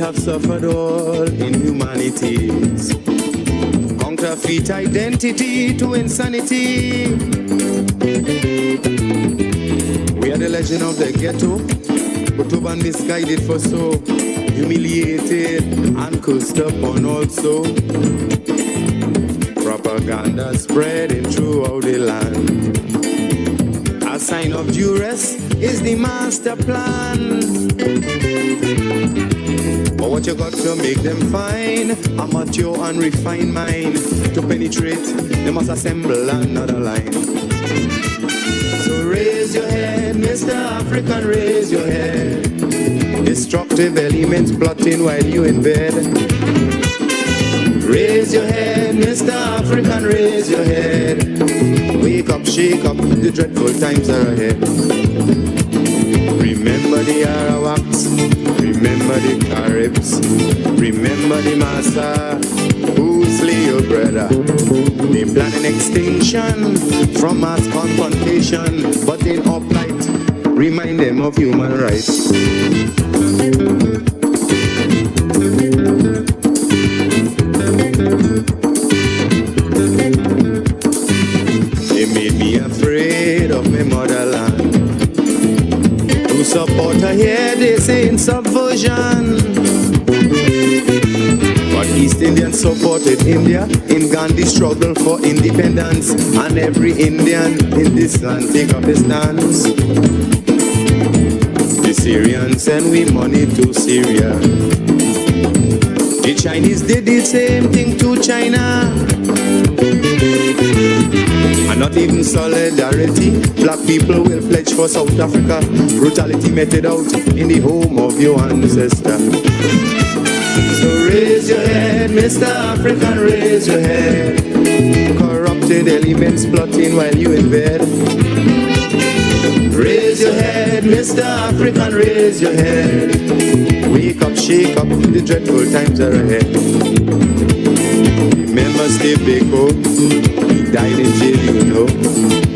have suffered all inhumanities. Counterfeit identity to insanity. We are the legend of the ghetto, but over misguided for so, humiliated and cursed upon also. Propaganda spreading throughout the land. A sign of duress is the master plan. But what you got to make them fine? A mature and refined mind. To penetrate, they must assemble another line. So raise your head, Mr. African, raise your head. Destructive elements plotting while you in bed. Raise your head, Mr. African, raise your head. Wake up, shake up, the dreadful times are ahead. Remember the Arawaks, remember the Caribs, remember the Massa who slay your brother. They planning extinction from mass confrontation, but in uplight, remind them of human rights. They made me afraid of my motherland. To support her here, they say in subversion. But East Indians supported India in Gandhi's struggle for independence. And every Indian in this land take up his stance. The Syrians send we money to Syria. The Chinese did the same thing to China. And not even solidarity, black people will pledge for South Africa. Brutality meted out in the home of your ancestor. So raise your head, Mr. African, raise your head. Corrupted elements plotting while you in bed. Raise your head, Mr. African, raise your head. Wake up, shake up, the dreadful times are ahead. Remember Steve Biko, he died in jail, you know.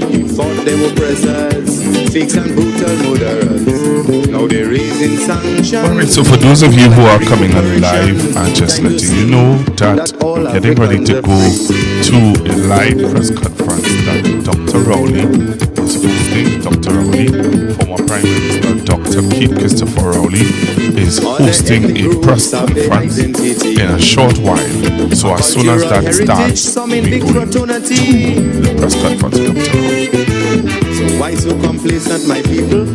He fought them oppressors, fakes and brutal murderers. Now they're raising sanctions. Alright, so for those of you who are coming on live, I'm just letting you know that I'm getting ready to go to a live press conference that Dr. Rowley is hosting. Dr. Rowley, former Prime Minister Dr. Keith Christopher Rowley, is hosting a press conference in a short while. So as soon as that starts, we go to the press conference with Dr. Rowley. So why so complacent, my people?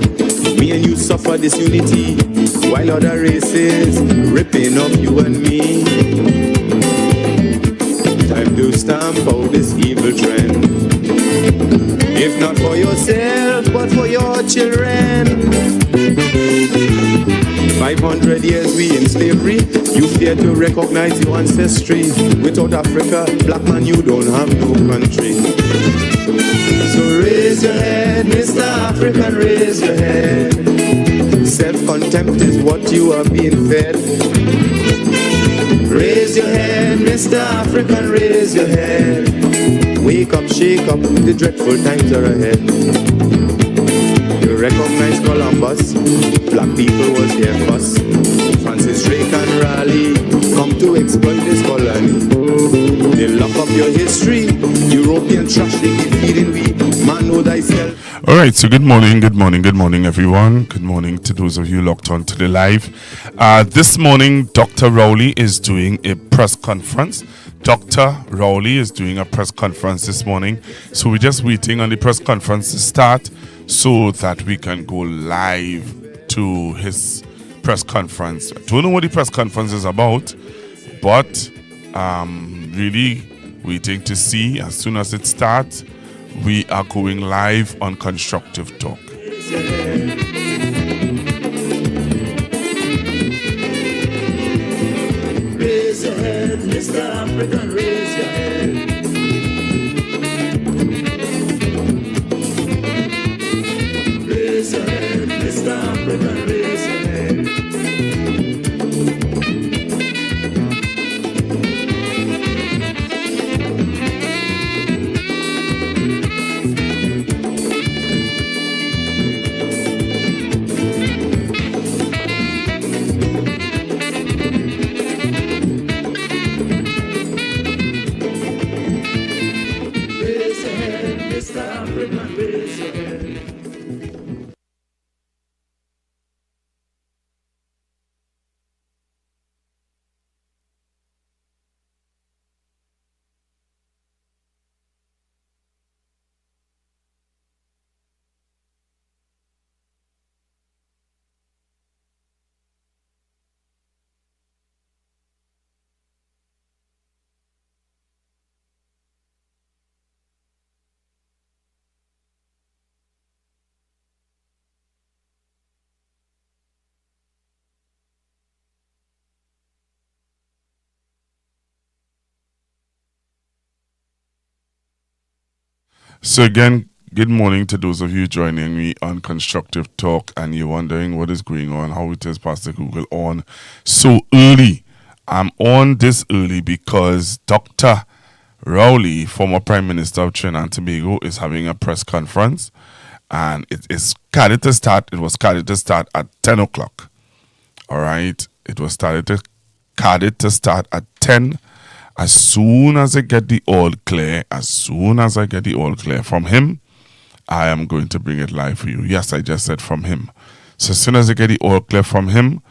Me and you suffer disunity, while other races ripping up you and me. Time to stamp out this evil trend. If not for yourself, but for your children. 500 years we in slavery, you fear to recognize your ancestry. Without Africa, black man, you don't have no country. So raise your head, Mr. African, raise your head. Self-contempt is what you are being fed. Raise your head, Mr. African, raise your head. Wake up, shake up, the dreadful times are ahead. You recognize Columbus, black people was there first. Francis Drake and Raleigh come to exploit this colony. They lock up your history, European trash they keep feeding we. Man, know thyself. Alright, so good morning, everyone. Good morning to those of you locked on to the live. This morning, Dr. Rowley is doing a press conference. Dr. Rowley is doing a press conference this morning. So we're just waiting on the press conference to start so that we can go live to his press conference. I don't know what the press conference is about, but really waiting to see. As soon as it starts, we are going live on Constructive Talk. Raise your head, Mr. African, raise your head. Raise your head, Mr. African, raise your head. So again, good morning to those of you joining me on Constructive Talk, and you're wondering what is going on, how it is Pastor Google on so early. I'm on this early because Dr. Rowley, former Prime Minister of Trinidad and Tobago, is having a press conference, and it is scheduled to start. It was scheduled to start at 10 o'clock. All right, it was scheduled to start at 10. As soon as I get the all clear, from him, I am going to bring it live for you. Yes, I just said from him. So as soon as I get the all clear from him,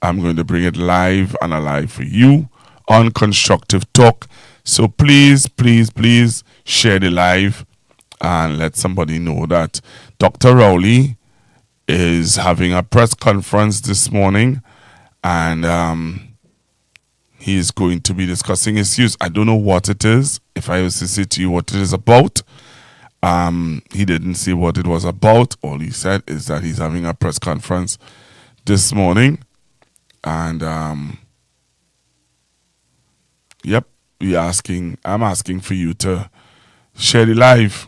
I'm going to bring it live and alive for you on Constructive Talk. So please, please, please share the live and let somebody know that Dr. Rowley is having a press conference this morning, and he is going to be discussing issues. I don't know what it is. If I was to say to you what it is about, he didn't say what it was about. All he said is that he's having a press conference this morning. And, yep, I'm asking for you to share the live.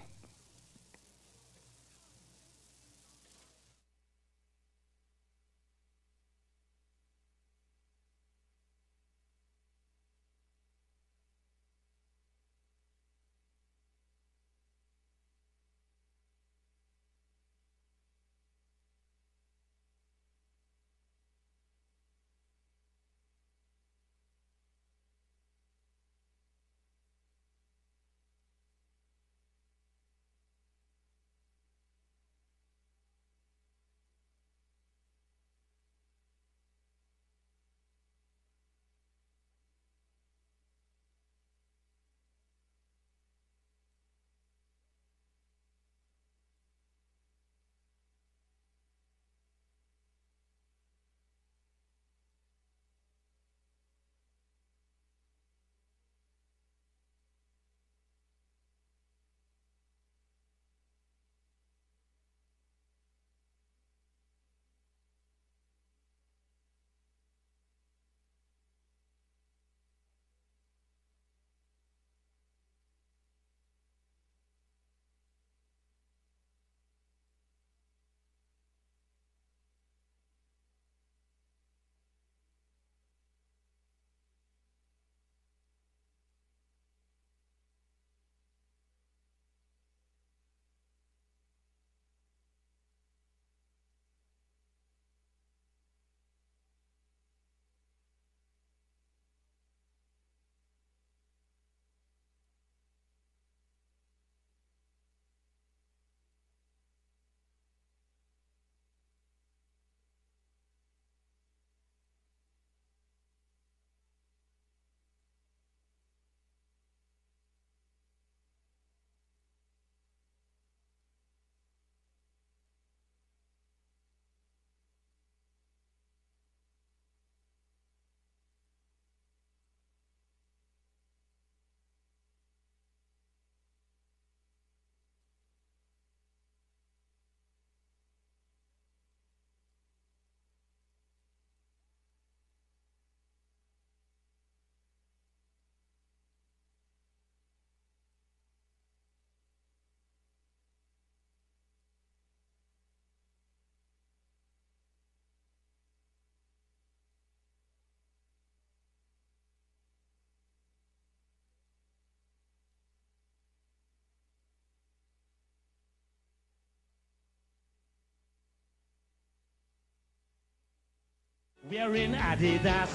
Wearing Adidas,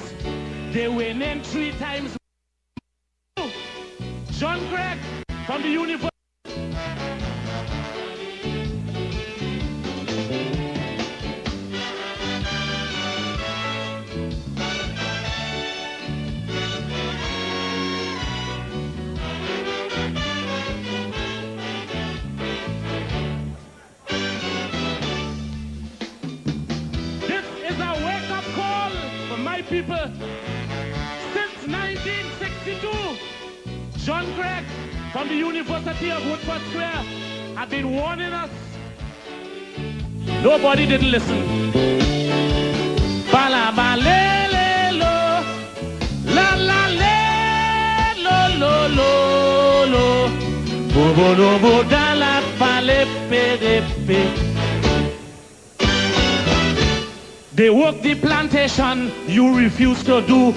they winning 3 times. John Craig from the universe. This is a wake-up call for my people. Since 1962, John Craig from the University of Woodford Square have been warning us. Nobody didn't listen. Bala ba le le lo, la la le lo lo lo lo, bo bo lo bo da la. They work the plantation, you refuse to do.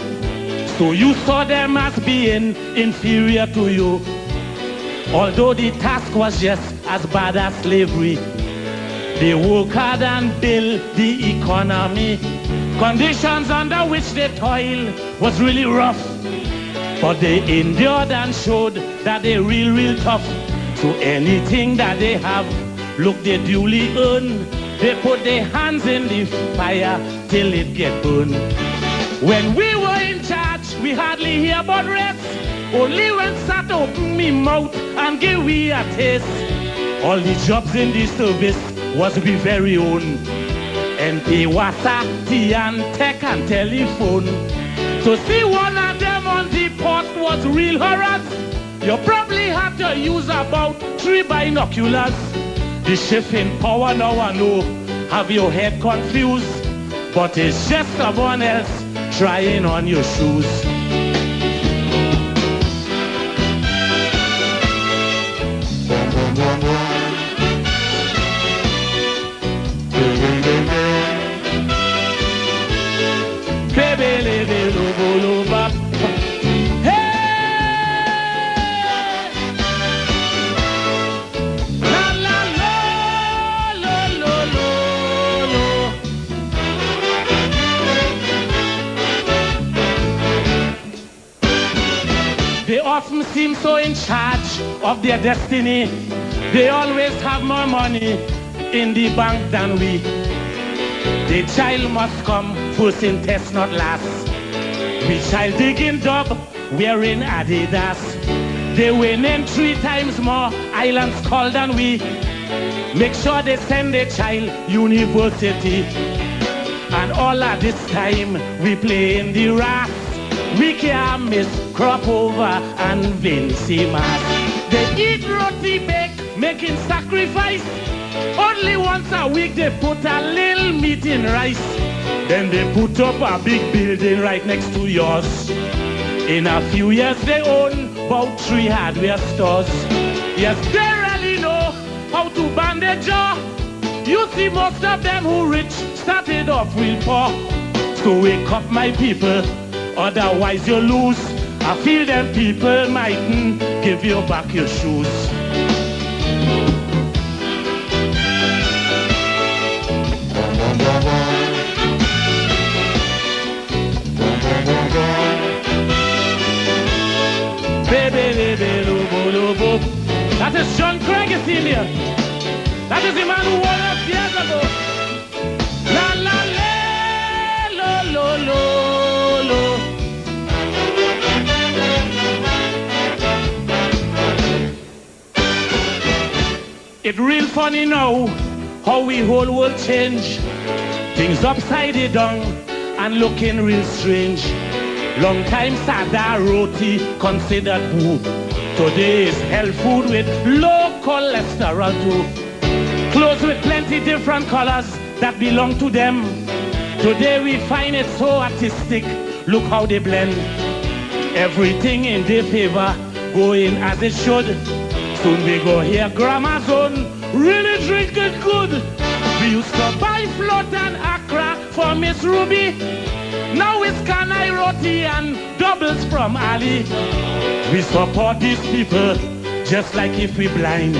So you saw them as being inferior to you. Although the task was just as bad as slavery, they work hard and build the economy. Conditions under which they toil was really rough, but they endured and showed that they're real tough. So anything that they have, look, they duly earn. They put their hands in the fire till it get burned. When we were in charge, we hardly hear about rest. Only when sat open me mouth and give we a taste. All the jobs in the service was we very own. NP, water, tea and tech and telephone. To see one of them on the post was real horrors. You probably had to use about 3 binoculars. The shift in power now I know have your head confused, but it's just someone else trying on your shoes. They often seem so in charge of their destiny. They always have more money in the bank than we. The child must come first in test, not last. We child digging dub, wearing Adidas. They winning 3 times more islands called than we. Make sure they send their child university. And all at this time we play in the ras. We can't miss crop over and Vinci Mass. They eat roti bake, making sacrifice. Only once a week they put a little meat in rice. Then they put up a big building right next to yours. In a few years they own about 3 hardware stores. Yes, they really know how to bandage jaw. You see most of them who rich started off real poor. So wake up my people, otherwise you lose. I feel them people mightn't give you back your shoes. That is John Craig is in here. That is the man who won us years ago. La la la lo lo lo. It's real funny now how we whole world change. Things upside down and looking real strange. Long time sada roti considered poo. Today is health food with low cholesterol too. Clothes with plenty different colors that belong to them. Today we find it so artistic. Look how they blend. Everything in their favor going as it should. Soon we go hear Grandma's own really drink it good. We used to buy float and Accra for Miss Ruby. Now it's Kanai roti and doubles from Ali. We support these people just like if we blind.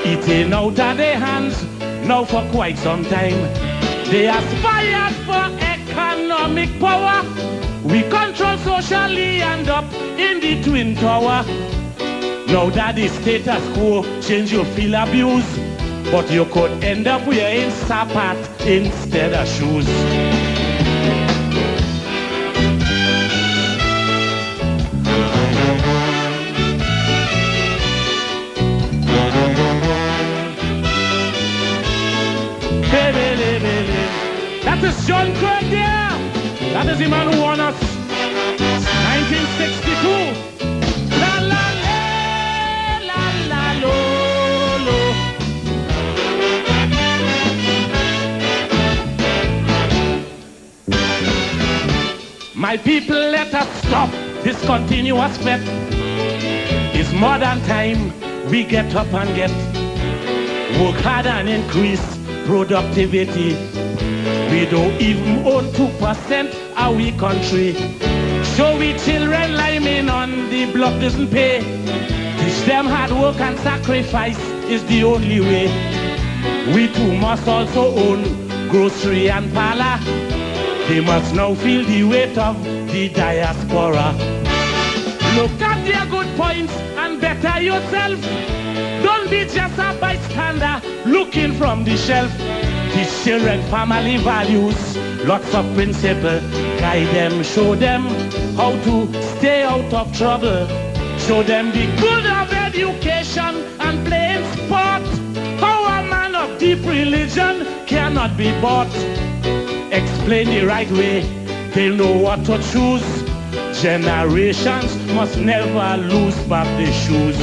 Eating out of their hands now for quite some time. They aspired for economic power. We control socially and up in the Twin Tower. Now that the status quo change, you feel abused, but you could end up wearing sapat instead of shoes. That is John Craig there. That is the man who won us 1962. La la la la lo lo. My people, let us stop this continuous bet. It's modern time we get up and get. Work hard and increase productivity. We don't even own 2% of we country. So we children liming on the block doesn't pay. Teach them hard work and sacrifice is the only way. We too must also own grocery and parlor. They must now feel the weight of the diaspora. Look at their good points and better yourself. Don't be just a bystander looking from the shelf. Teach children family values, lots of principle. Guide them, show them how to stay out of trouble. Show them the good of education and playing sport. How a man of deep religion cannot be bought. Explain the right way, they'll know what to choose. Generations must never lose back their shoes.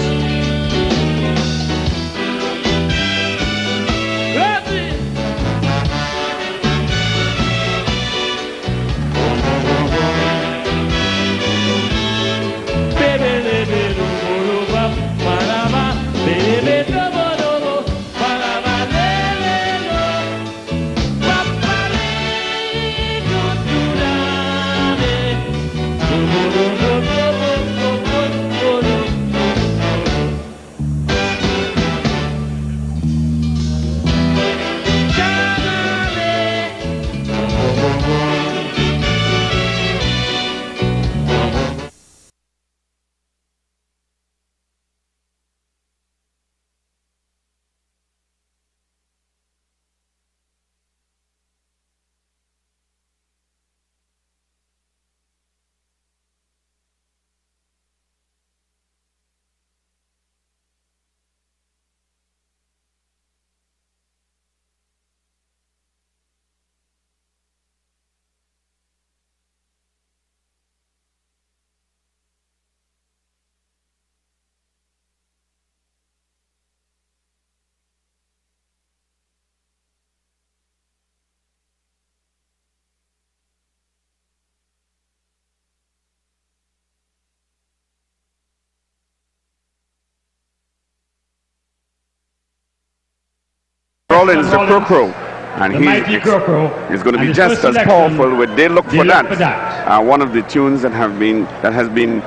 Rollins the Crocro, and he's going to be just as powerful with They Look For That. One of the tunes that has been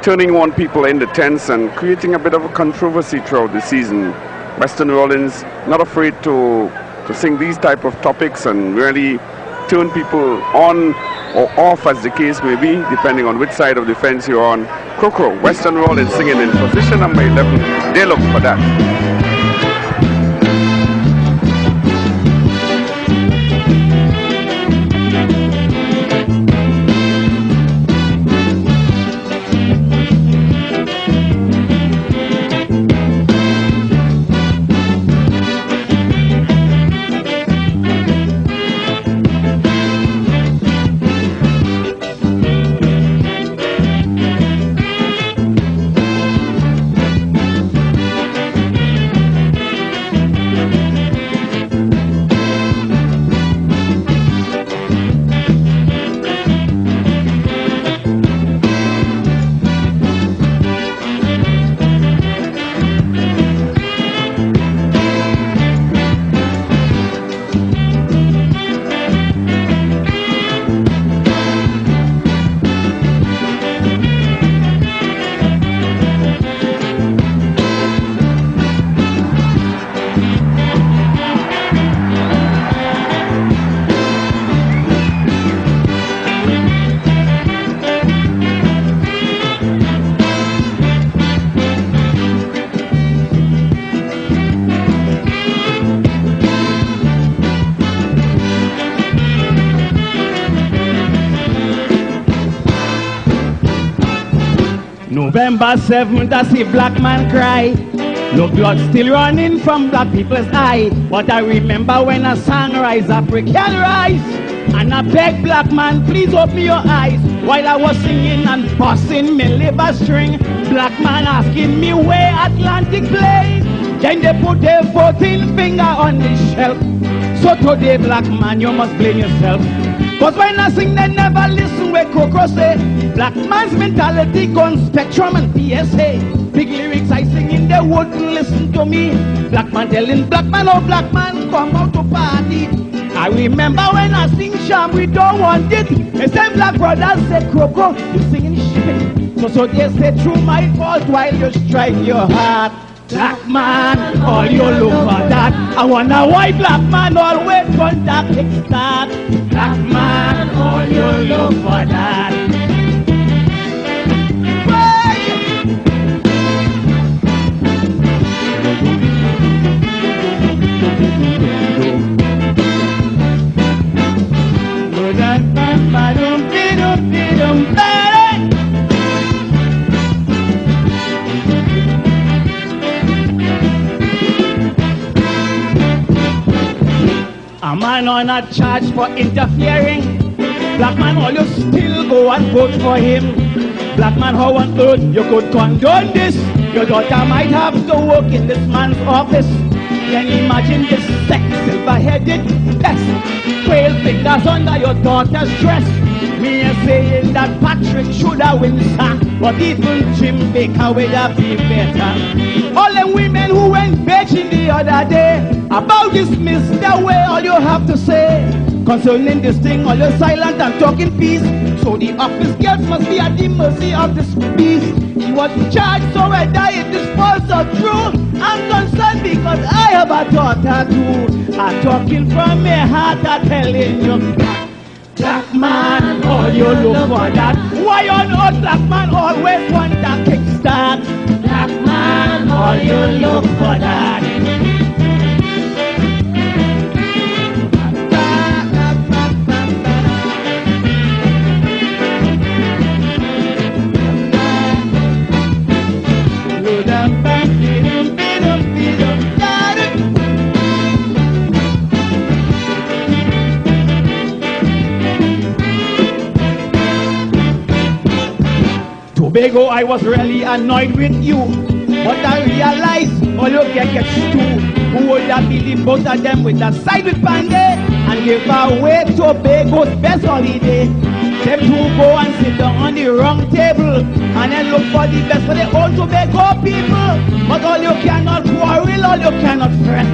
turning on people in the tents and creating a bit of a controversy throughout the season. Western Rollins not afraid to sing these type of topics and really turn people on or off, as the case may be, depending on which side of the fence you're on. Crocro, Western Rollins singing in position number 11. They Look For That. November 7th, I see black man cry. No blood still running from black people's eye. But I remember when a sun rise, Africa can rise. And I beg black man, please open your eyes. While I was singing and busting me liver string, black man asking me where Atlantic play. Then they put their 14 finger on the shelf. So today, black man, you must blame yourself. Cause when I sing, they never listen where Crocro say. Black man's mentality gone spectrum and PSA. big lyrics I sing in, they wouldn't listen to me. Black man telling black man, oh black man, come out to party. I remember when I sing Sham, we don't want it. The same black brothers said, Croco, you singing shit. So they say, through my fault while you strike your heart. Black man, all you look for that. I wonder why black man always contact kickstart. Black man, all you look for that. A man on a charge for interfering. Black man, all you still go and vote for him. Black man, how on earth you could condone this? Your daughter might have to work in this man's office. Then imagine this sex silver-headed pest. 12 fingers under your daughter's dress. Me a saying that Patrick should have win, sir. But even Jim Baker would have been better. All them women who went begging the other day about this Mr. Way, all you have to say concerning this thing, all you're silent and talking peace. So the office girls must be at the mercy of this beast. He was charged, so whether it is false or true, I'm concerned because I have a daughter too. I'm talking from my heart, I'm telling you. Black man, all you look for that. Why on earth black man always want that kickstart? Black man, all you look for that. Tobago, I was really annoyed with you, but I realized all you get too. Who would have believed both of them with that side with Panday and give away Tobago's best holiday? Them two go and sit down on the wrong table and then look for the best for their own Tobago people. But all you cannot quarrel, all you cannot fret.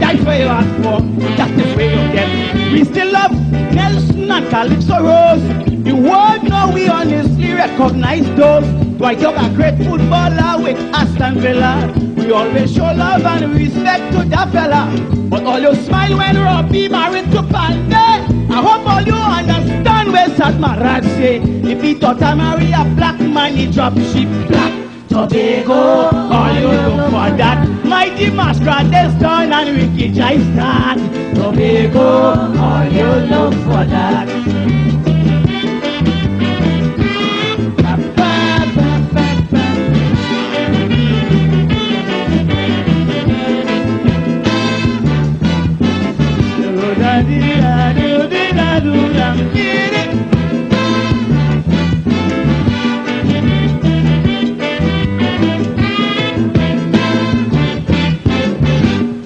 That's what you ask for, that's the way you get. We still love Nelson and Calypso Rose. The world know we honestly recognize those. Dwight Young, a great footballer with Aston Villa. We always show love and respect to that fella. But all you smile when Robbie married to Pandey. I hope all you understand where Satmarad say. If he thought I marry a black man, he drop ship black. Tobago, all you look for that. Mighty Masquerade done and Ricky Jai start. Tobago, all you look for that.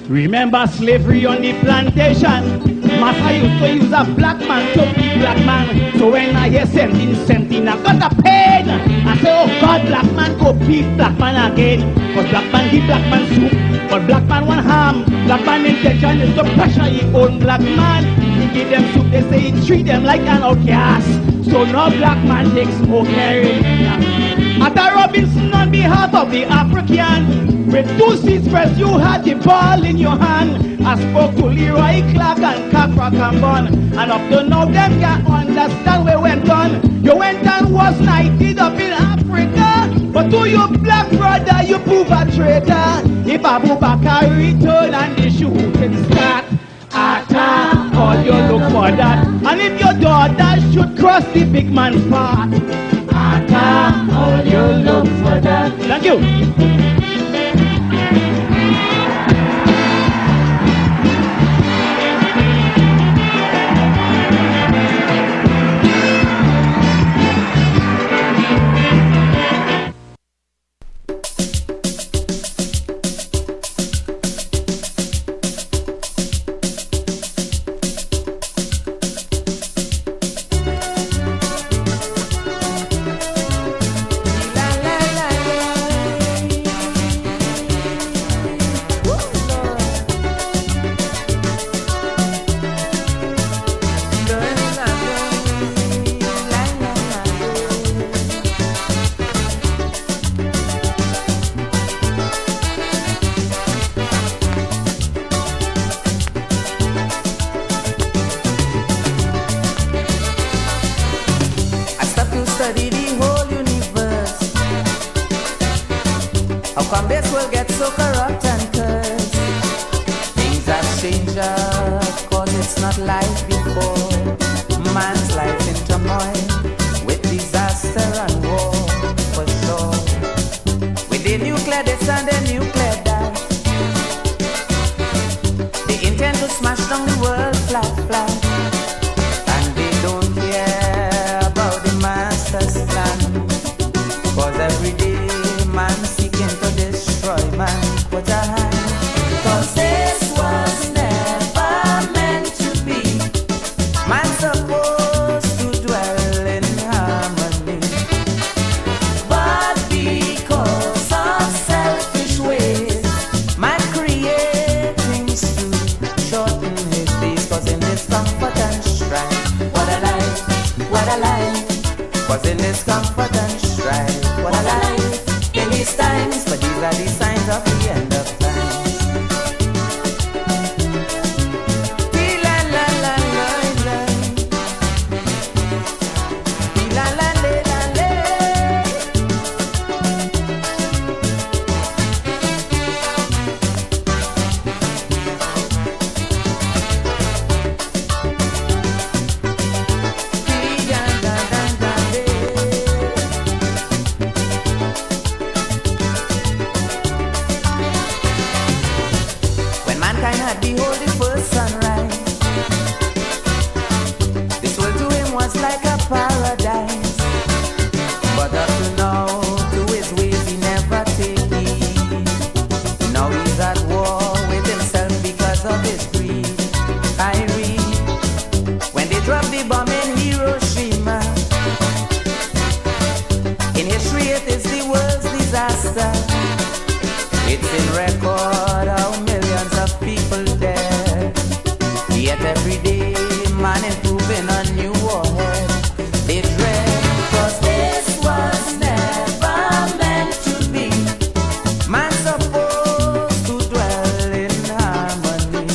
Remember slavery on the plantation? Master used to use a black man to beat black man. So when I hear sentin, I got a pain. I say, oh God, black man go beat black man again. Cause black man give black man soup, but black man want harm. Black man intention is to pressure his own black man. He give them soup, they say he treat them like an outcast. So now black man takes more care. At Robinson on behalf of the African, with 2 seats pressed, you had the ball in your hand. I spoke to Leroy Clark and Capra Cambon, and up to now them can't understand where went on. You went and was knighted up in Africa, but to your black brother you prove a traitor. If Abu Bakr return and the shooting start, Atta, all you look for that. And if your daughter should cross the big man's path, Atta, all you look for that. Thank you. study the whole universe. How come this world gets so corrupt and cursed? Things have changed, cause it's not like before. Man's life in turmoil, with disaster and war, for sure. With the nuclear this and the nuclear that, they intend to smash down the world flat, flat. And they don't care about the master's plan, cause every day man seeking to destroy man. Put a hand, cause this was never meant to be. Man's supposed to dwell in harmony, but because of selfish ways, man create things to shorten his days. Cause in this comfort and strife, what a life, what a life. Cause in this comfort and strife, what a life. In these times, but these are the signs of the end of time. La la la la la. La la la la la. When mankind had behold the first sunrise, this world to him was like a paradise. But up to now, to his ways he never take heed. Now he's at war with himself because of his greed. I read, when they dropped the bomb in Hiroshima, in history it is the world's disaster. It's in record how millions of people dead. Yet every day man improving a new warhead. They dread, cause this was never meant to be. Man's supposed to dwell in harmony,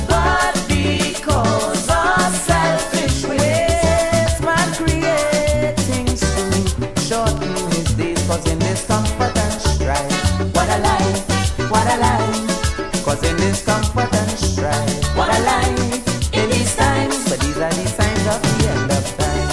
but because of selfish ways, man create things to shorten his days. Cause in this comfort and strife, what a life, what a life. Cause in this comfort and strife, what a life. In these times, but these are the signs of the end of time.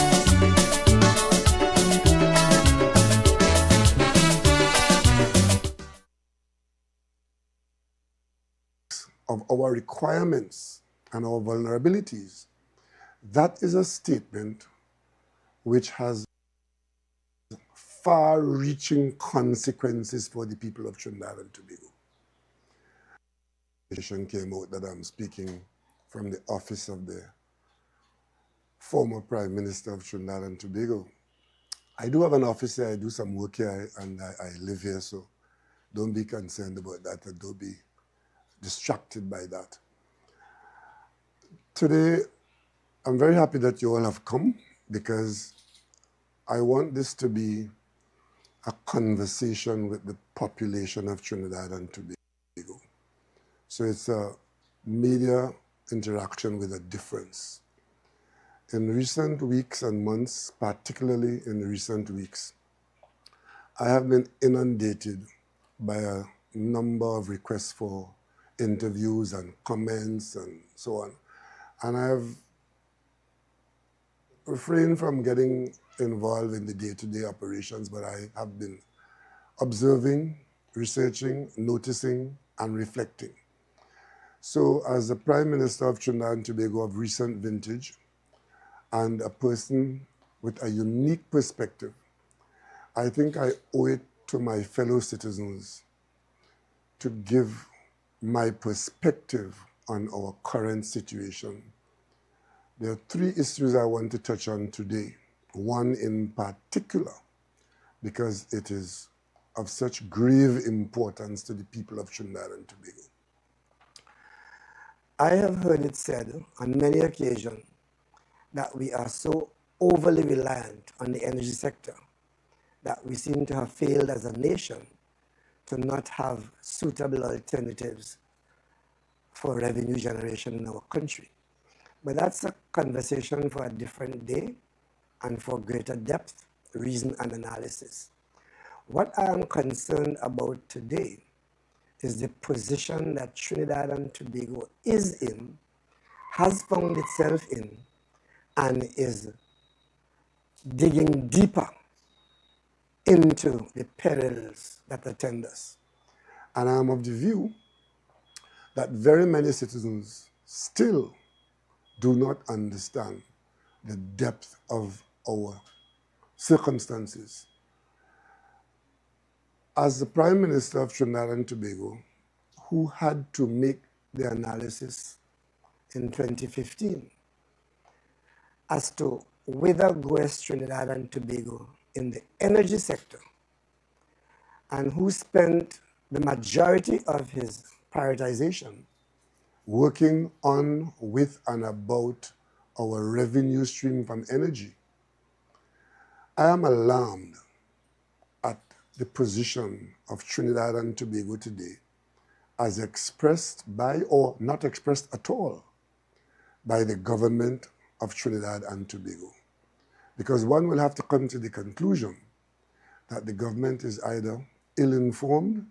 Of our requirements and our vulnerabilities, that is a statement which has far-reaching consequences for the people of Trinidad and Tobago. It came out that I'm speaking from the office of the former Prime Minister of Trinidad and Tobago. I do have an office here, I do some work here, and I live here, so don't be concerned about that, and don't be distracted by that. Today, I'm very happy that you all have come, because I want this to be a conversation with the population of Trinidad and Tobago. So it's a media interaction with a difference. In recent weeks and months, particularly in recent weeks, I have been inundated by a number of requests for interviews and comments and so on. And I have refrained from getting involved in the day-to-day operations, but I have been observing, researching, noticing, and reflecting. So as the Prime Minister of Trinidad and Tobago of recent vintage, and a person with a unique perspective, I think I owe it to my fellow citizens to give my perspective on our current situation. There are three issues I want to touch on today. One in particular, because it is of such grave importance to the people of Trinidad and Tobago. I have heard it said on many occasions that we are so overly reliant on the energy sector that we seem to have failed as a nation to not have suitable alternatives for revenue generation in our country. But that's a conversation for a different day and for greater depth, reason, and analysis. What I am concerned about today is the position that Trinidad and Tobago is in, has found itself in, and is digging deeper into the perils that attend us. And I am of the view that very many citizens still do not understand the depth of our circumstances. As the Prime Minister of Trinidad and Tobago, who had to make the analysis in 2015 as to whither goes Trinidad and Tobago in the energy sector, and who spent the majority of his prioritization working on, with, and about our revenue stream from energy, I am alarmed at the position of Trinidad and Tobago today as expressed by, or not expressed at all, by the government of Trinidad and Tobago. Because one will have to come to the conclusion that the government is either ill-informed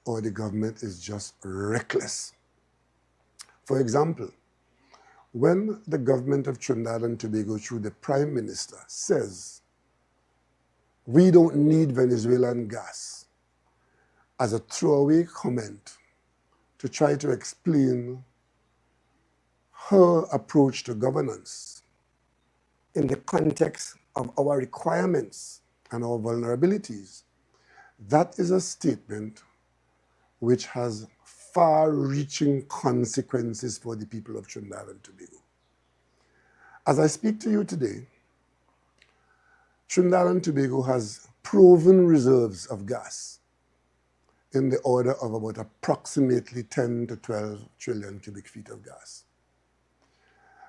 or the government is just reckless. For example, when the government of Trinidad and Tobago, through the Prime Minister, says, we don't need Venezuelan gas, as a throwaway comment to try to explain her approach to governance in the context of our requirements and our vulnerabilities, that is a statement which has far-reaching consequences for the people of Trinidad and Tobago. As I speak to you today, Trinidad and Tobago has proven reserves of gas in the order of about approximately 10 to 12 trillion cubic feet of gas.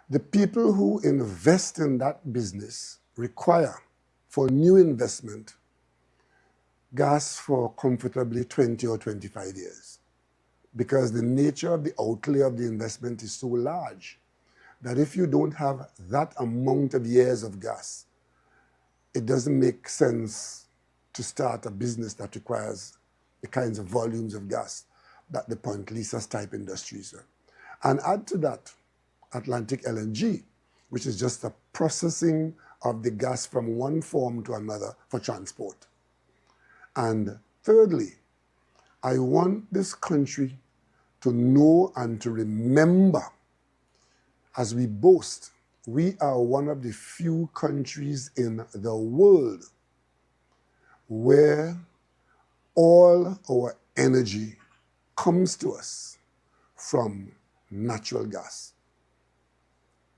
The people who invest in that business require, for new investment, gas for comfortably 20 or 25 years, because the nature of the outlay of the investment is so large that if you don't have that amount of years of gas, it doesn't make sense to start a business that requires the kinds of volumes of gas that the Point Lisas type industries are. And add to that Atlantic LNG, which is just a processing of the gas from one form to another for transport. And thirdly, I want this country to know and to remember, as we boast, we are one of the few countries in the world where all our energy comes to us from natural gas.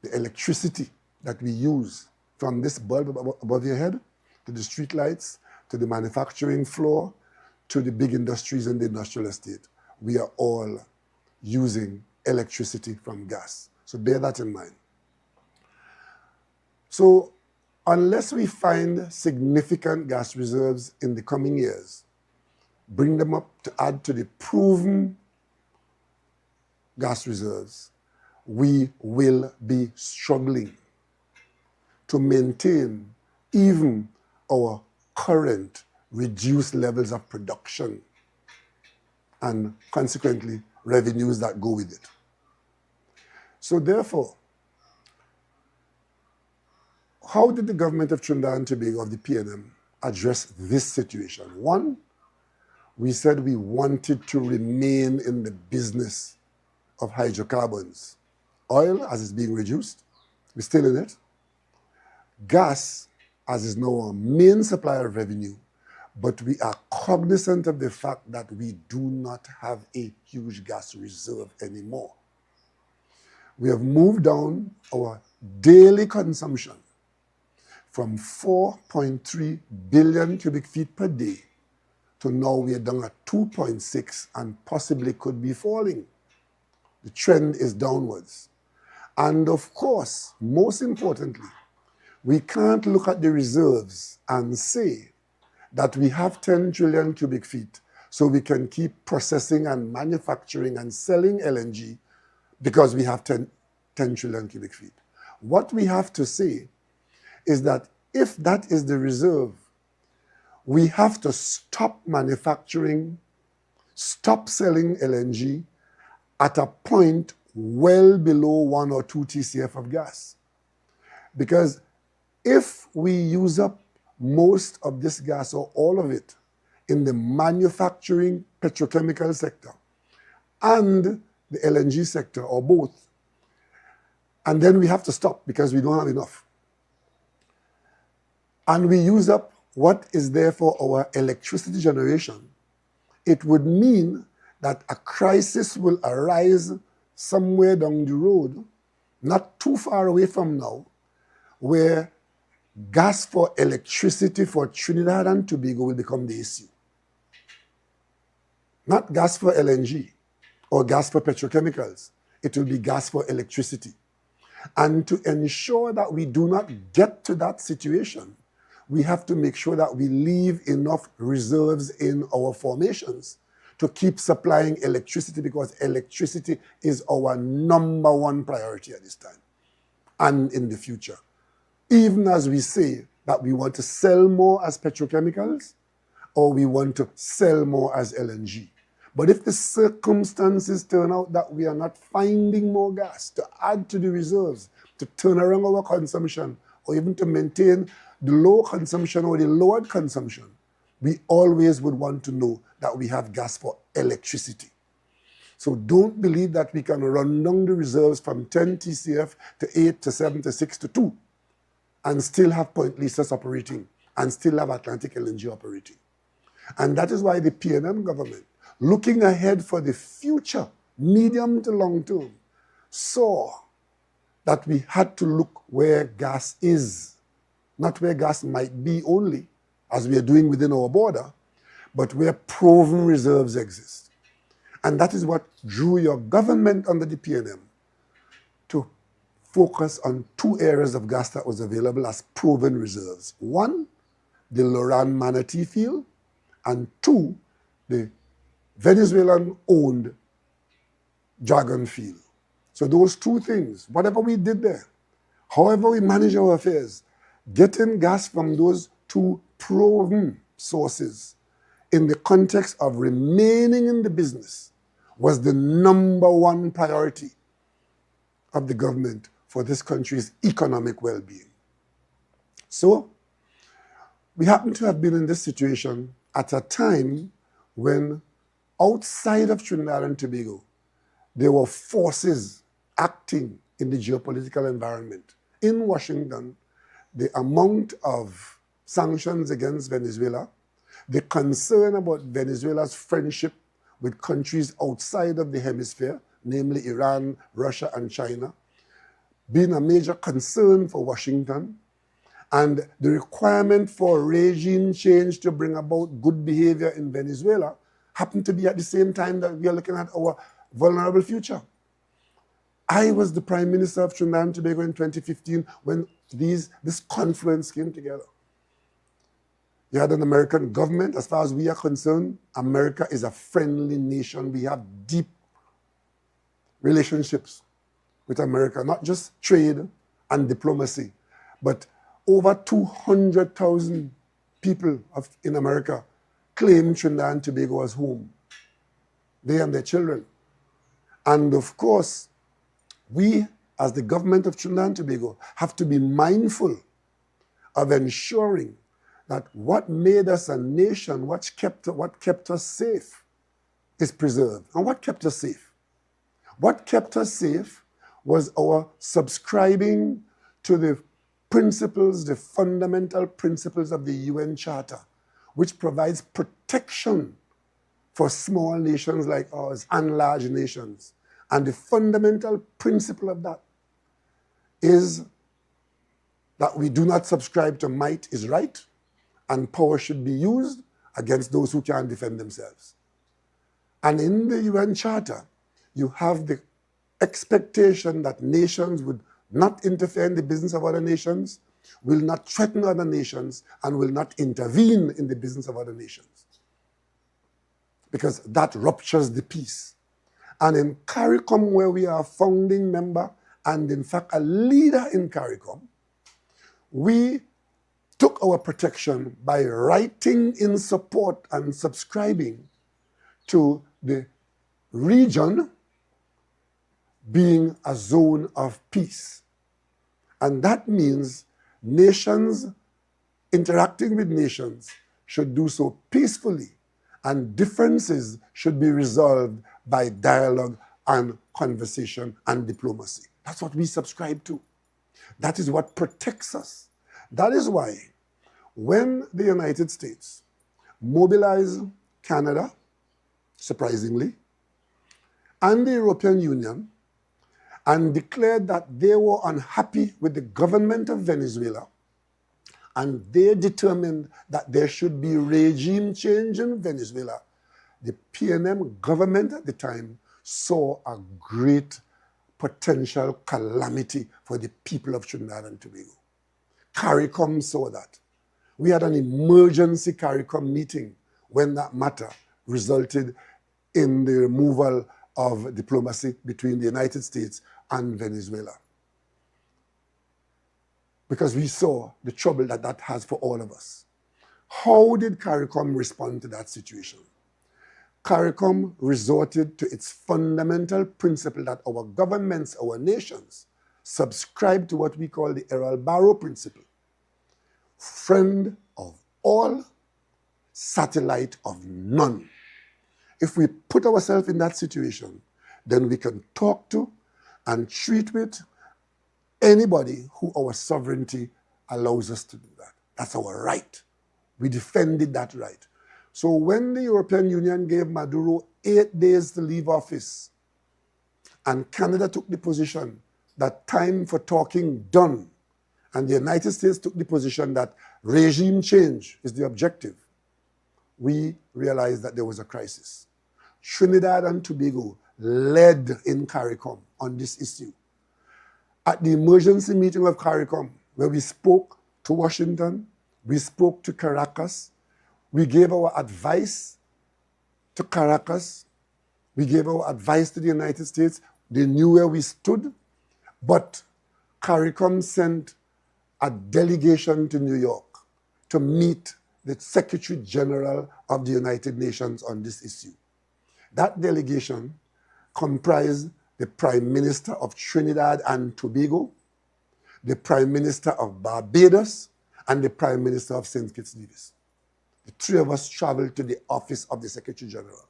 The electricity that we use, from this bulb above your head, to the street lights, to the manufacturing floor, to the big industries in the industrial estate, we are all using electricity from gas. So bear that in mind. So unless we find significant gas reserves in the coming years, bring them up to add to the proven gas reserves, we will be struggling to maintain even our current reduced levels of production and consequently revenues that go with it. So therefore, how did the government of Trinidad and Tobago, of the PNM, address this situation? One, we said we wanted to remain in the business of hydrocarbons. Oil, as it's being reduced, we're still in it. Gas, as is now our main supplier of revenue, but we are cognizant of the fact that we do not have a huge gas reserve anymore. We have moved down our daily consumption from 4.3 billion cubic feet per day to now we are down at 2.6 and possibly could be falling. The trend is downwards. And of course, most importantly, we can't look at the reserves and say that we have 10 trillion cubic feet so we can keep processing and manufacturing and selling LNG because we have 10 trillion cubic feet. What we have to say is that if that is the reserve, we have to stop manufacturing, stop selling LNG at a point well below 1 or 2 TCF of gas. Because if we use up most of this gas or all of it in the manufacturing petrochemical sector and the LNG sector or both, and then we have to stop because we don't have enough. And we use up what is there for our electricity generation, it would mean that a crisis will arise somewhere down the road, not too far away from now, where gas for electricity for Trinidad and Tobago will become the issue. Not gas for LNG or gas for petrochemicals. It will be gas for electricity. And to ensure that we do not get to that situation, we have to make sure that we leave enough reserves in our formations to keep supplying electricity, because electricity is our #1 priority at this time and in the future. Even as we say that we want to sell more as petrochemicals or we want to sell more as LNG. But if the circumstances turn out that we are not finding more gas to add to the reserves, to turn around our consumption, or even to maintain the low consumption or the lowered consumption, we always would want to know that we have gas for electricity. So don't believe that we can run down the reserves from 10 TCF to 8 to 7 to 6 to 2 and still have Point Lisas operating and still have Atlantic LNG operating. And that is why the PNM government, looking ahead for the future, medium to long term, saw that we had to look where gas is, not where gas might be only, as we are doing within our border, but where proven reserves exist. And that is what drew your government under the PNM to focus on 2 areas of gas that was available as proven reserves. 1, the Loran Manatee field, and 2, the Venezuelan-owned Dragon field. So those 2 things, whatever we did there, however we manage our affairs, getting gas from those 2 proven sources in the context of remaining in the business was the #1 priority of the government for this country's economic well-being. So we happen to have been in this situation at a time when outside of Trinidad and Tobago, there were forces acting in the geopolitical environment. In Washington, the amount of sanctions against Venezuela, the concern about Venezuela's friendship with countries outside of the hemisphere, namely Iran, Russia, and China, being a major concern for Washington, and the requirement for regime change to bring about good behavior in Venezuela happened to be at the same time that we are looking at our vulnerable future. I was the Prime Minister of Trinidad and Tobago in 2015 when this confluence came together. You had an American government. As far as we are concerned, America is a friendly nation. We have deep relationships with America, not just trade and diplomacy, but over 200,000 people in America claim Trinidad and Tobago as home, they and their children. And of course, we, as the government of Trinidad and Tobago, have to be mindful of ensuring that what made us a nation, what kept us safe, is preserved. And what kept us safe? What kept us safe was our subscribing to the principles, the fundamental principles of the UN Charter, which provides protection for small nations like ours and large nations. And the fundamental principle of that is that we do not subscribe to might is right, and power should be used against those who can't defend themselves. And in the UN Charter, you have the expectation that nations would not interfere in the business of other nations, will not threaten other nations, and will not intervene in the business of other nations. Because that ruptures the peace. And in CARICOM, where we are a founding member and in fact a leader in CARICOM, we took our protection by writing in support and subscribing to the region being a zone of peace. And that means nations interacting with nations should do so peacefully, and differences should be resolved by dialogue and conversation and diplomacy. That's what we subscribe to. That is what protects us. That is why when the United States mobilized Canada, surprisingly, and the European Union, and declared that they were unhappy with the government of Venezuela, and they determined that there should be regime change in Venezuela, the PNM government at the time saw a great potential calamity for the people of Trinidad and Tobago. CARICOM saw that. We had an emergency CARICOM meeting when that matter resulted in the removal of diplomacy between the United States and Venezuela. Because we saw the trouble that that has for all of us. How did CARICOM respond to that situation? CARICOM resorted to its fundamental principle that our governments, our nations, subscribe to what we call the Errol Barrow principle. Friend of all, satellite of none. If we put ourselves in that situation, then we can talk to and treat with anybody who our sovereignty allows us to do that. That's our right. We defended that right. So when the European Union gave Maduro 8 days to leave office, and Canada took the position that time for talking done, and the United States took the position that regime change is the objective, we realized that there was a crisis. Trinidad and Tobago led in CARICOM on this issue. At the emergency meeting of CARICOM, where we spoke to Washington, we spoke to Caracas, we gave our advice to Caracas, we gave our advice to the United States. They knew where we stood, but CARICOM sent a delegation to New York to meet the Secretary General of the United Nations on this issue. That delegation comprised the Prime Minister of Trinidad and Tobago, the Prime Minister of Barbados, and the Prime Minister of St. Kitts Nevis. The three of us traveled to the office of the Secretary General.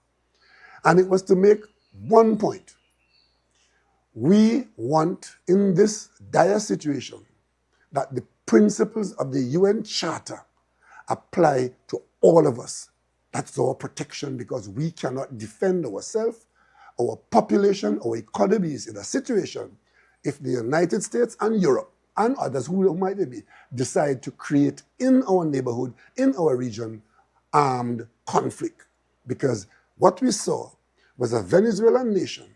And it was to make one point. We want, in this dire situation, that the principles of the UN Charter apply to all of us. That's our protection, because we cannot defend ourselves, our population, our economies in a situation if the United States and Europe and others, who might they be, decide to create in our neighborhood, in our region, armed conflict. Because what we saw was a Venezuelan nation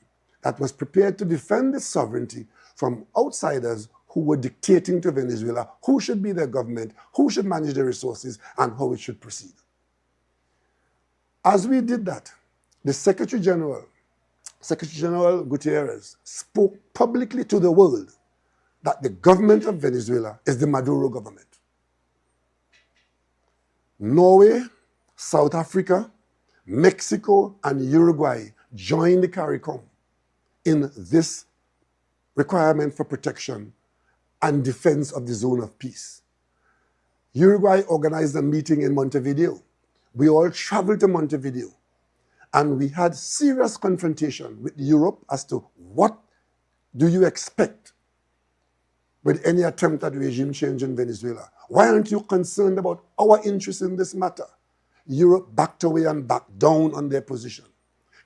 that was prepared to defend its sovereignty from outsiders who were dictating to Venezuela who should be their government, who should manage their resources, and how it should proceed. As we did that, the Secretary General Gutierrez, spoke publicly to the world that the government of Venezuela is the Maduro government. Norway, South Africa, Mexico, and Uruguay joined the CARICOM in this requirement for protection and defense of the zone of peace. Uruguay organized a meeting in Montevideo. We all traveled to Montevideo, and we had serious confrontation with Europe as to what do you expect with any attempt at regime change in Venezuela. Why aren't you concerned about our interests in this matter? Europe backed away and backed down on their position.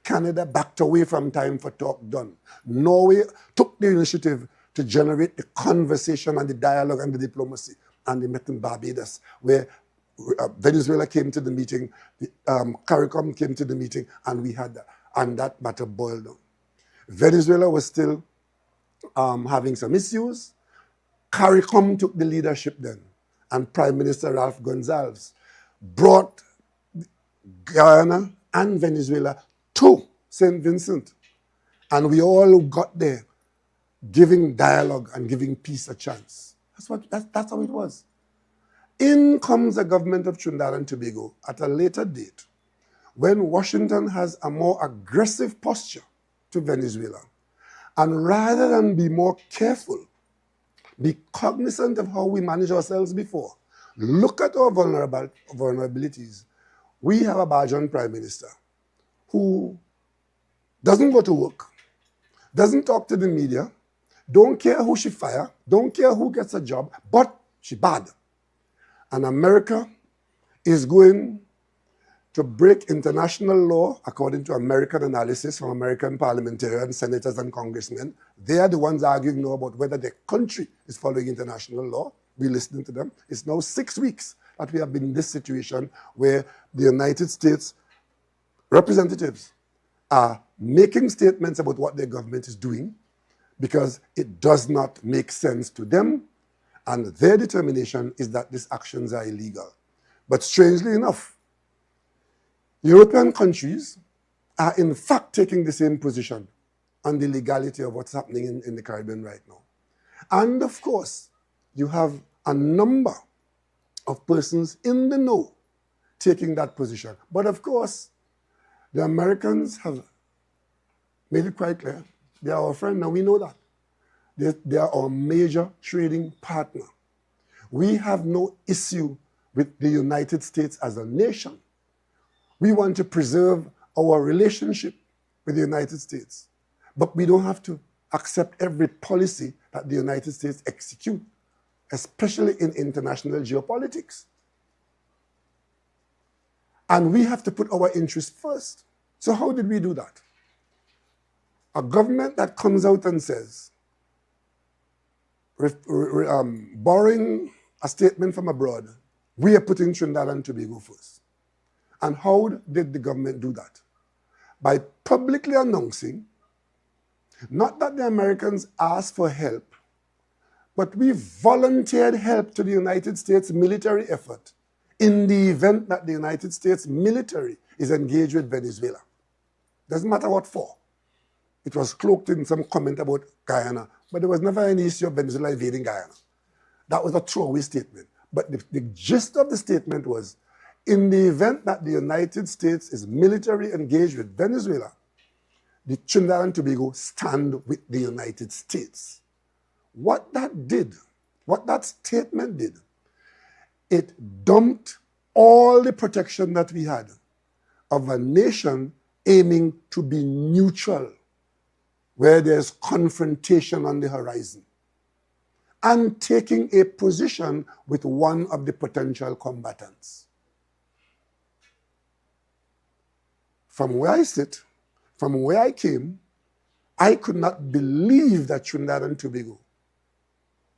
Canada backed away from time for talk done. Norway took the initiative to generate the conversation and the dialogue and the diplomacy. And they met in Barbados, where Venezuela came to the meeting, the CARICOM came to the meeting, and we had that. And that matter boiled down. Venezuela was still having some issues. CARICOM took the leadership then, and Prime Minister Ralph Gonsalves brought Guyana and Venezuela to St. Vincent. And we all got there, giving dialogue and giving peace a chance. That's how it was. In comes the government of Trinidad and Tobago at a later date, when Washington has a more aggressive posture to Venezuela. And rather than be more careful, be cognizant of how we manage ourselves before, look at our vulnerabilities. We have a Bajan prime minister who doesn't go to work, doesn't talk to the media, don't care who she fire, don't care who gets a job, but she bad. And America is going to break international law according to American analysis from American parliamentarians, senators, and congressmen. They are the ones arguing now about whether their country is following international law. We're listening to them. It's now 6 weeks that we have been in this situation where the United States representatives are making statements about what their government is doing because it does not make sense to them, and their determination is that these actions are illegal. But strangely enough, European countries are in fact taking the same position on the legality of what's happening in the Caribbean right now. And of course, you have a number of persons in the know taking that position. But of course, the Americans have made it quite clear. They are our friend, now we know that. They are our major trading partner. We have no issue with the United States as a nation. We want to preserve our relationship with the United States. But we don't have to accept every policy that the United States execute, especially in international geopolitics. And we have to put our interests first. So how did we do that? A government that comes out and says, borrowing a statement from abroad, we are putting Trinidad and Tobago first. And how did the government do that? By publicly announcing, not that the Americans asked for help, but we volunteered help to the United States military effort in the event that the United States military is engaged with Venezuela. Doesn't matter what for. It was cloaked in some comment about Guyana, but there was never any issue of Venezuela invading Guyana. That was a throwaway statement. But the gist of the statement was, in the event that the United States is military engaged with Venezuela, the Trinidad and Tobago stand with the United States. What that did, what that statement did, it dumped all the protection that we had of a nation aiming to be neutral, where there's confrontation on the horizon, and taking a position with one of the potential combatants. From where I sit, from where I came, I could not believe that Trinidad and Tobago,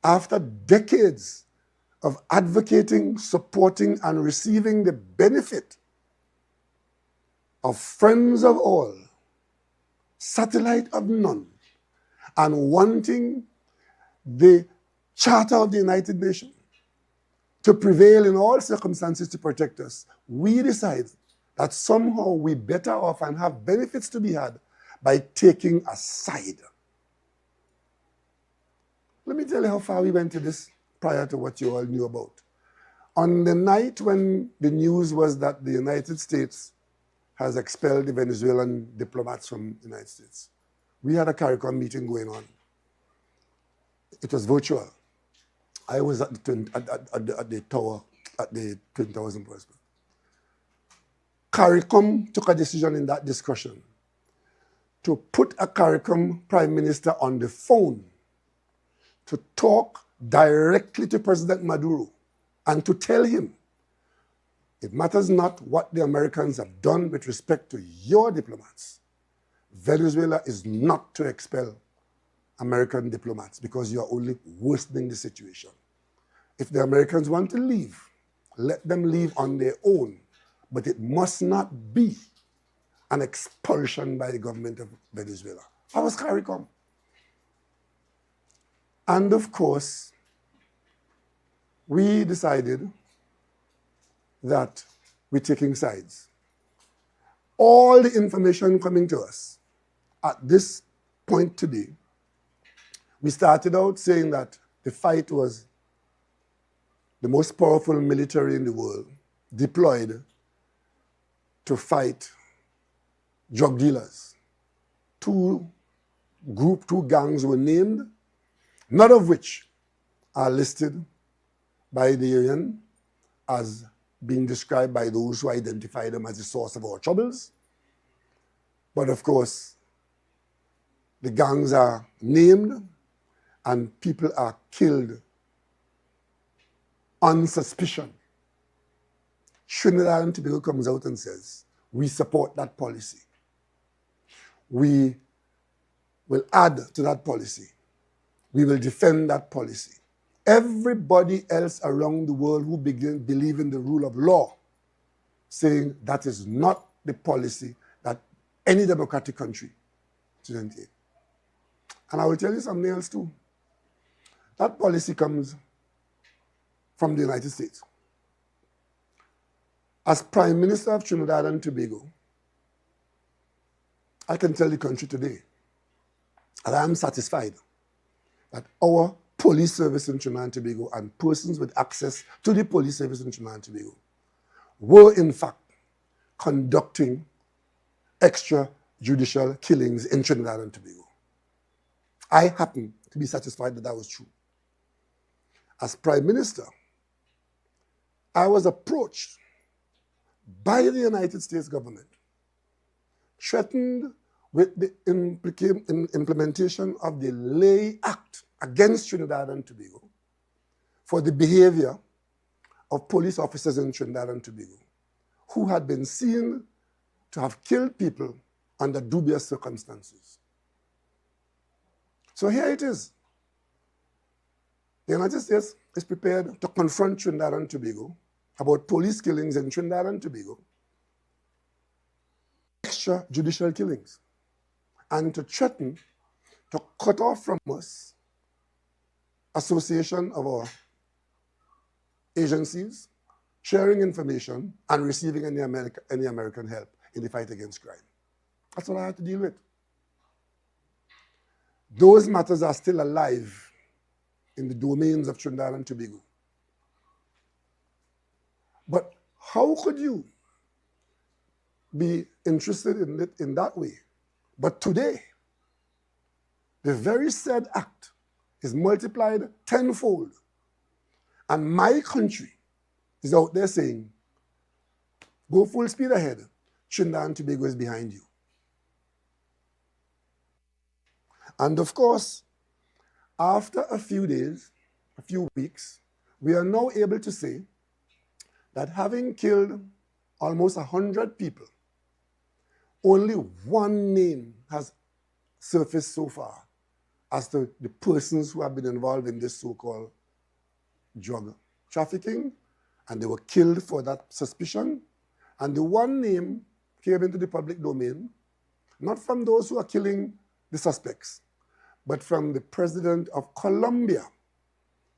after decades of advocating, supporting, and receiving the benefit of friends of all, satellite of none, and wanting the Charter of the United Nations to prevail in all circumstances to protect us, we decided that somehow we better off and have benefits to be had by taking a side. Let me tell you how far we went to this prior to what you all knew about. On the night when the news was that the United States has expelled the Venezuelan diplomats from the United States, we had a CARICOM meeting going on. It was virtual. I was at the tower, at the Twin Towers in Portsmouth. CARICOM took a decision in that discussion to put a CARICOM prime minister on the phone to talk directly to President Maduro and to tell him, it matters not what the Americans have done with respect to your diplomats. Venezuela is not to expel American diplomats because you are only worsening the situation. If the Americans want to leave, let them leave on their own, but it must not be an expulsion by the government of Venezuela. That was CARICOM. And of course, we decided that we're taking sides. All the information coming to us at this point today, we started out saying that the fight was the most powerful military in the world, deployed to fight drug dealers. Two gangs were named, none of which are listed by the UN as being described by those who identify them as the source of our troubles. But of course, the gangs are named and people are killed on suspicion. Trinidad and Tobago comes out and says, we support that policy. We will add to that policy. We will defend that policy. Everybody else around the world who believe in the rule of law, saying that is not the policy that any democratic country should entail. And I will tell you something else too. That policy comes from the United States. As Prime Minister of Trinidad and Tobago, I can tell the country today that I am satisfied that our police service in Trinidad and Tobago and persons with access to the police service in Trinidad and Tobago were in fact conducting extrajudicial killings in Trinidad and Tobago. I happen to be satisfied that that was true. As Prime Minister, I was approached by the United States government, threatened with the implementation of the Lay Act against Trinidad and Tobago for the behavior of police officers in Trinidad and Tobago who had been seen to have killed people under dubious circumstances. So here it is. The United States is prepared to confront Trinidad and Tobago about police killings in Trinidad and Tobago, extrajudicial killings, and to threaten to cut off from us association of our agencies, sharing information, and receiving any American help in the fight against crime. That's what I had to deal with. Those matters are still alive in the domains of Trinidad and Tobago. But how could you be interested in it in that way? But today, the very said act is multiplied tenfold. And my country is out there saying, go full speed ahead. Trinidad and Tobago is behind you. And of course, after a few days, a few weeks, we are now able to say that having killed almost 100 people, only one name has surfaced so far as to the persons who have been involved in this so-called drug trafficking, and they were killed for that suspicion. And the one name came into the public domain, not from those who are killing the suspects, but from the president of Colombia,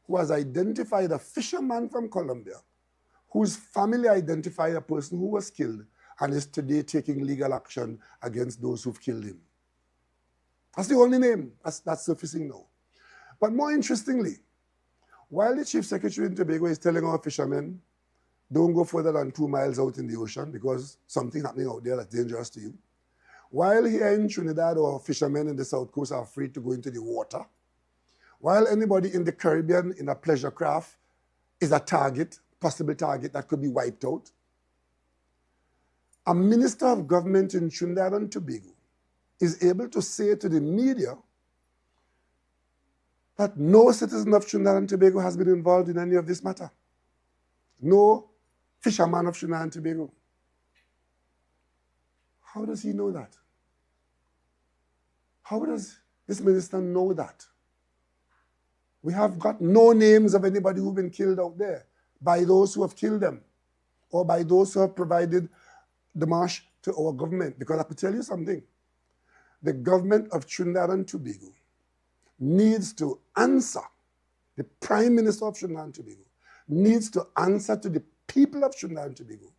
who has identified a fisherman from Colombia, whose family identified a person who was killed and is today taking legal action against those who've killed him. That's the only name that's surfacing now. But more interestingly, while the Chief Secretary in Tobago is telling our fishermen, don't go further than 2 miles out in the ocean because something's happening out there that's dangerous to you, while here in Trinidad, our fishermen in the South Coast are free to go into the water, while anybody in the Caribbean in a pleasure craft is a target, possible target that could be wiped out, a minister of government in Trinidad and Tobago is able to say to the media that no citizen of Trinidad and Tobago has been involved in any of this matter. No fisherman of Trinidad and Tobago. How does he know that? How does this minister know that? We have got no names of anybody who've been killed out there by those who have killed them or by those who have provided the marsh to our government. Because I could tell you something. The government of Trinidad and Tobago needs to answer, the Prime Minister of Trinidad and Tobago needs to answer to the people of Trinidad and Tobago.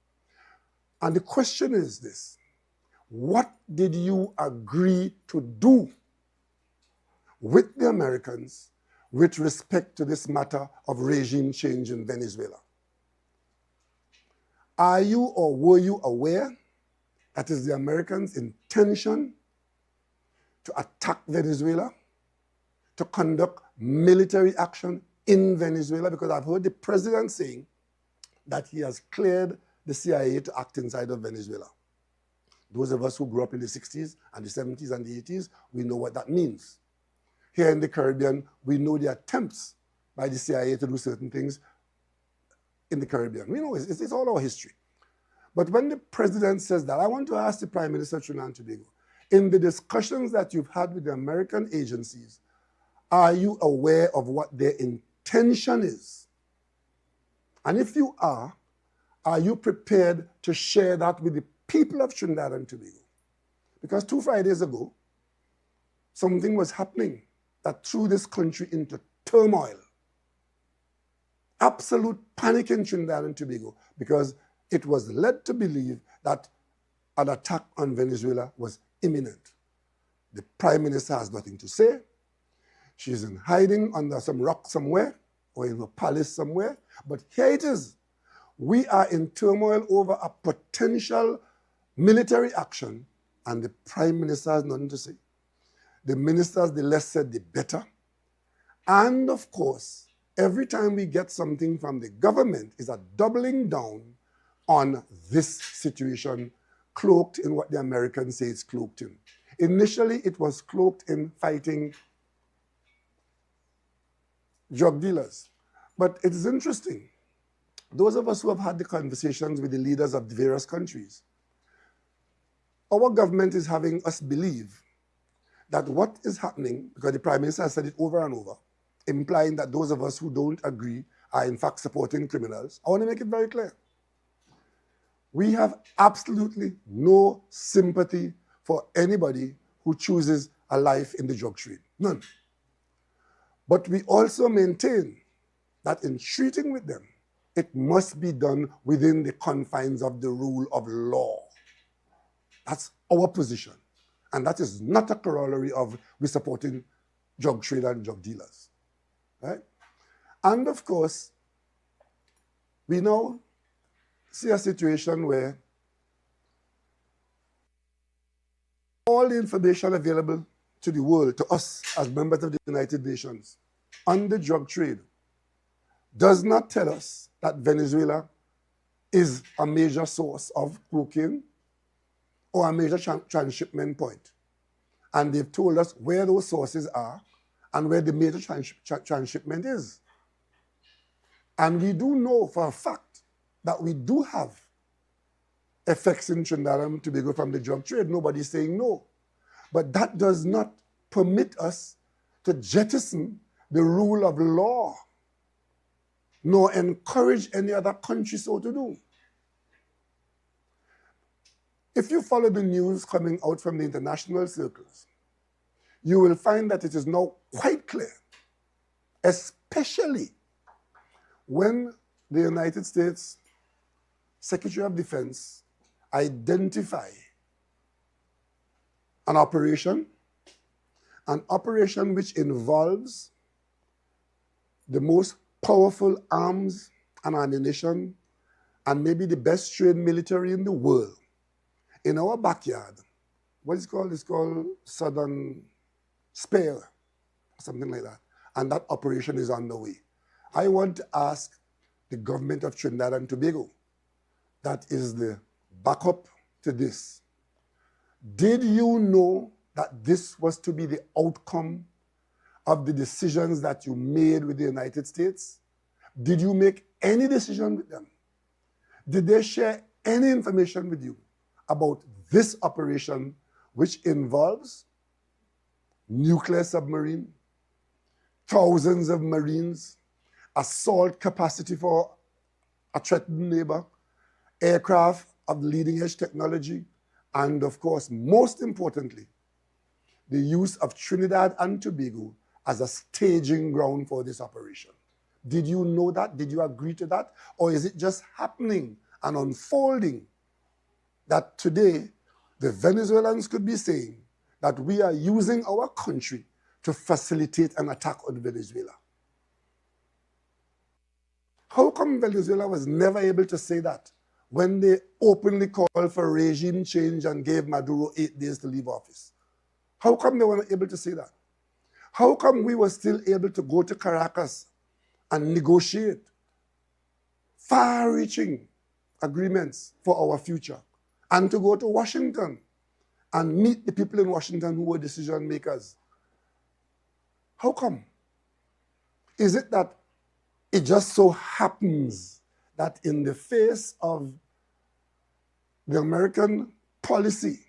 And the question is this: what did you agree to do with the Americans with respect to this matter of regime change in Venezuela. Are you or were you aware that it is the Americans' intention to attack Venezuela, to conduct military action in Venezuela? Because I've heard the president saying that he has cleared the CIA to act inside of Venezuela. Those of us who grew up in the 60s and the 70s and the 80s, we know what that means. Here in the Caribbean, we know the attempts by the CIA to do certain things in the Caribbean. We know it's all our history. But when the president says that, I want to ask the Prime Minister of Trinidad and Tobago, in the discussions that you've had with the American agencies, are you aware of what their intention is? And if you are you prepared to share that with the people of Trinidad and Tobago? Because 2 Fridays ago, something was happening that threw this country into turmoil. Absolute panic in Trinidad and Tobago, because it was led to believe that an attack on Venezuela was imminent. The Prime Minister has nothing to say. She's in hiding under some rock somewhere or in a palace somewhere. But here it is. We are in turmoil over a potential military action, and the Prime Minister has nothing to say. The ministers, the less said, the better. And of course, every time we get something from the government is a doubling down on this situation, cloaked in what the Americans say it's cloaked in. Initially, it was cloaked in fighting drug dealers. But it is interesting. Those of us who have had the conversations with the leaders of the various countries, our government is having us believe that what is happening, because the Prime Minister has said it over and over, implying that those of us who don't agree are in fact supporting criminals. I want to make it very clear. We have absolutely no sympathy for anybody who chooses a life in the drug trade. None. But we also maintain that in treating with them, it must be done within the confines of the rule of law. That's our position. And that is not a corollary of we supporting drug trade and drug dealers. Right? And of course, we now see a situation where all the information available to the world, to us as members of the United Nations, on the drug trade, does not tell us that Venezuela is a major source of cocaine or a major transshipment point. And they've told us where those sources are and where the major transshipment is. And we do know for a fact that we do have effects in Trinidad and Tobago from the drug trade. Nobody's saying no. But that does not permit us to jettison the rule of law, nor encourage any other country so to do. If you follow the news coming out from the international circles, you will find that it is now quite clear, especially when the United States Secretary of Defense identify an operation which involves the most powerful arms and ammunition and maybe the best trained military in the world in our backyard. What is it called? It's called Southern Spare, something like that. And that operation is underway. I want to ask the government of Trinidad and Tobago, that is the backup to this. Did you know that this was to be the outcome of the decisions that you made with the United States? Did you make any decision with them? Did they share any information with you about this operation, which involves nuclear submarine, thousands of Marines, assault capacity for a threatened neighbor, aircraft of leading edge technology, and of course, most importantly, the use of Trinidad and Tobago as a staging ground for this operation? Did you know that? Did you agree to that? Or is it just happening and unfolding that today the Venezuelans could be saying that we are using our country to facilitate an attack on Venezuela? How come Venezuela was never able to say that when they openly called for regime change and gave Maduro 8 days to leave office? How come they weren't able to say that? How come we were still able to go to Caracas and negotiate far-reaching agreements for our future, and to go to Washington and meet the people in Washington who were decision makers? How come? Is it that it just so happens that in the face of the American policy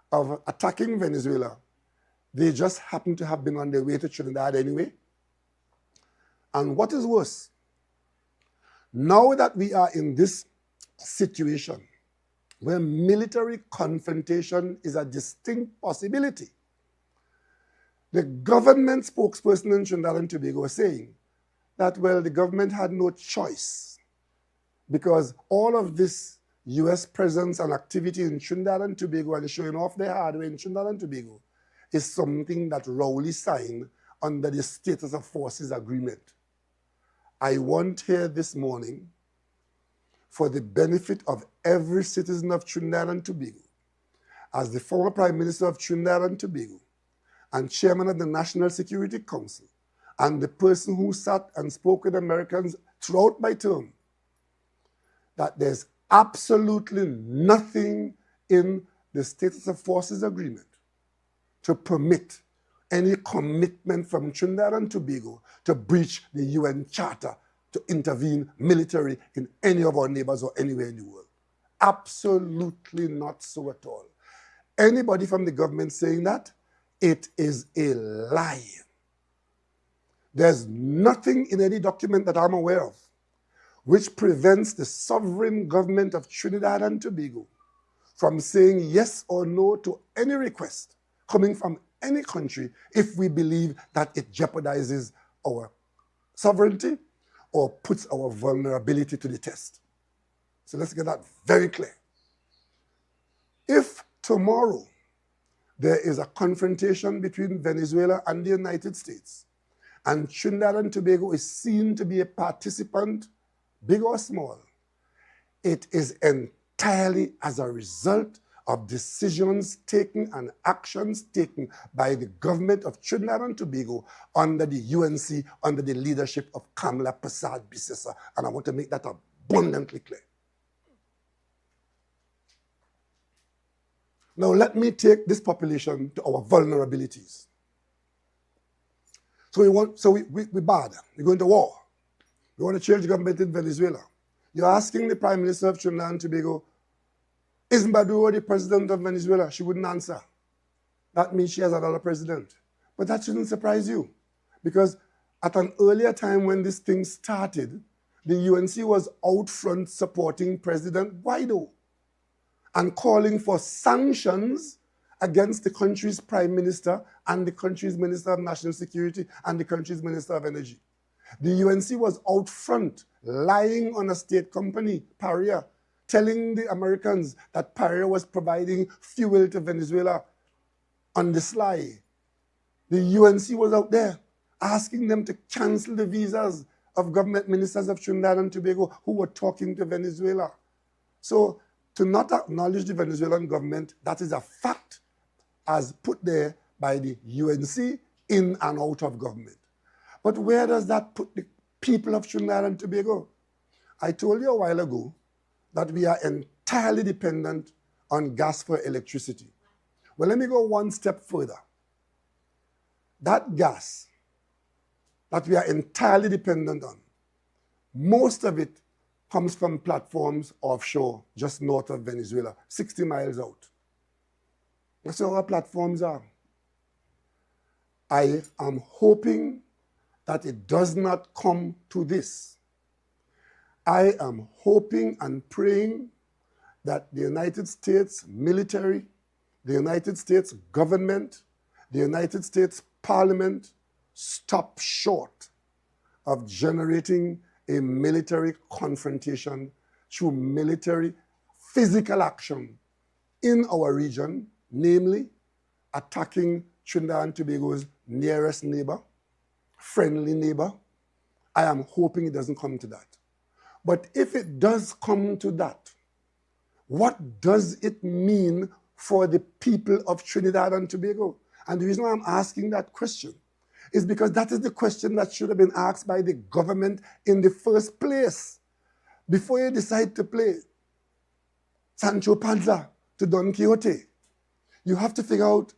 of attacking Venezuela, they just happen to have been on their way to Trinidad anyway? And what is worse, now that we are in this situation where military confrontation is a distinct possibility, the government spokesperson in Trinidad and Tobago was saying that, well, the government had no choice because all of this U.S. presence and activity in Trinidad and Tobago and showing off their hardware in Trinidad and Tobago is something that Rowley signed under the Status of Forces Agreement. I want here this morning, for the benefit of every citizen of Trinidad and Tobago, as the former Prime Minister of Trinidad and Tobago and Chairman of the National Security Council, and the person who sat and spoke with Americans throughout my term, that there's absolutely nothing in the Status of Forces Agreement to permit any commitment from Trinidad and Tobago to breach the UN Charter to intervene military in any of our neighbors or anywhere in the world. Absolutely not so at all. Anybody from the government saying that, it is a lie. There's nothing in any document that I'm aware of which prevents the sovereign government of Trinidad and Tobago from saying yes or no to any request coming from any country if we believe that it jeopardizes our sovereignty or puts our vulnerability to the test. So let's get that very clear. If tomorrow there is a confrontation between Venezuela and the United States, and Trinidad and Tobago is seen to be a participant, big or small, it is entirely as a result of decisions taken and actions taken by the government of Trinidad and Tobago under the UNC, under the leadership of Kamala Persad-Bissessar. And I want to make that abundantly clear. Now let me take this population to our vulnerabilities. So we bad. We're going to war. We want to change the government in Venezuela. You're asking the Prime Minister of Trinidad and Tobago, is Maduro the president of Venezuela? She wouldn't answer. That means she has another president. But that shouldn't surprise you, because at an earlier time when this thing started, the UNC was out front supporting President Guaido and calling for sanctions against the country's prime minister and the country's minister of national security and the country's minister of energy. The UNC was out front, lying on a state company, Paria, telling the Americans that Paria was providing fuel to Venezuela on the sly. The UNC was out there asking them to cancel the visas of government ministers of Trinidad and Tobago who were talking to Venezuela. So to not acknowledge the Venezuelan government, that is a fact as put there by the UNC in and out of government. But where does that put the people of Trinidad and Tobago? I told you a while ago that we are entirely dependent on gas for electricity. Well, let me go one step further. That gas that we are entirely dependent on, most of it comes from platforms offshore, just north of Venezuela, 60 miles out. That's where our platforms are. I am hoping that it does not come to this. I am hoping and praying that the United States military, the United States government, the United States Parliament stop short of generating a military confrontation through military physical action in our region, namely attacking Trinidad and Tobago's nearest neighbor, friendly neighbor, I am hoping it doesn't come to that. But if it does come to that, what does it mean for the people of Trinidad and Tobago? And the reason why I'm asking that question is because that is the question that should have been asked by the government in the first place. Before you decide to play Sancho Panza to Don Quixote, you have to figure out,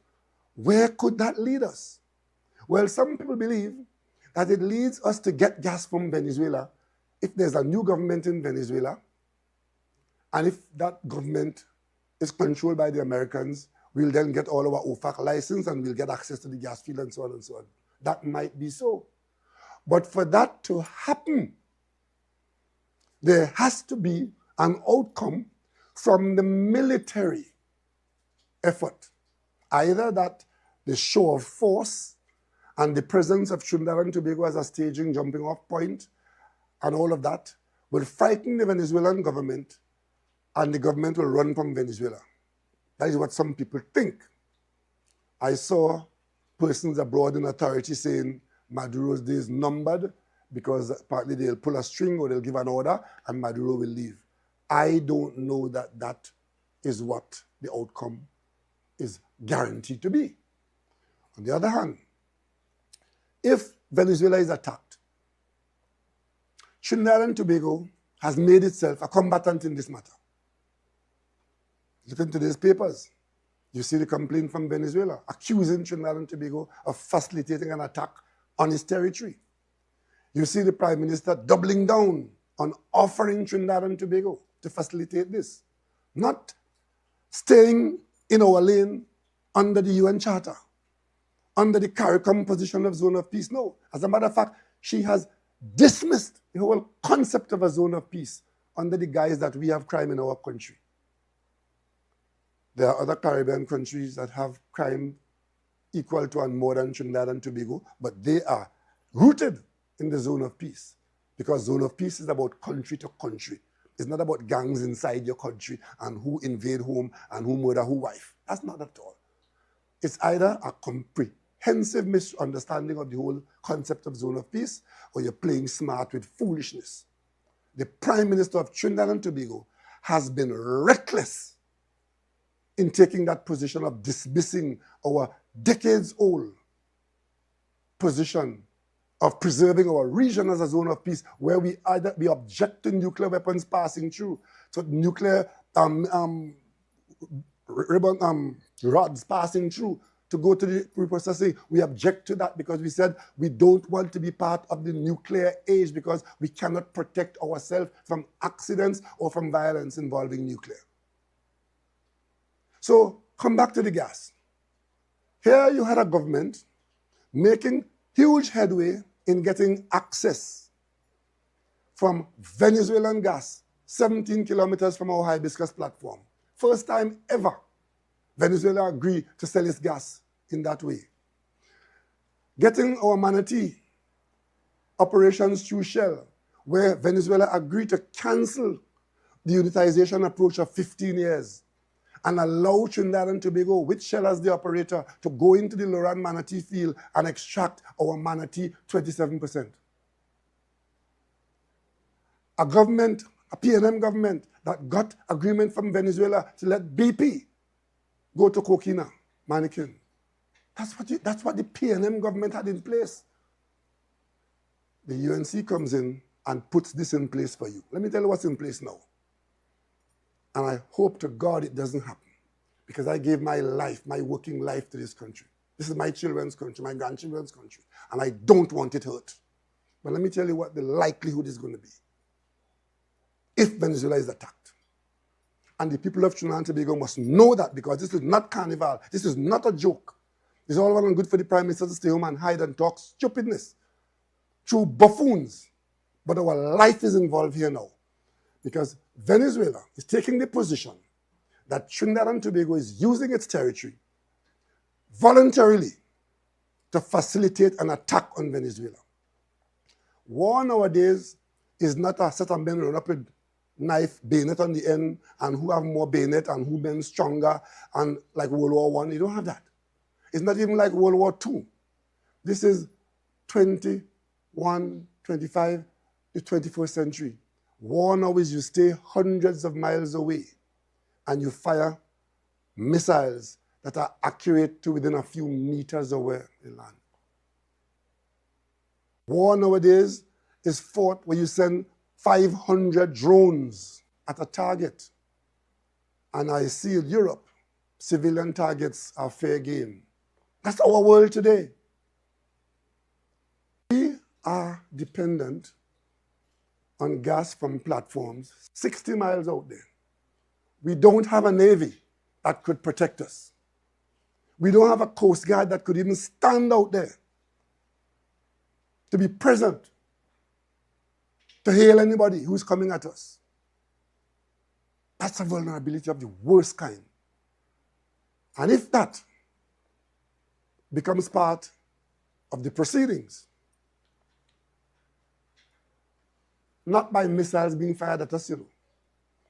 where could that lead us? Well, some people believe that it leads us to get gas from Venezuela if there's a new government in Venezuela, and if that government is controlled by the Americans, we'll then get all our OFAC license and we'll get access to the gas field and so on and so on. That might be so. But for that to happen, there has to be an outcome from the military effort. Either that the show of force and the presence of Trinidad and Tobago as a staging, jumping off point, and all of that will frighten the Venezuelan government, and the government will run from Venezuela. That is what some people think. I saw persons abroad in authority saying Maduro's day is numbered because partly they'll pull a string or they'll give an order and Maduro will leave. I don't know that that is what the outcome is guaranteed to be. On the other hand, if Venezuela is attacked, Trinidad and Tobago has made itself a combatant in this matter. Look into these papers. You see the complaint from Venezuela accusing Trinidad and Tobago of facilitating an attack on its territory. You see the Prime Minister doubling down on offering Trinidad and Tobago to facilitate this. Not staying in our lane under the UN Charter, under the CARICOM position of zone of peace. No. As a matter of fact, she has dismissed the whole concept of a zone of peace under the guise that we have crime in our country. There are other Caribbean countries that have crime equal to and more than Trinidad and Tobago, but they are rooted in the zone of peace, because zone of peace is about country to country. It's not about gangs inside your country and who invade home and who murder who wife. That's not at all. It's either a comprehensive misunderstanding of the whole concept of zone of peace, or you're playing smart with foolishness. The Prime Minister of Trinidad and Tobago has been reckless in taking that position of dismissing our decades-old position of preserving our region as a zone of peace, where we object to nuclear weapons passing through. So nuclear rods passing through to go to the reprocessing. We object to that because we said we don't want to be part of the nuclear age because we cannot protect ourselves from accidents or from violence involving nuclear. So come back to the gas. Here you had a government making huge headway in getting access from Venezuelan gas 17 kilometers from our hibiscus platform. First time ever Venezuela agreed to sell its gas in that way. Getting our manatee operations through Shell, where Venezuela agreed to cancel the unitization approach of 15 years and allow Trinidad and Tobago, with Shell as the operator, to go into the Loran Manatee field and extract our manatee 27%. A government, a PNM government, that got agreement from Venezuela to let BP go to Coquina, Manikin. That's what the PNM government had in place. The UNC comes in and puts this in place for you. Let me tell you what's in place now. And I hope to God it doesn't happen, because I gave my life, my working life to this country. This is my children's country, my grandchildren's country, and I don't want it hurt. But let me tell you what the likelihood is going to be if Venezuela is attacked. And the people of Trinidad and Tobago must know that, because this is not carnival. This is not a joke. It's all well and good for the Prime Minister to stay home and hide and talk stupidness through buffoons. But our life is involved here now, because Venezuela is taking the position that Trinidad and Tobago is using its territory voluntarily to facilitate an attack on Venezuela. War nowadays is not a set of men run up with knife, bayonet on the end, and who have more bayonet and who men stronger, and like World War I. You don't have that. It's not even like World War II. This is 21st 25, the 21st century. War now is you stay hundreds of miles away and you fire missiles that are accurate to within a few meters of where they land. War nowadays is fought where you send 500 drones at a target. And I see in Europe, civilian targets are fair game. That's our world today. We are dependent on gas from platforms 60 miles out there. We don't have a navy that could protect us. We don't have a coast guard that could even stand out there to be present, to hail anybody who's coming at us. That's a vulnerability of the worst kind. And if that becomes part of the proceedings, not by missiles being fired at us,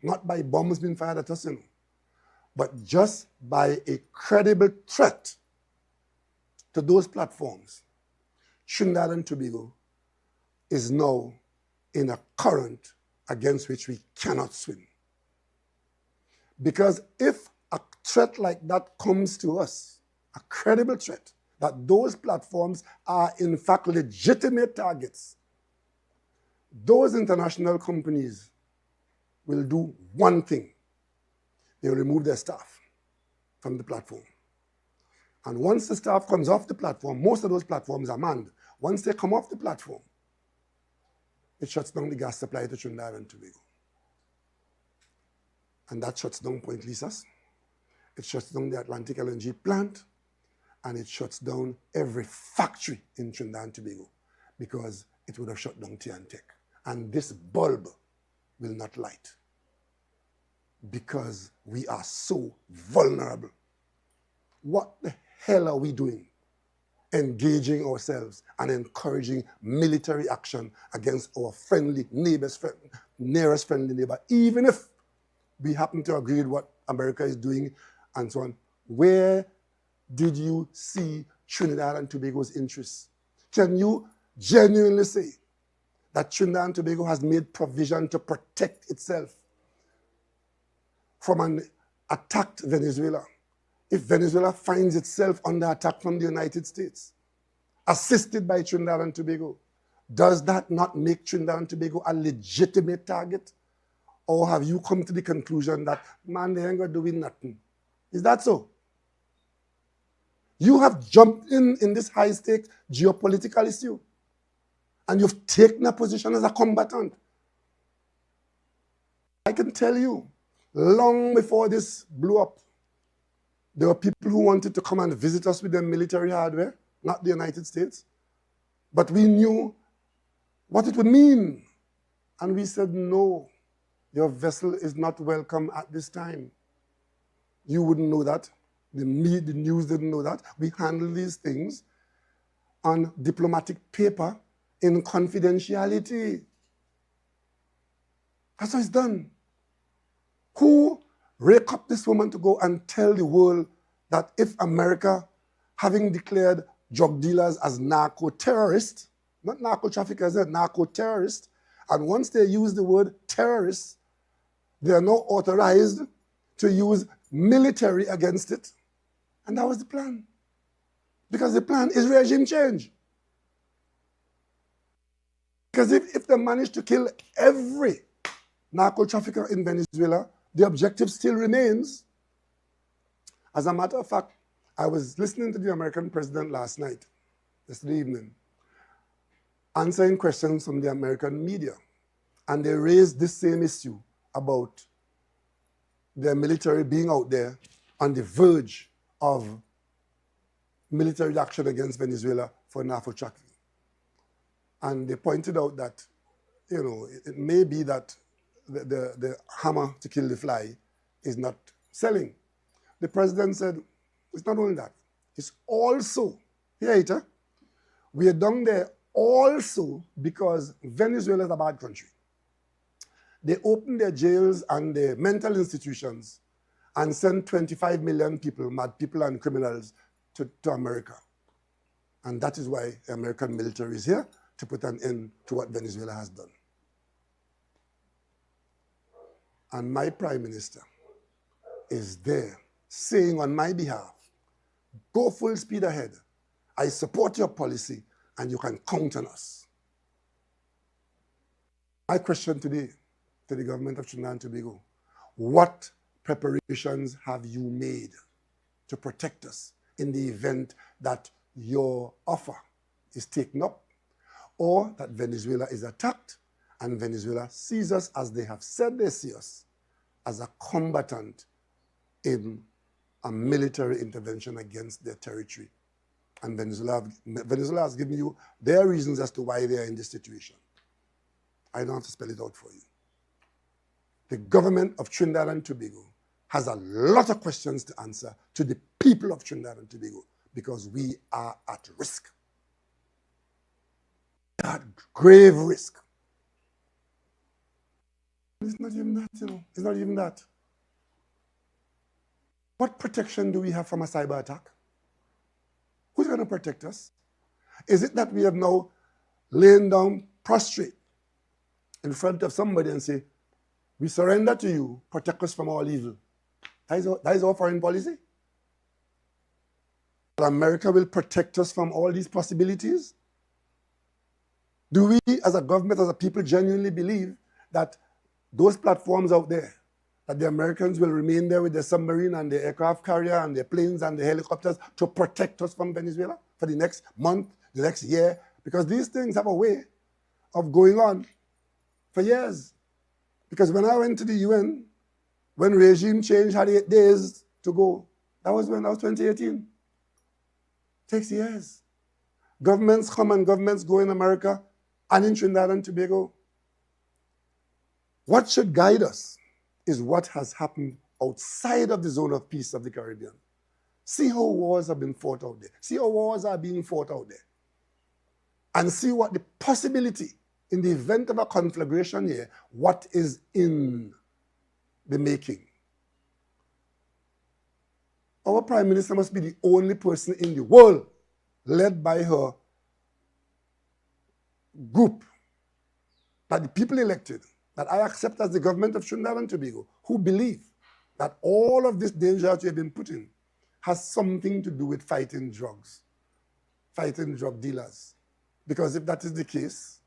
not by bombs being fired at us, but just by a credible threat to those platforms, Trinidad and Tobago is now in a current against which we cannot swim. Because if a threat like that comes to us, a credible threat, that those platforms are in fact legitimate targets, those international companies will do one thing. They will remove their staff from the platform. And once the staff comes off the platform, most of those platforms are manned. Once they come off the platform, it shuts down the gas supply to Trinidad and Tobago. And that shuts down Point Lisas. It shuts down the Atlantic LNG plant. And it shuts down every factory in Trinidad and Tobago because it would have shut down TNTech. And this bulb will not light because we are so vulnerable. What the hell are we doing? Engaging ourselves and encouraging military action against our friendly neighbors, nearest friendly neighbor, even if we happen to agree with what America is doing and so on. Where did you see Trinidad and Tobago's interests? Can you genuinely say that Trinidad and Tobago has made provision to protect itself from an attacked Venezuela? If Venezuela finds itself under attack from the United States, assisted by Trinidad and Tobago, does that not make Trinidad and Tobago a legitimate target? Or have you come to the conclusion that, man, they ain't going to do nothing? Is that so? You have jumped in this high-stakes geopolitical issue, and you've taken a position as a combatant. I can tell you, long before this blew up, there were people who wanted to come and visit us with their military hardware, not the United States. But we knew what it would mean. And we said, no, your vessel is not welcome at this time. You wouldn't know that. The news didn't know that. We handle these things on diplomatic paper in confidentiality. That's how it's done. Who rake up this woman to go and tell the world that if America, having declared drug dealers as narco-terrorists, not narco-traffickers, they're narco-terrorists, and once they use the word terrorists, they are now authorized to use military against it. And that was the plan. Because the plan is regime change. Because if they manage to kill every narco-trafficker in Venezuela, the objective still remains. As a matter of fact, I was listening to the American president last night, yesterday evening, answering questions from the American media. And they raised this same issue about their military being out there on the verge of military action against Venezuela for narco trafficking. And they pointed out that, it may be that the hammer to kill the fly is not selling. The president said, it's not only that, it's also, we are down there also because Venezuela is a bad country. They opened their jails and their mental institutions and sent 25 million people, mad people and criminals, to America. And that is why the American military is here, to put an end to what Venezuela has done. And my Prime Minister is there saying on my behalf, go full speed ahead. I support your policy and you can count on us. My question today to the government of Trinidad and Tobago, what preparations have you made to protect us in the event that your offer is taken up or that Venezuela is attacked and Venezuela sees us, as they have said they see us, as a combatant in a military intervention against their territory? And Venezuela has given you their reasons as to why they are in this situation. I don't have to spell it out for you. The government of Trinidad and Tobago has a lot of questions to answer to the people of Trinidad and Tobago because we are at risk. We are at grave risk. It's not even that, you know. It's not even that. What protection do we have from a cyber attack? Who's going to protect us? Is it that we have now lain down prostrate in front of somebody and say, we surrender to you, protect us from all evil? That is our foreign policy? That America will protect us from all these possibilities? Do we, as a government, as a people, genuinely believe that those platforms out there, that the Americans will remain there with their submarine and their aircraft carrier and their planes and their helicopters to protect us from Venezuela for the next month, the next year? Because these things have a way of going on for years. Because when I went to the UN, when regime change had 8 days to go, that was when I was 2018. It takes years. Governments come and governments go in America and in Trinidad and Tobago. What should guide us is what has happened outside of the zone of peace of the Caribbean. See how wars have been fought out there. See how wars are being fought out there. And see what the possibility, in the event of a conflagration here, what is in the making. Our Prime Minister must be the only person in the world, led by her group, that the people elected, that I accept as the government of Trinidad and Tobago, who believe that all of this danger that we have been put in has something to do with fighting drugs, fighting drug dealers. Because if that is the case,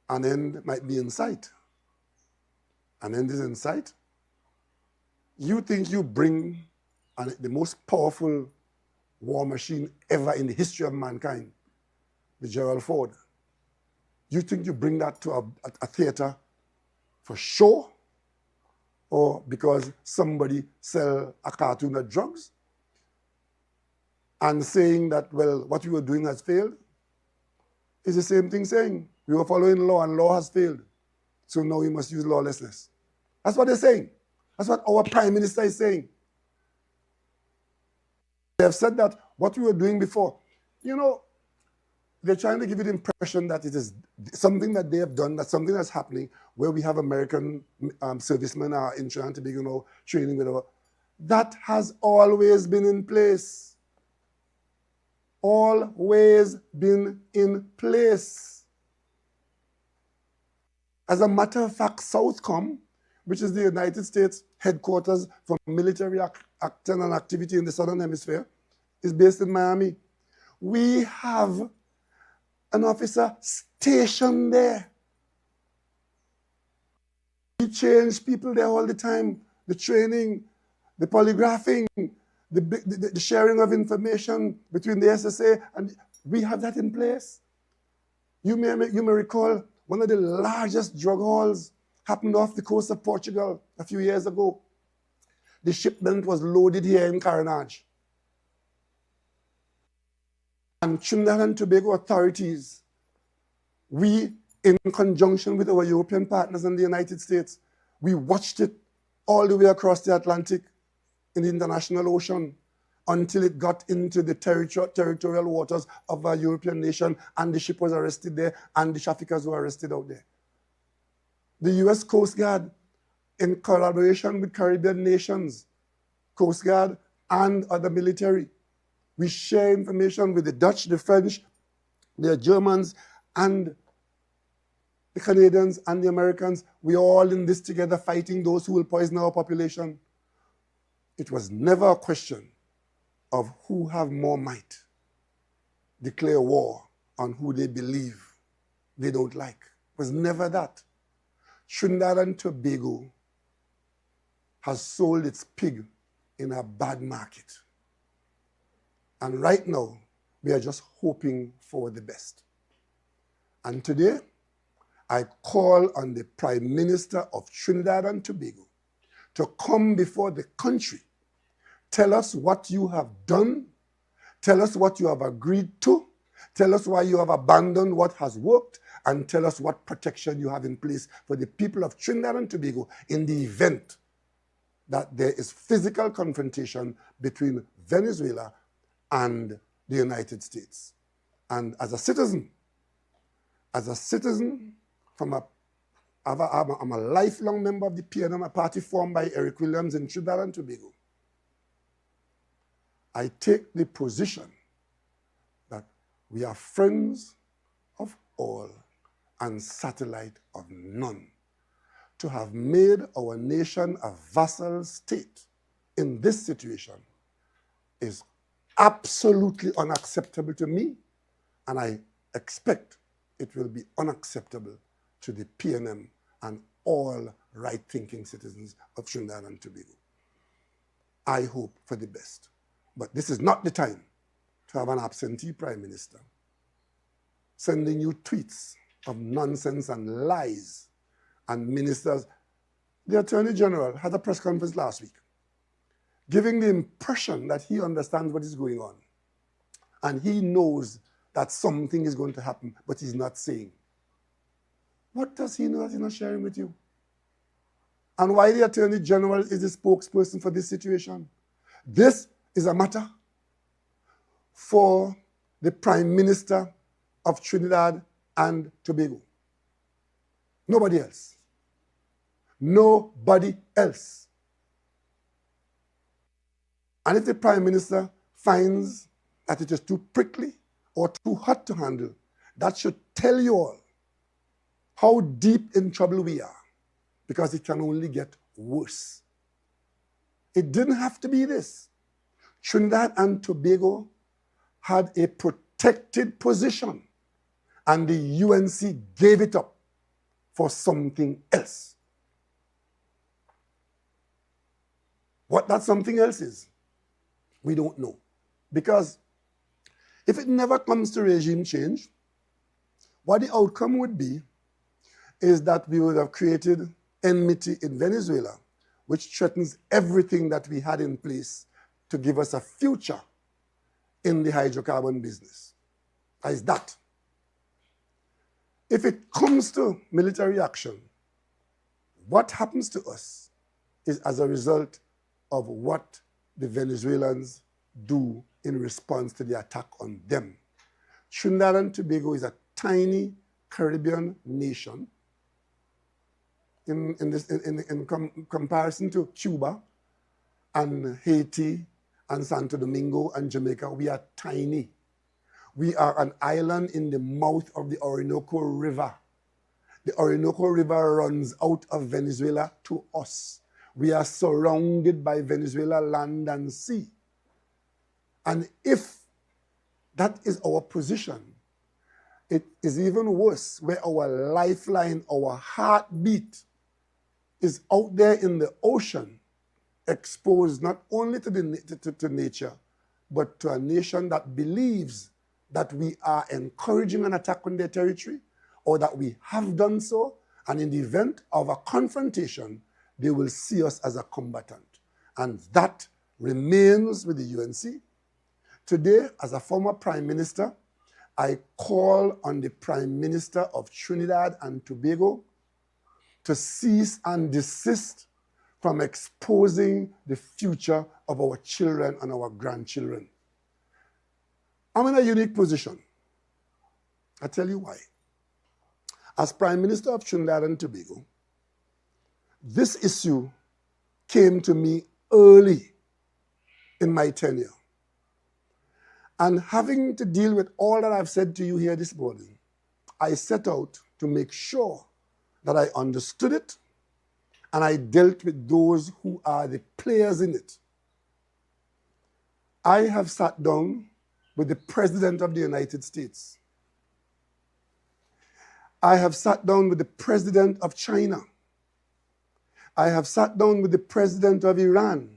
an end might be in sight. An end is in sight. You think you bring the most powerful war machine ever in the history of mankind, the Gerald Ford. You think you bring that to a theater for show, or because somebody sell a cartoon of drugs and saying that, well, what we were doing has failed? It's the same thing saying we were following law and law has failed, so now we must use lawlessness. That's what they're saying. That's what our Prime Minister is saying. They have said that what we were doing before, you know, they're trying to give you the impression that it is something that they have done, that's something that's happening, where we have American servicemen in Trinidad and Tobago, you know, training with our. That has always been in place. Always been in place. As a matter of fact, Southcom, which is the United States headquarters for military action and activity in the Southern Hemisphere, is based in Miami. We have an officer stationed there. We change people there all the time. The training, the polygraphing, the sharing of information between the SSA, and we have that in place. You may recall one of the largest drug hauls happened off the coast of Portugal a few years ago. The shipment was loaded here in Carenage. And Trinidad and Tobago authorities, we, in conjunction with our European partners in the United States, we watched it all the way across the Atlantic in the international ocean until it got into the territorial waters of a European nation, and the ship was arrested there, and the traffickers were arrested out there. The U.S. Coast Guard, in collaboration with Caribbean nations, Coast Guard and other military, we share information with the Dutch, the French, the Germans and the Canadians and the Americans, we are all in this together fighting those who will poison our population. It was never a question of who have more might declare war on who they believe they don't like. It was never that. Trinidad and Tobago has sold its pig in a bad market. And right now, we are just hoping for the best. And today, I call on the Prime Minister of Trinidad and Tobago to come before the country, tell us what you have done, tell us what you have agreed to, tell us why you have abandoned what has worked, and tell us what protection you have in place for the people of Trinidad and Tobago in the event that there is physical confrontation between Venezuela and the United States. And as a citizen I'm a lifelong member of the PNM, a party formed by Eric Williams in Trinidad and Tobago. I take the position that we are friends of all and satellite of none. To have made our nation a vassal state in this situation is absolutely unacceptable to me, and I expect it will be unacceptable to the PNM and all right-thinking citizens of Trinidad and Tobago. I hope for the best. But this is not the time to have an absentee prime minister sending you tweets of nonsense and lies, and ministers. The Attorney General had a press conference last week giving the impression that he understands what is going on and he knows that something is going to happen, but he's not saying. What does he know that he's not sharing with you? And why the Attorney General is the spokesperson for this situation? This is a matter for the Prime Minister of Trinidad and Tobago. Nobody else. Nobody else. And if the Prime Minister finds that it is too prickly or too hot to handle, that should tell you all how deep in trouble we are, because it can only get worse. It didn't have to be this. Trinidad and Tobago had a protected position, and the UNC gave it up for something else. What that something else is, we don't know. Because if it never comes to regime change, what the outcome would be is that we would have created enmity in Venezuela, which threatens everything that we had in place to give us a future in the hydrocarbon business. That is that. If it comes to military action, what happens to us is as a result of what the Venezuelans do in response to the attack on them. Trinidad and Tobago is a tiny Caribbean nation in comparison to Cuba and Haiti and Santo Domingo and Jamaica. We are tiny. We are an island in the mouth of the Orinoco River. The Orinoco River runs out of Venezuela to us. We are surrounded by Venezuela land and sea. And if that is our position, it is even worse, where our lifeline, our heartbeat is out there in the ocean, exposed not only to nature, but to a nation that believes that we are encouraging an attack on their territory, or that we have done so, and in the event of a confrontation, they will see us as a combatant. And that remains with the UNC. Today, as a former Prime Minister, I call on the Prime Minister of Trinidad and Tobago to cease and desist from exposing the future of our children and our grandchildren. I'm in a unique position. I'll tell you why. As Prime Minister of Trinidad and Tobago, this issue came to me early in my tenure. And having to deal with all that I've said to you here this morning, I set out to make sure that I understood it and I dealt with those who are the players in it. I have sat down with the President of the United States. I have sat down with the President of China. I have sat down with the President of Iran.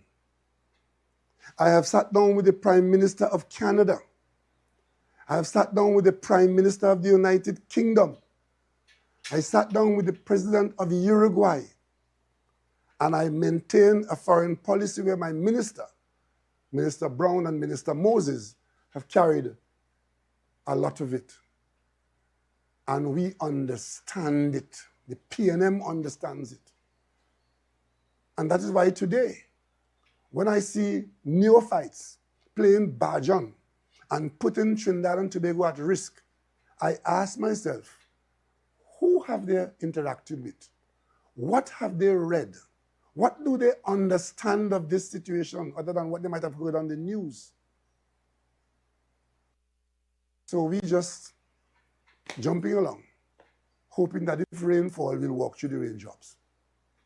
I have sat down with the Prime Minister of Canada. I have sat down with the Prime Minister of the United Kingdom. I sat down with the President of Uruguay. And I maintain a foreign policy where my Minister Brown and Minister Moses, have carried a lot of it. And we understand it. The PNM understands it. And that is why today, when I see neophytes playing Bajan and putting Trinidad and Tobago at risk, I ask myself, who have they interacted with? What have they read? What do they understand of this situation other than what they might have heard on the news? So we just jumping along, hoping that if rainfall, we'll walk through the raindrops.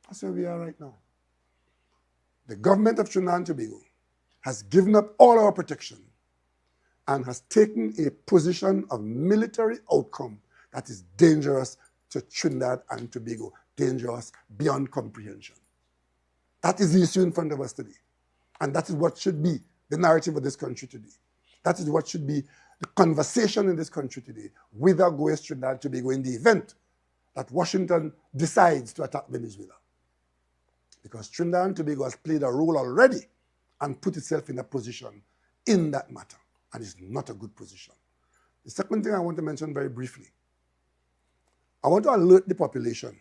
That's where we are right now. The government of Trinidad and Tobago has given up all our protection and has taken a position of military outcome that is dangerous to Trinidad and Tobago, dangerous beyond comprehension. That is the issue in front of us today. And that is what should be the narrative of this country today. That is what should be the conversation in this country today, with or against Trinidad and Tobago in the event that Washington decides to attack Venezuela. Because Trinidad and Tobago has played a role already and put itself in a position in that matter, and it's not a good position. The second thing I want to mention very briefly, I want to alert the population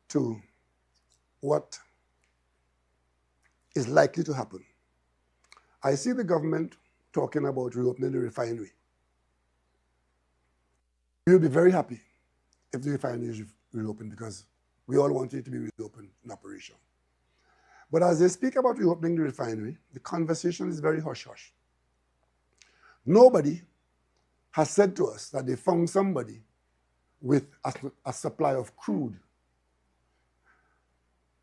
to what is likely to happen. I see the government talking about reopening the refinery. We will be very happy if the refinery is reopened because we all want it to be reopened in operation. But as they speak about reopening the refinery, the conversation is very hush-hush. Nobody has said to us that they found somebody with a supply of crude.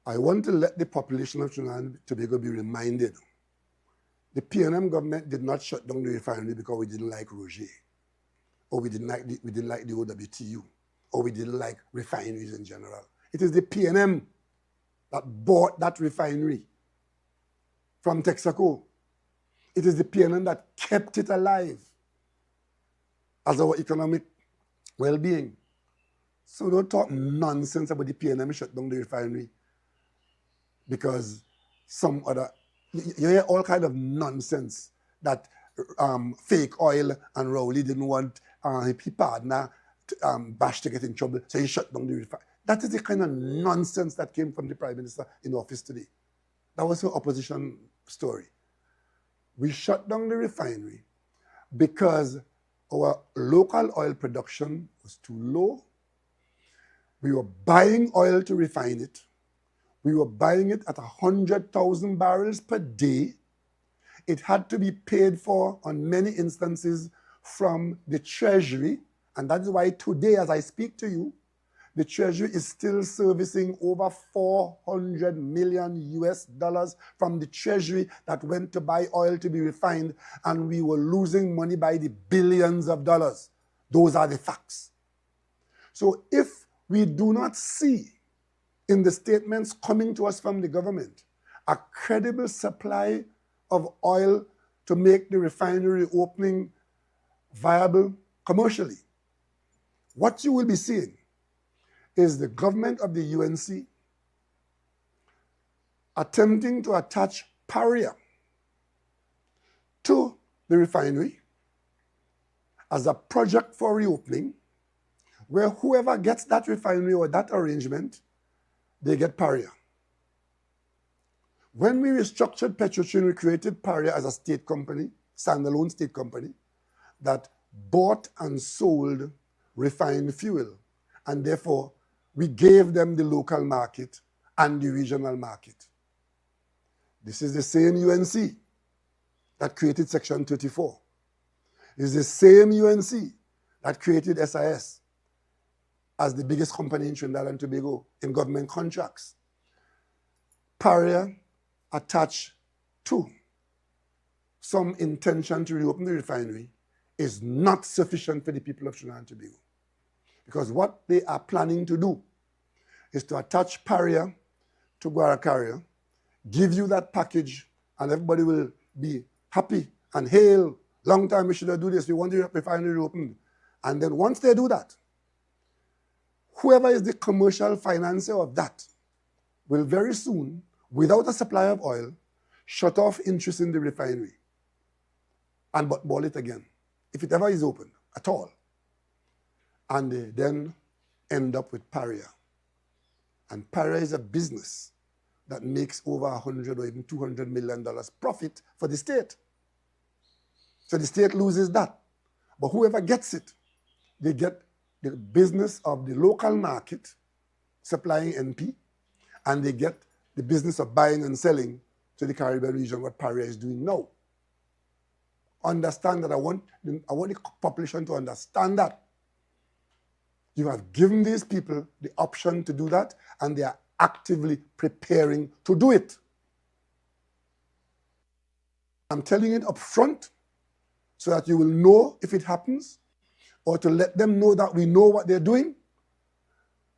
I want to let the population of Trinidad and Tobago be reminded. The PNM government did not shut down the refinery because we didn't like Roger, or we didn't like the OWTU, or we didn't like refineries in general. It is the PNM that bought that refinery from Texaco. It is the PNM that kept it alive as our economic well-being. So don't talk nonsense about the PNM shut down the refinery because some other, you hear all kind of nonsense that fake oil and Rowley didn't want his partner Bash to get in trouble, so he shut down the refinery. That is the kind of nonsense that came from the Prime Minister in office today. That was her opposition story. We shut down the refinery because our local oil production was too low. We were buying oil to refine it. We were buying it at 100,000 barrels per day. It had to be paid for on many instances from the Treasury. And that is why today, as I speak to you, the Treasury is still servicing over $400 million US from the Treasury that went to buy oil to be refined, and we were losing money by the billions of dollars. Those are the facts. So if we do not see in the statements coming to us from the government a credible supply of oil to make the refinery opening viable commercially, what you will be seeing is the government of the UNC attempting to attach Paria to the refinery as a project for reopening, where whoever gets that refinery or that arrangement, they get Paria. When we restructured Petrotrin, we created Paria as a state company, standalone state company, that bought and sold refined fuel, and therefore we gave them the local market and the regional market. This is the same UNC that created Section 34. It's the same UNC that created SIS as the biggest company in Trinidad and Tobago in government contracts. Barrier attached to some intention to reopen the refinery is not sufficient for the people of Trinidad and Tobago. Because what they are planning to do is to attach barrier to Guaracaria, give you that package, and everybody will be happy and hail. Long time we should have do this. We want the refinery reopened. And then once they do that, whoever is the commercial financier of that will very soon, without a supply of oil, shut off interest in the refinery and ball it again, if it ever is open at all. And they then end up with Paria. And Paria is a business that makes over $100 or even $200 million profit for the state. So the state loses that. But whoever gets it, they get the business of the local market supplying NP, and they get the business of buying and selling to the Caribbean region, what Paria is doing now. Understand that I want the population to understand that. You have given these people the option to do that, and they are actively preparing to do it. I'm telling it up front so that you will know if it happens, or to let them know that we know what they're doing,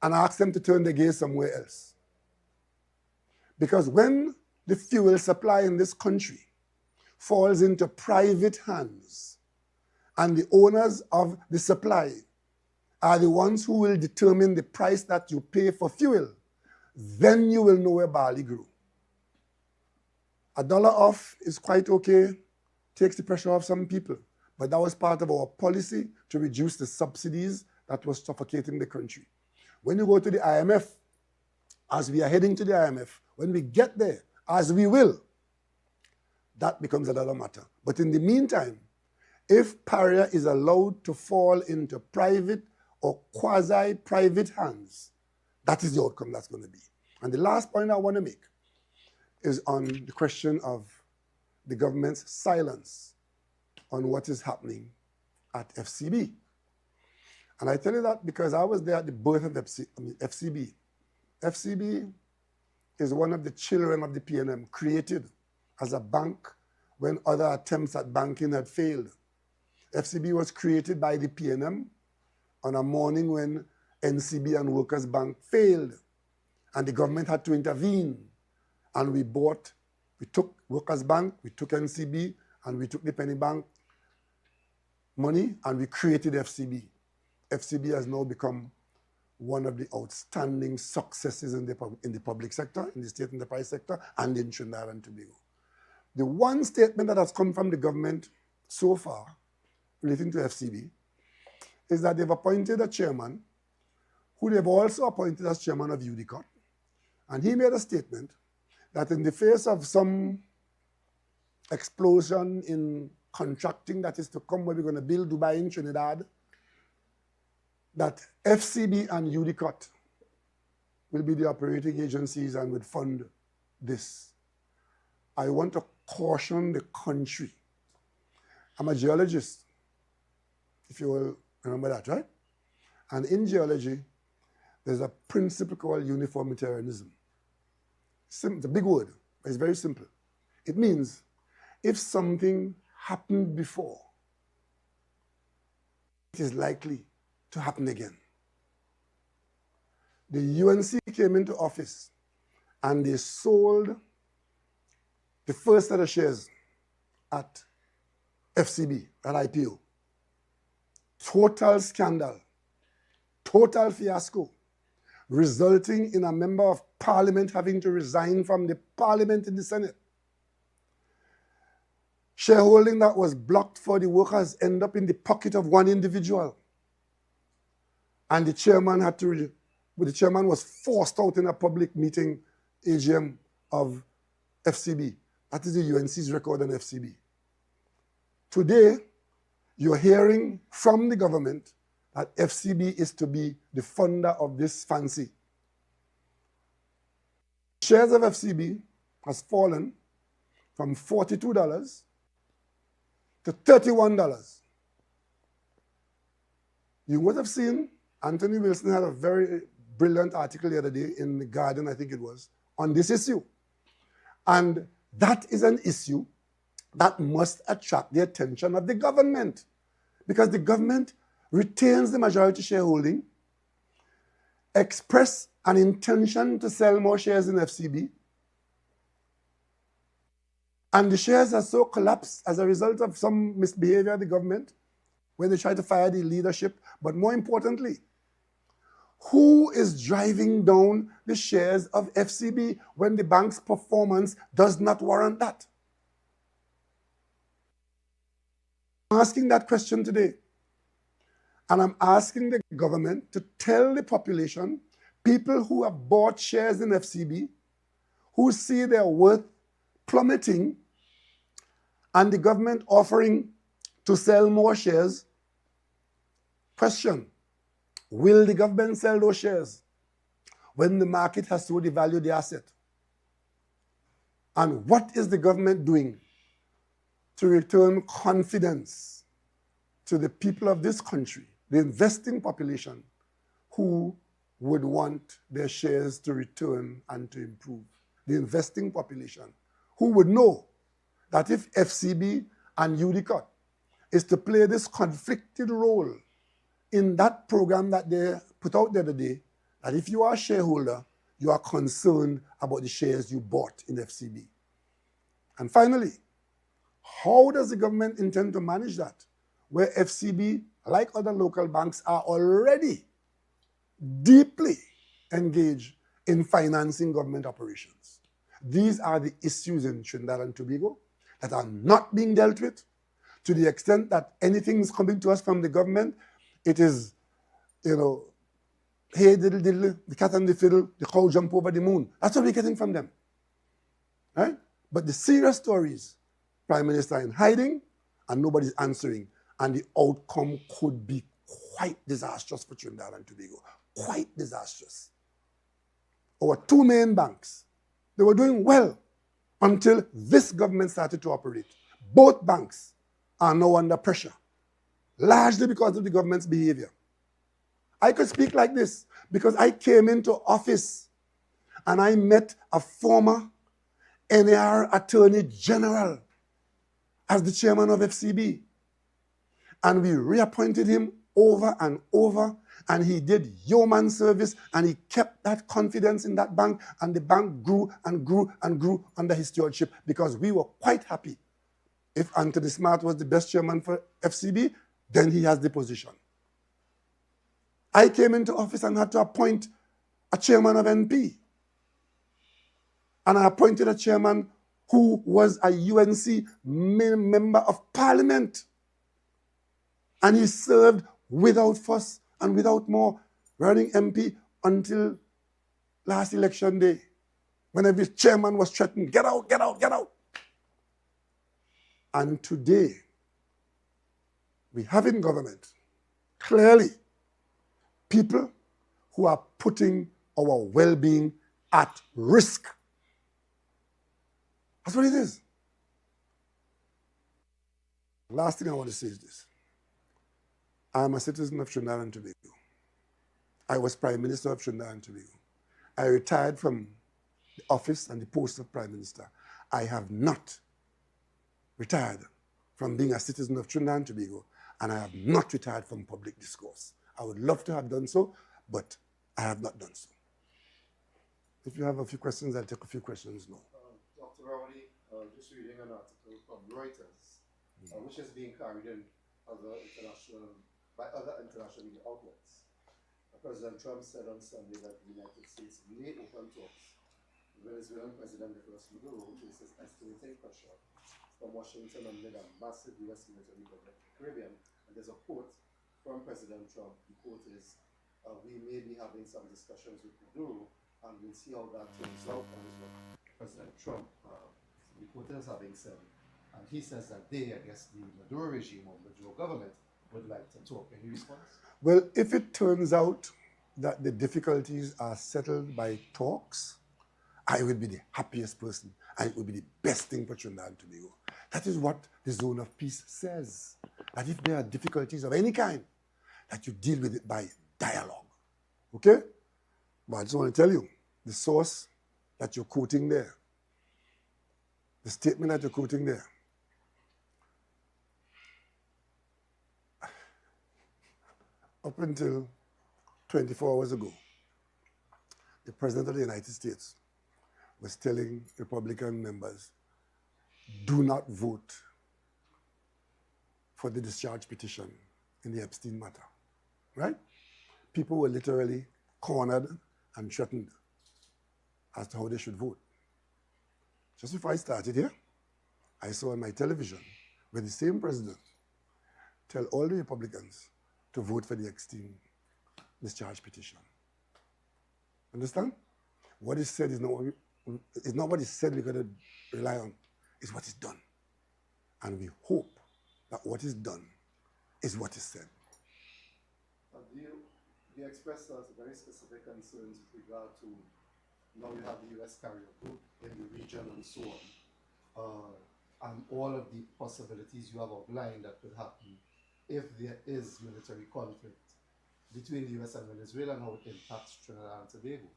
and ask them to turn their gaze somewhere else. Because when the fuel supply in this country falls into private hands, and the owners of the supply are the ones who will determine the price that you pay for fuel, then you will know where barley grew. $1 off is quite okay, takes the pressure off some people, but that was part of our policy to reduce the subsidies that was suffocating the country. When you go to the IMF, as we are heading to the IMF, when we get there, as we will, that becomes another matter. But in the meantime, if Paria is allowed to fall into private or quasi-private hands, that is the outcome that's going to be. And the last point I want to make is on the question of the government's silence on what is happening at FCB. And I tell you that because I was there at the birth of FCB. FCB is one of the children of the PNM, created as a bank when other attempts at banking had failed. FCB was created by the PNM on a morning when NCB and Workers' Bank failed, and the government had to intervene. And we took Workers' Bank, we took NCB, and we took the Penny Bank money, and we created FCB. FCB has now become one of the outstanding successes in the public sector, in the state enterprise sector, and in Trinidad and Tobago. The one statement that has come from the government so far relating to FCB is that they've appointed a chairman who they've also appointed as chairman of UDCOT. And he made a statement that in the face of some explosion in contracting that is to come, where we're going to build Dubai in Trinidad, that FCB and UDCOT will be the operating agencies and would fund this. I want to caution the country. I'm a geologist, if you will remember that, right? And in geology, there's a principle called uniformitarianism. It's a big word, but it's very simple. It means if something happened before, it is likely to happen again. The UNC came into office and they sold the first set of shares at FCB, at IPO. Total scandal, total fiasco, resulting in a member of parliament having to resign from the parliament in the Senate. Shareholding that was blocked for the workers ended up in the pocket of one individual. And the chairman was forced out in a public meeting, AGM of FCB. That is the UNC's record on FCB. Today, you're hearing from the government that FCB is to be the funder of this fancy. Shares of FCB has fallen from $42 to $31. You would have seen Anthony Wilson had a very brilliant article the other day in The Guardian, I think it was, on this issue. And that is an issue that must attract the attention of the government, because the government retains the majority shareholding, express an intention to sell more shares in FCB, and the shares are so collapsed as a result of some misbehavior of the government, where they try to fire the leadership. But more importantly, who is driving down the shares of FCB when the bank's performance does not warrant that? I'm asking that question today. And I'm asking the government to tell the population, people who have bought shares in FCB, who see their worth plummeting, and the government offering to sell more shares. Question: will the government sell those shares when the market has so devalued the asset? And what is the government doing to return confidence to the people of this country, the investing population, who would want their shares to return and to improve? The investing population, who would know that if FCB and UDCOT is to play this conflicted role in that program that they put out the other day, that if you are a shareholder, you are concerned about the shares you bought in FCB. And finally, how does the government intend to manage that, where FCB, like other local banks, are already deeply engaged in financing government operations? These are the issues in Trinidad and Tobago that are not being dealt with. To the extent that anything is coming to us from the government, it is, hey diddle diddle, the cat and the fiddle, the cow jump over the moon. That's what we're getting from them. Right? But the serious stories, Prime Minister in hiding and nobody's answering, and the outcome could be quite disastrous for Trinidad and Tobago. Quite disastrous. Our two main banks, they were doing well until this government started to operate. Both banks are now under pressure, largely because of the government's behavior. I could speak like this because I came into office and I met a former NAR Attorney General as the chairman of FCB. And we reappointed him over and over, and he did yeoman service, and he kept that confidence in that bank, and the bank grew and grew and grew under his stewardship, because we were quite happy. If Anthony Smart was the best chairman for FCB, then he has the position. I came into office and had to appoint a chairman of NP. And I appointed a chairman who was a UNC member of parliament. And he served without fuss and without more, running MP until last election day, when every chairman was threatened, get out, get out, get out. And today, we have in government, clearly, people who are putting our well-being at risk. That's what it is. Last thing I want to say is this. I am a citizen of Trinidad and Tobago. I was Prime Minister of Trinidad and Tobago. I retired from the office and the post of Prime Minister. I have not retired from being a citizen of Trinidad and Tobago, and I have not retired from public discourse. I would love to have done so, but I have not done so. If you have a few questions, I'll take a few questions now. Dr. Rowley, just reading an article from Reuters, which is being carried in by other international media outlets. President Trump said on Sunday that the United States may open talks. The Venezuelan President Nicolas Maduro faces escalating pressure from Washington amid a massive U.S. military budget in the Caribbean. And there's a quote from President Trump. The quote is, we may be having some discussions with Maduro, and we'll see how that turns out. That is what President Trump, the quote is having said. And he says that they, I guess the Maduro regime or Maduro government, would like to talk. Any response? Well, if it turns out that the difficulties are settled by talks, I would be the happiest person, and it would be the best thing for Trinidad and Tobago. That is what the zone of peace says. That if there are difficulties of any kind, that you deal with it by dialogue. Okay? But I just want to tell you, the source that you're quoting there, the statement that you're quoting there, up until 24 hours ago, the President of the United States was telling Republican members, do not vote for the discharge petition in the Epstein matter, right? People were literally cornered and threatened as to how they should vote. Just before I started here, I saw on my television where the same president tell all the Republicans to vote for the Epstein discharge petition. Understand? What is said is not what is said we're going to rely on, it's what is done. And we hope that what is done is what is said. You expressed very specific concerns with regard to now you have the U.S. carrier group in the region and so on, and all of the possibilities you have outlined that could happen if there is military conflict between the U.S. and Venezuela and how it impacts Trinidad and Tobago.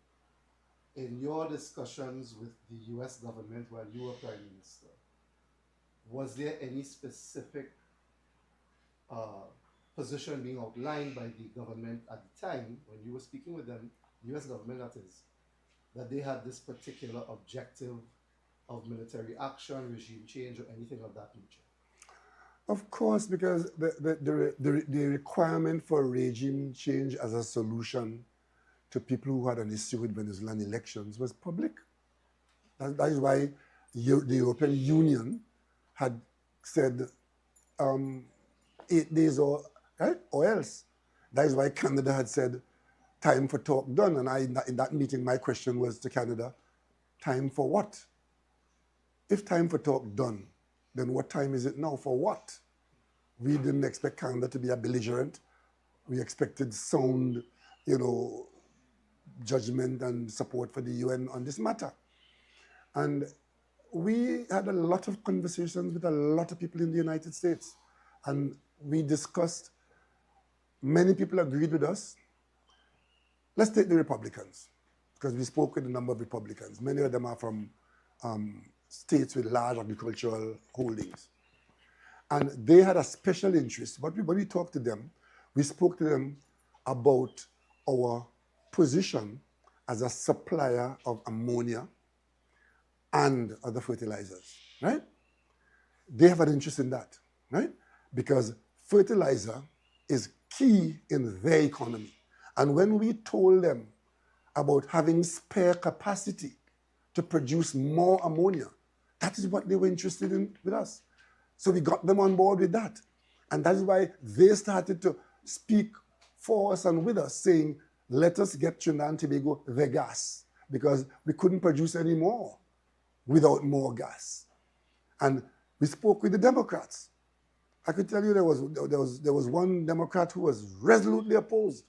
In your discussions with the U.S. government while you were Prime Minister, was there any specific position being outlined by the government at the time when you were speaking with them, the U.S. government that is, that they had this particular objective of military action, regime change, or anything of that nature? Of course, because the requirement for regime change as a solution to people who had an issue with Venezuelan elections was public. That is why the European Union had said 8 days or else. That is why Canada had said time for talk done. And in that meeting, my question was to Canada, time for what? If time for talk done, then what time is it now for what? We didn't expect Canada to be a belligerent. We expected sound, judgment and support for the UN on this matter. And we had a lot of conversations with a lot of people in the United States. And we discussed, many people agreed with us. Let's take the Republicans, because we spoke with a number of Republicans. Many of them are from states with large agricultural holdings. And they had a special interest. But when we talked to them, we spoke to them about our position as a supplier of ammonia and other fertilizers, right? They have an interest in that, right? Because fertilizer is key in their economy. And when we told them about having spare capacity to produce more ammonia, that is what they were interested in with us. So we got them on board with that. And that is why they started to speak for us and with us, saying, let us get Trinidad and Tobago the gas, because we couldn't produce any more without more gas. And we spoke with the Democrats. I could tell you there was one Democrat who was resolutely opposed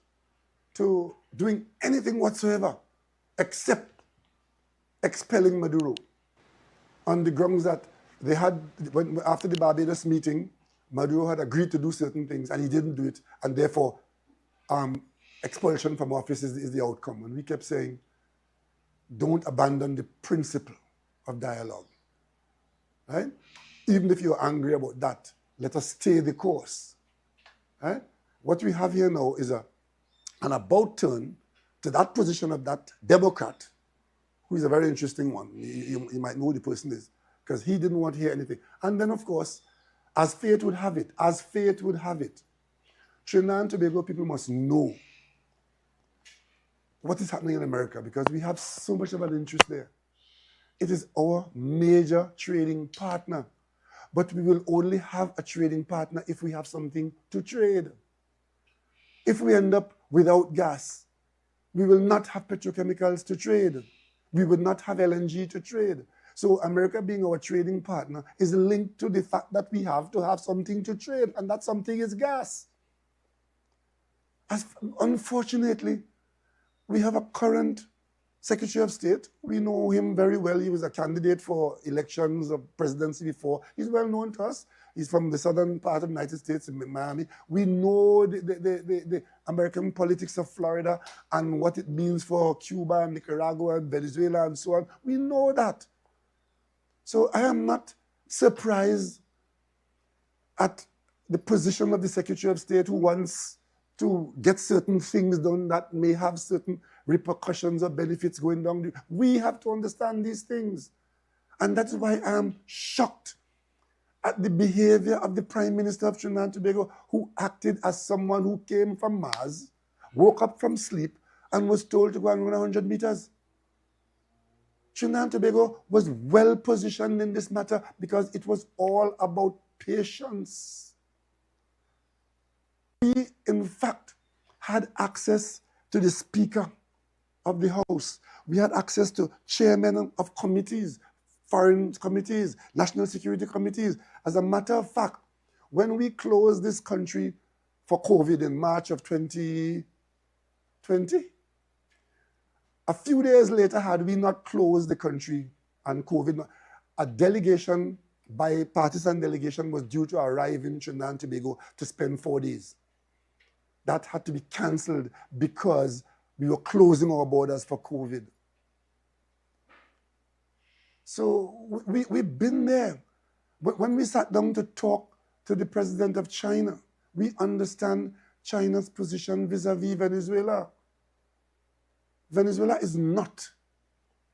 to doing anything whatsoever except expelling Maduro, on the grounds that they had, after the Barbados meeting, Maduro had agreed to do certain things and he didn't do it, and therefore expulsion from office is the outcome. And we kept saying, don't abandon the principle of dialogue, right? Even if you're angry about that, let us stay the course, right? What we have here now is an about turn to that position of that Democrat, who is a very interesting one. You might know who the person is, because he didn't want to hear anything. And then, of course, as fate would have it, Trinidad and Tobago people must know what is happening in America, because we have so much of an interest there. It is our major trading partner. But we will only have a trading partner if we have something to trade. If we end up without gas, we will not have petrochemicals to trade. We will not have LNG to trade. So America being our trading partner is linked to the fact that we have to have something to trade, and that something is gas. Unfortunately, we have a current Secretary of State, we know him very well. He was a candidate for elections of presidency before. He's well known to us. He's from the southern part of the United States in Miami. We know the American politics of Florida and what it means for Cuba and Nicaragua and Venezuela and so on. We know that. So I am not surprised at the position of the Secretary of State who wants to get certain things done that may have certain repercussions or benefits going down. We have to understand these things. And that's why I am shocked at the behavior of the Prime Minister of Trinidad and Tobago, who acted as someone who came from Mars, woke up from sleep, and was told to go and run 100 meters. Trinidad and Tobago was well positioned in this matter because it was all about patience. We, in fact, had access to the Speaker of the House. We had access to chairmen of committees, foreign committees, national security committees. As a matter of fact, when we closed this country for COVID in March of 2020, a few days later, had we not closed the country and COVID, a delegation, bipartisan delegation, was due to arrive in Trinidad and Tobago to spend 4 days. That had to be cancelled because we were closing our borders for COVID. So we've been there. But when we sat down to talk to the president of China, we understand China's position vis-a-vis Venezuela. Venezuela is not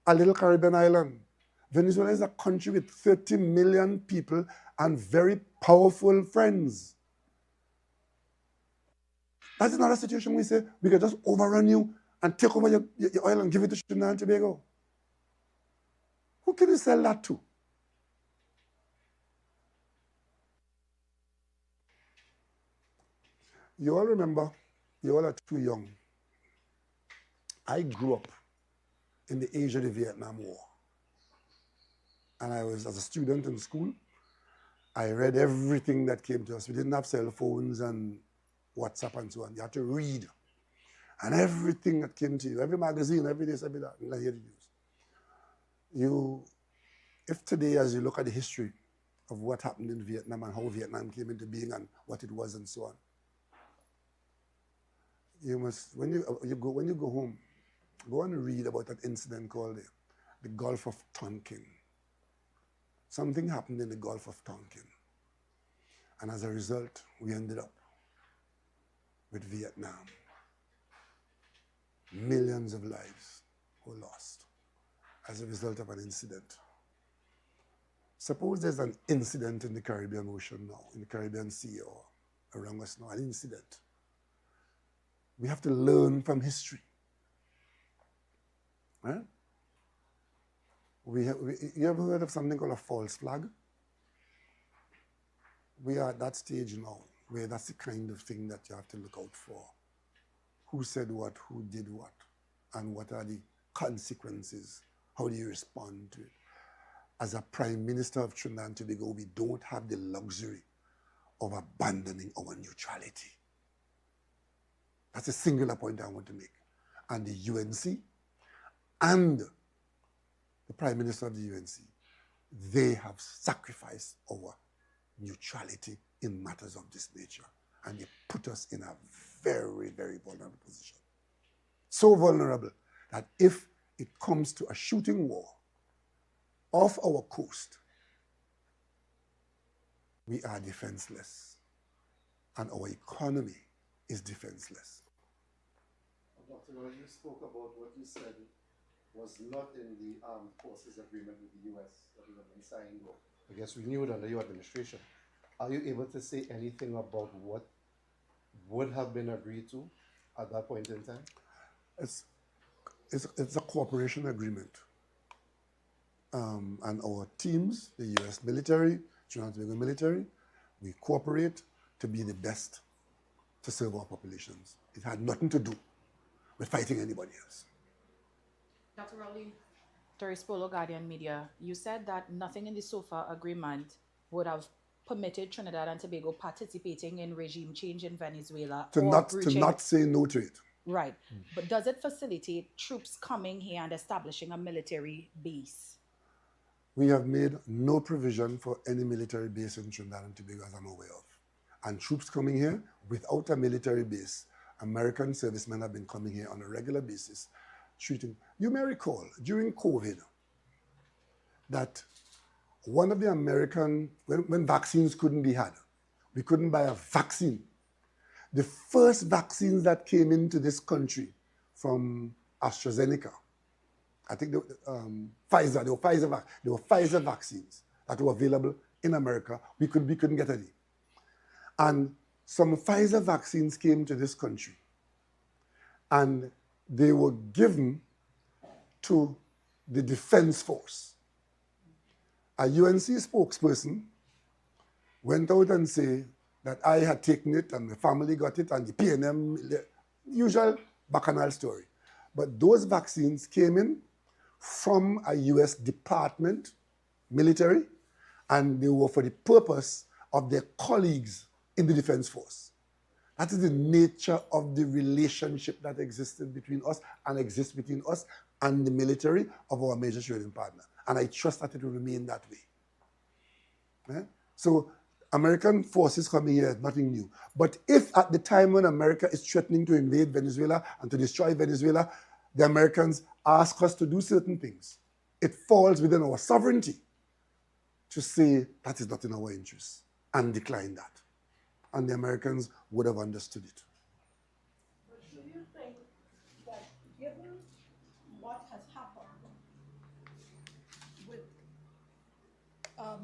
a little Caribbean island. Venezuela is a country with 30 million people and very powerful friends. That's not a situation we say we can just overrun you and take over your oil and give it to Trinidad and Tobago. Who can you sell that to? You all remember, you all are too young. I grew up in the age of the Vietnam War. And I was, as a student in school, I read everything that came to us. We didn't have cell phones and WhatsApp and so on. You had to read. And everything that came to you, every magazine, every this, every that, you hear the news. If today, as you look at the history of what happened in Vietnam and how Vietnam came into being and what it was and so on, you must, when you go home, go and read about that incident called the Gulf of Tonkin. Something happened in the Gulf of Tonkin. And as a result, we ended up with Vietnam. Millions of lives were lost as a result of an incident. Suppose there's an incident in the Caribbean Ocean now, in the Caribbean Sea or around us now, an incident. We have to learn from history. Right? You ever heard of something called a false flag? We are at that stage now where that's the kind of thing that you have to look out for. Who said what, who did what, and what are the consequences? How do you respond to it? As a Prime Minister of Trinidad and Tobago, we don't have the luxury of abandoning our neutrality. That's a singular point I want to make. And the UNC and the Prime Minister of the UNC, they have sacrificed our neutrality in matters of this nature. And they put us in a very, very vulnerable position. So vulnerable that if it comes to a shooting war off our coast, we are defenseless. And our economy is defenseless. Dr. Roy, you spoke about what you said was not in the Armed Forces Agreement with the U.S. that would have been signed, or I guess renewed under your administration. Are you able to say anything about what would have been agreed to at that point in time? It's a cooperation agreement. And our teams, the U.S. military, Trinidad and Tobago military, we cooperate to be the best to serve our populations. It had nothing to do with fighting anybody else. Dr. Rowley, Doris Polo, Guardian Media, you said that nothing in the SOFA agreement would have permitted Trinidad and Tobago participating in regime change in Venezuela to not say no to it. Right. But does it facilitate troops coming here and establishing a military base? We have made no provision for any military base in Trinidad and Tobago as I'm aware of. And troops coming here without a military base, American servicemen have been coming here on a regular basis, treating. You may recall during COVID that one of the American, when vaccines couldn't be had, we couldn't buy a vaccine. The first vaccines that came into this country from AstraZeneca, I think Pfizer, they were Pfizer vaccines that were available in America. We couldn't get any. And some Pfizer vaccines came to this country and they were given to the Defense Force. A UNC spokesperson went out and said that I had taken it and my family got it and the PNM, the usual bacchanal story. But those vaccines came in from a US department, military, and they were for the purpose of their colleagues in the Defense Force. That is the nature of the relationship that existed between us and exists between us and the military of our major trading partner. And I trust that it will remain that way. So American forces coming here is nothing new. But if at the time when America is threatening to invade Venezuela and to destroy Venezuela, the Americans ask us to do certain things, it falls within our sovereignty to say that is not in our interest and decline that. And the Americans would have understood it. But do you think that given what has happened with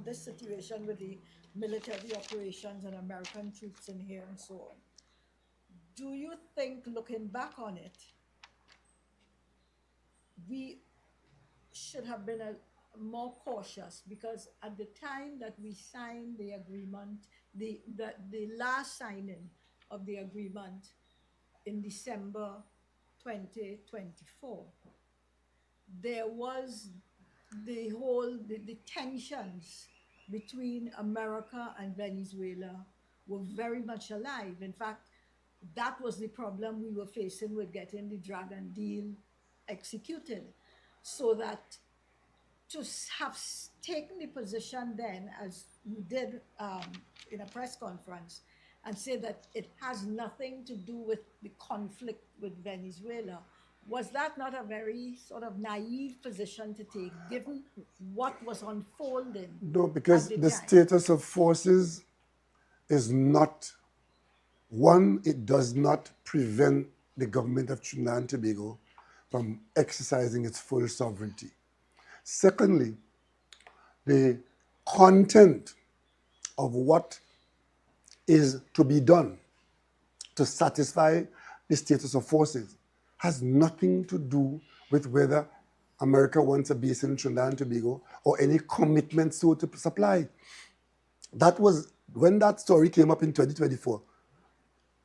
this situation with the military operations and American troops in here and so on, do you think, looking back on it, we should have been more cautious? Because at the time that we signed the agreement, the last signing of the agreement in December 2024, there was the tensions between America and Venezuela were very much alive. In fact, that was the problem we were facing with getting the Dragon deal executed. So that to have taken the position then, as you did in a press conference, and say that it has nothing to do with the conflict with Venezuela, was that not a very sort of naive position to take, given what was unfolding? No, because the status of forces is not, one, it does not prevent the government of Trinidad and Tobago from exercising its full sovereignty. Secondly, the content of what is to be done to satisfy the status of forces has nothing to do with whether America wants a base in Trinidad and Tobago or any commitment so to supply. That was, when that story came up in 2024,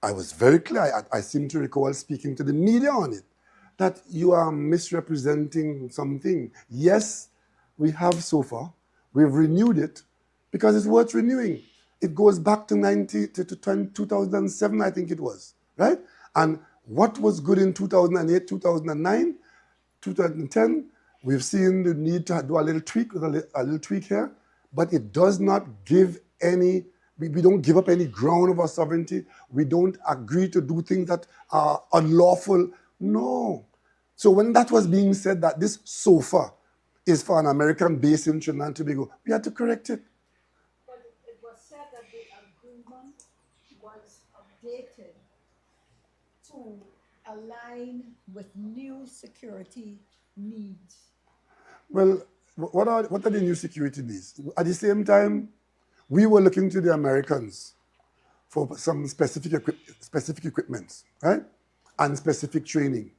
I was very clear. I seem to recall speaking to the media on it, that you are misrepresenting something. Yes, we have so far. We've renewed it because it's worth renewing. It goes back to 2007, I think it was, right? And what was good in 2008, 2009, 2010, we've seen the need to do a little tweak, a little tweak here, but it does not give any, we don't give up any ground of our sovereignty. We don't agree to do things that are unlawful. No. So when that was being said, that this sofa is for an American base in Trinidad and Tobago, we had to correct it. But it was said that the agreement was updated to align with new security needs. Well, what are the new security needs? At the same time, we were looking to the Americans for some specific equipment, right? And specific training.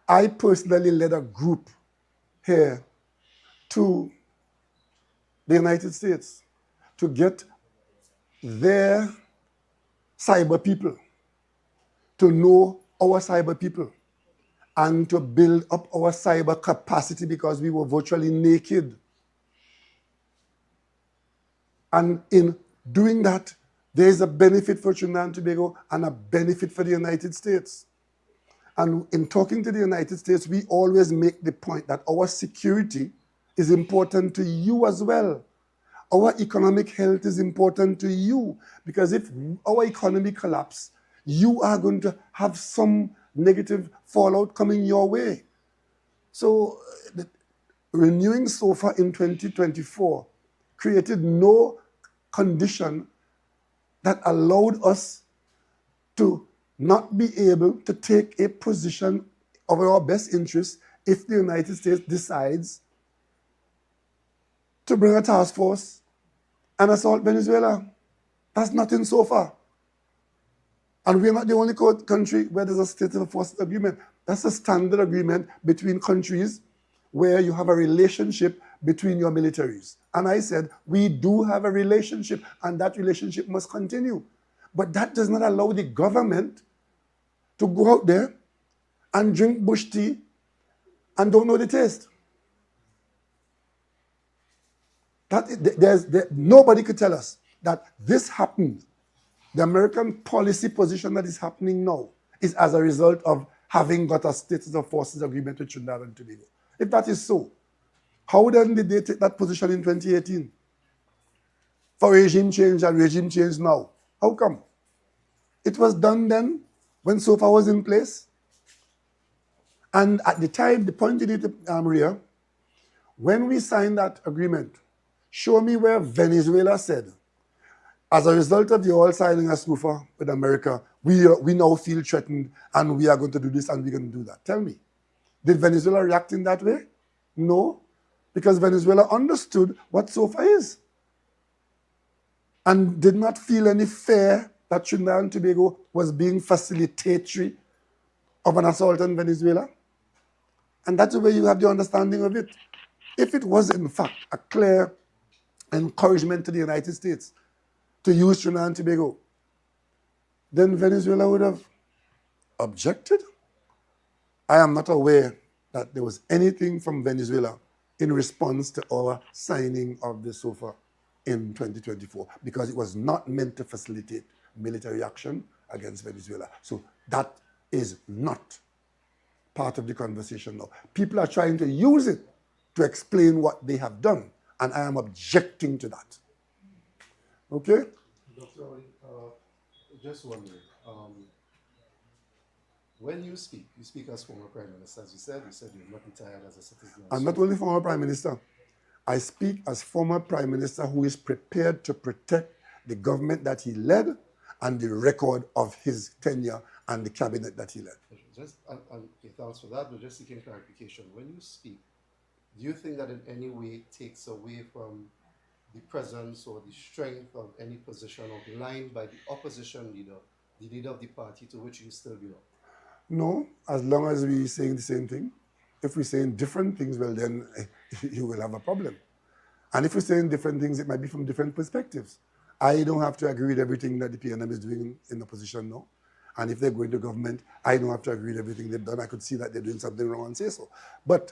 I personally led a group here to the United States to get their cyber people, to know our cyber people, and to build up our cyber capacity because we were virtually naked. And in doing that, there is a benefit for Trinidad and Tobago and a benefit for the United States. And in talking to the United States, we always make the point that our security is important to you as well. Our economic health is important to you, because if our economy collapses, you are going to have some negative fallout coming your way. So renewing SOFA in 2024 created no condition that allowed us to not be able to take a position of our best interest if the United States decides to bring a task force and assault Venezuela. That's not in SOFA. And we're not the only country where there's a state of force agreement. That's a standard agreement between countries where you have a relationship between your militaries. And I said, we do have a relationship, and that relationship must continue. But that does not allow the government to go out there and drink bush tea and don't know the taste. Nobody could tell us that this happened. The American policy position that is happening now is as a result of having got a status of forces agreement with Trinidad and Tobago. If that is so, how then did they take that position in 2018? For regime change and regime change now. How come? It was done then when SOFA was in place. And at the time, the point you need to, Maria, when we signed that agreement, show me where Venezuela said, as a result of the oil signing a SOFA with America, we now feel threatened and we are going to do this and we're going to do that. Tell me, did Venezuela react in that way? No, because Venezuela understood what SOFA is and did not feel any fear that Trinidad and Tobago was being facilitatory of an assault on Venezuela. And that's the way you have the understanding of it. If it was, in fact, a clear encouragement to the United States to use Trinidad and Tobago, then Venezuela would have objected. I am not aware that there was anything from Venezuela in response to our signing of the SOFA in 2024, because it was not meant to facilitate military action against Venezuela. So that is not part of the conversation now. People are trying to use it to explain what they have done, and I am objecting to that. Okay? Dr. Ali, just wondering, when you speak as former Prime Minister, as you said you're not retired as a citizen. I'm not only former Prime Minister. I speak as former Prime Minister who is prepared to protect the government that he led and the record of his tenure and the cabinet that he led. Okay, thanks for that, but just seeking clarification. When you speak, do you think that in any way takes away from the presence or the strength of any position outlined by the opposition leader, the leader of the party to which you still belong? No, as long as we're saying the same thing. If we're saying different things, well then you will have a problem. And if we're saying different things, it might be from different perspectives. I don't have to agree with everything that the PNM is doing in opposition now. And if they're going to government, I don't have to agree with everything they've done. I could see that they're doing something wrong and say so. But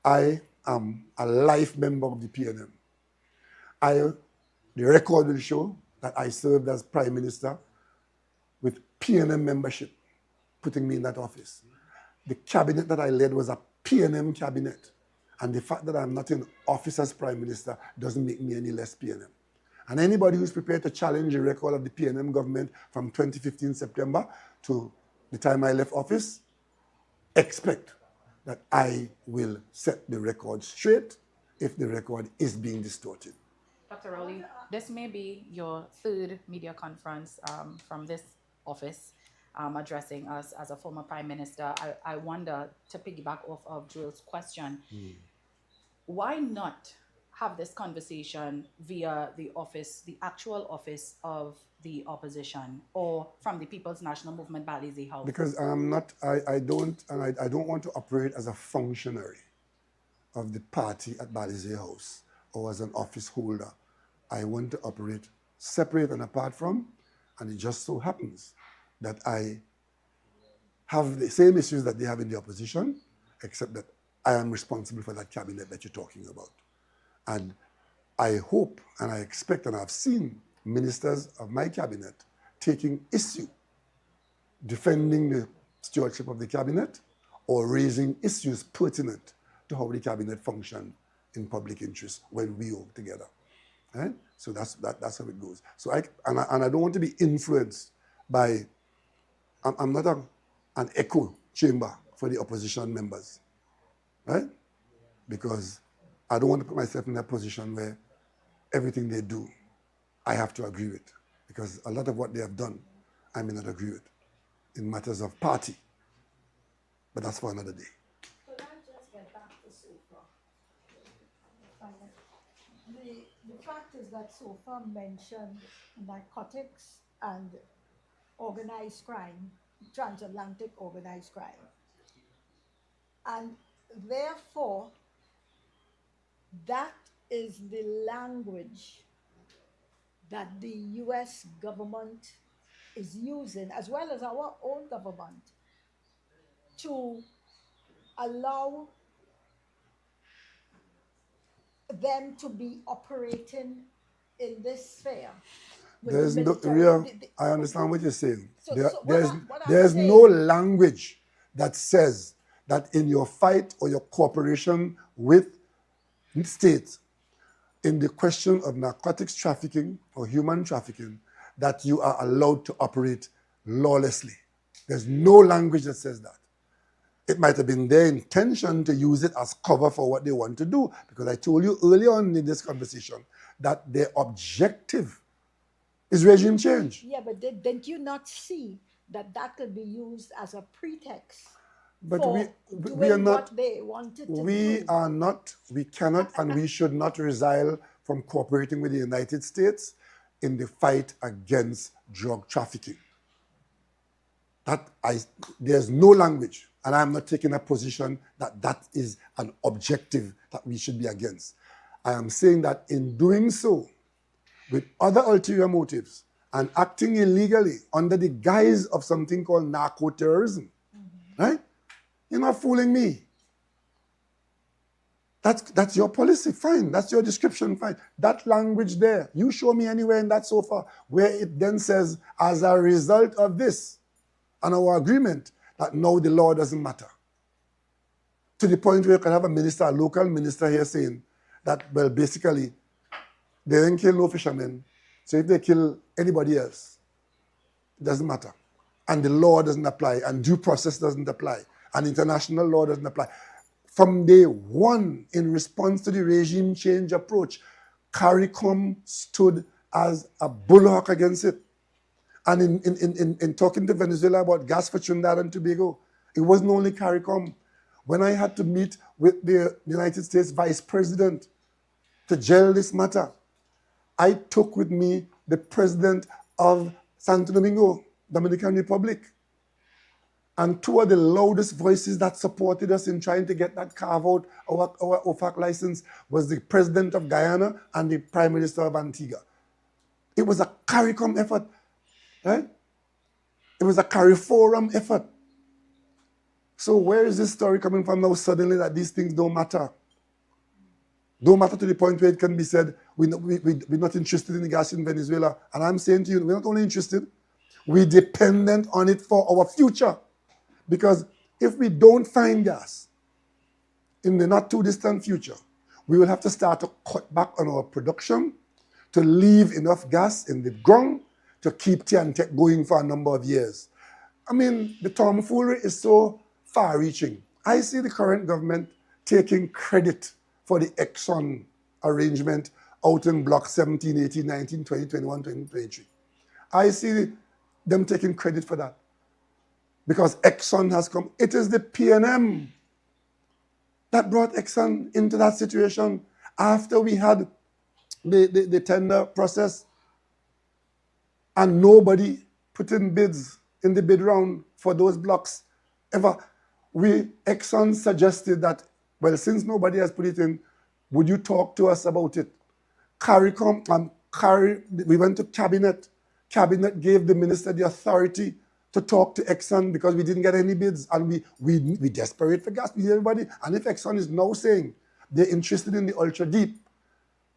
I am a life member of the PNM. The record will show that I served as Prime Minister with PNM membership, putting me in that office. The cabinet that I led was a PNM cabinet. And the fact that I'm not in office as Prime Minister doesn't make me any less PNM. And anybody who's prepared to challenge the record of the PNM government from 2015 September to the time I left office, expect that I will set the record straight if the record is being distorted. Dr. Rowley, this may be your third media conference from this office addressing us as a former Prime Minister. I wonder, to piggyback off of Joel's question, why not have this conversation via the office, the actual office of the opposition, or from the People's National Movement Balize House? Because I don't want to operate as a functionary of the party at Balize House or as an office holder. I want to operate separate and apart from, and it just so happens that I have the same issues that they have in the opposition, except that I am responsible for that cabinet that you're talking about. And I hope and I expect, and I've seen ministers of my cabinet taking issue, defending the stewardship of the cabinet or raising issues pertinent to how the cabinet functioned in public interest when we work together. Right? So that's how it goes. So I don't want to be influenced by, I'm not an echo chamber for the opposition members, right? Because I don't want to put myself in that position where everything they do, I have to agree with. Because a lot of what they have done, I may not agree with in matters of party. But that's for another day. Could I just get back to SOFA? The fact is that SOFA mentioned narcotics and organized crime, transatlantic organized crime. And therefore, that is the language that the US government is using, as well as our own government, to allow them to be operating in this sphere. There's no real, I understand what you're saying. What There's I'm saying, no language that says that in your fight or your cooperation with states in the question of narcotics trafficking or human trafficking, that you are allowed to operate lawlessly. There's no language that says that. It might have been their intention to use it as cover for what they want to do, because I told you early on in this conversation that their objective is regime change. Yeah, but didn't you not see that that could be used as a pretext But for we are not, what they wanted to we do? are not, we cannot and we should not resile from cooperating with the United States in the fight against drug trafficking. There's no language, and I'm not taking a position that that is an objective that we should be against. I am saying that in doing so, with other ulterior motives and acting illegally under the guise of something called narco-terrorism, right? You're not fooling me. That's your policy, fine. That's your description, fine. That language there, you show me anywhere in that SOFA where it then says, as a result of this, and our agreement, that now the law doesn't matter. To the point where you can have a local minister here saying that, well, basically, they didn't kill no fishermen, so if they kill anybody else, it doesn't matter. And the law doesn't apply, and due process doesn't apply, and international law doesn't apply. From day one, in response to the regime change approach, CARICOM stood as a bulwark against it. And in talking to Venezuela about gas for Trinidad and Tobago, it wasn't only CARICOM. When I had to meet with the United States Vice President to gel this matter, I took with me the President of Santo Domingo, Dominican Republic. And two of the loudest voices that supported us in trying to get that carve out our OFAC license was the President of Guyana and the Prime Minister of Antigua. It was a CARICOM effort, right? It was a CARIFORUM effort. So where is this story coming from now suddenly that these things don't matter? Don't matter to the point where it can be said, we're not interested in the gas in Venezuela. And I'm saying to you, we're not only interested, we're dependent on it for our future. Because if we don't find gas in the not too distant future, we will have to start to cut back on our production to leave enough gas in the ground to keep TNTEC going for a number of years. I mean, the tomfoolery is so far-reaching. I see the current government taking credit for the Exxon arrangement out in Block 17, 18, 19, 20, 21, 23. I see them taking credit for that. Because Exxon has come. It is the PNM that brought Exxon into that situation after we had the tender process and nobody put in bids in the bid round for those blocks ever. Exxon suggested that, well, since nobody has put it in, would you talk to us about it? We went to Cabinet. Cabinet gave the minister the authority to talk to Exxon because we didn't get any bids and we desperate for gas. We need everybody. And if Exxon is now saying they're interested in the ultra deep,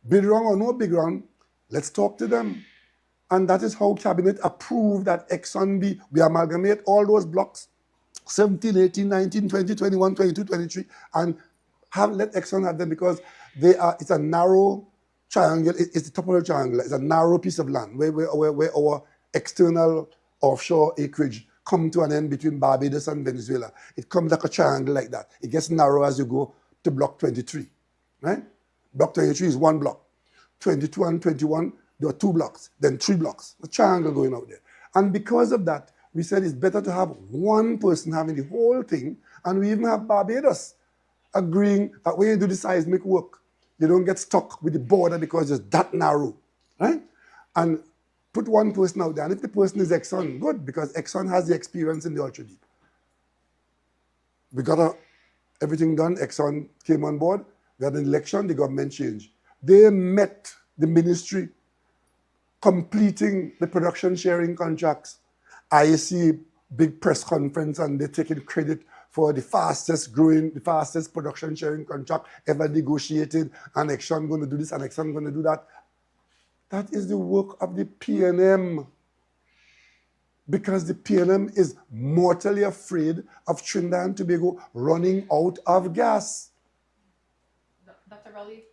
bid round or no bid round, let's talk to them. And that is how Cabinet approved that Exxon we amalgamate all those blocks 17, 18, 19, 20, 21, 22, 23, and let Exxon have them because it's a narrow triangle. It's the top of the triangle. It's a narrow piece of land where our external offshore acreage come to an end between Barbados and Venezuela. It comes like a triangle like that. It gets narrow as you go to block 23, right? Block 23 is one block. 22 and 21, there are 2 blocks, then 3 blocks. A triangle going out there. And because of that, we said it's better to have one person having the whole thing, and we even have Barbados agreeing that when you do the seismic work, you don't get stuck with the border because it's that narrow, right? And put one person out there, and if the person is Exxon, good, because Exxon has the experience in the ultra deep. We got everything done. Exxon came on board. We had an election. The government changed. They met the ministry completing the production sharing contracts. I see big press conference and they're taking credit for the fastest production sharing contract ever negotiated, and Exxon going to do this and Exxon going to do that. That is the work of the PNM, because the PNM is mortally afraid of Trinidad and Tobago running out of gas. Dr. Rowley,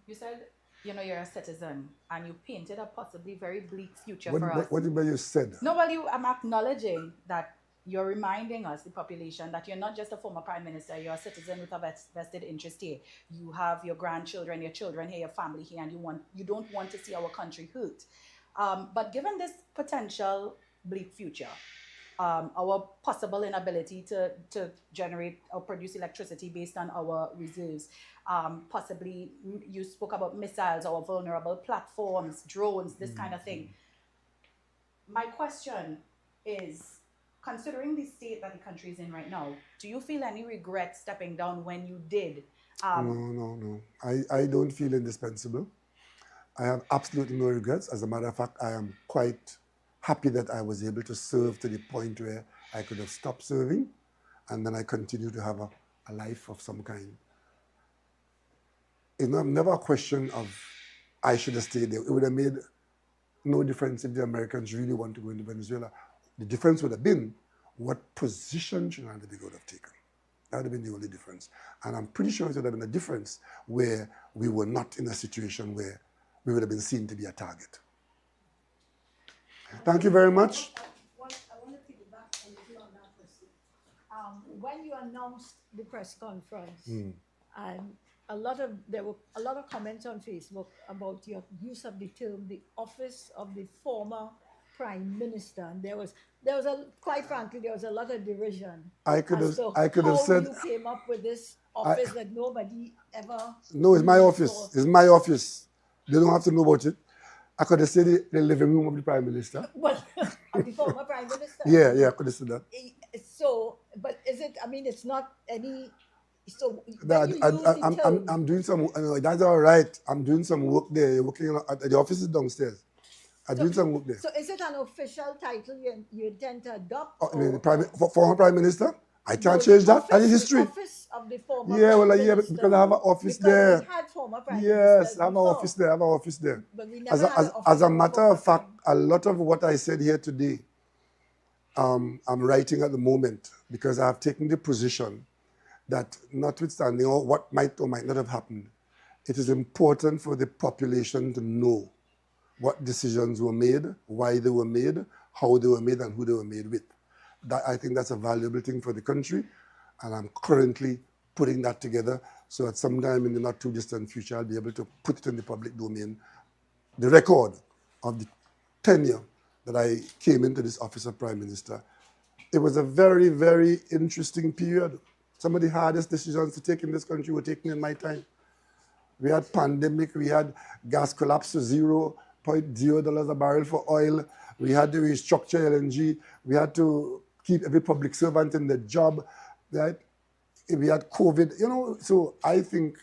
you said, you're a citizen, and you painted a possibly very bleak future for us. What did you said? No, well, I'm acknowledging that you're reminding us, the population, that you're not just a former prime minister, you're a citizen with a vested interest here. You have your grandchildren, your children here, your family here, and you don't want to see our country hurt. But given this potential bleak future, our possible inability to generate or produce electricity based on our reserves, possibly you spoke about missiles, our vulnerable platforms, drones, this kind of thing. My question is, considering the state that the country is in right now, do you feel any regret stepping down when you did? No. I don't feel indispensable. I have absolutely no regrets. As a matter of fact, I am quite happy that I was able to serve to the point where I could have stopped serving, and then I continue to have a life of some kind. It's never a question of I should have stayed there. It would have made no difference if the Americans really want to go into Venezuela. The difference would have been what position Trinidad and Tobago would have taken. That would have been the only difference. And I'm pretty sure it would have been a difference where we were not in a situation where we would have been seen to be a target. Thank you very much. I want to take it back a little on that question. When you announced the press conference, and there were a lot of comments on Facebook about your use of the term, the office of the former prime minister, and there was quite frankly there was a lot of derision. I could have said you came up with this office that nobody ever. No, it's my office. It's my office. They don't have to know about it. I could have said the living room of the prime minister. Well, of the former prime minister. Yeah, I could have said that. So, but is it? I mean, it's not any. So I'm doing some. That's all right. I'm doing some work there. Working at the office is downstairs. I'm doing some work there. So, is it an official title you intend to adopt? Former prime minister. I can't change that. That is history. Office of the former prime minister. Because I have an office there. We had former prime yes, I have an office there. But we never as a matter of fact, a lot of what I said here today, I'm writing at the moment because I have taken the position that notwithstanding what might or might not have happened, it is important for the population to know what decisions were made, why they were made, how they were made, and who they were made with. I think that's a valuable thing for the country, and I'm currently putting that together so that sometime in the not too distant future I'll be able to put it in the public domain, the record of the tenure that I came into this office of Prime Minister. It was a very, very interesting period. Some of the hardest decisions to take in this country were taken in my time. We had pandemic, we had gas collapse to $0.0 a barrel for oil, we had to restructure LNG, we had to keep every public servant in their job, right? We had COVID, so I think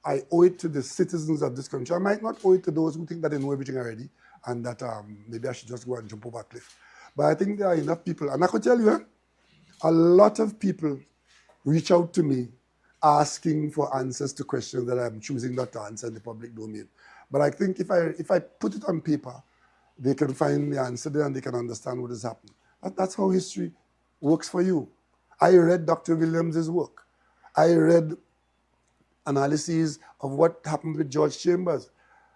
I owe it to the citizens of this country. I might not owe it to those who think that they know everything already and that maybe I should just go and jump over a cliff. But I think there are enough people, and I could tell you, a lot of people reach out to me asking for answers to questions that I'm choosing not to answer in the public domain. But I think if I put it on paper, they can find the answer there and they can understand what has happened. That's how history works for you. I read Dr. Williams' work. I read analyses of what happened with George Chambers.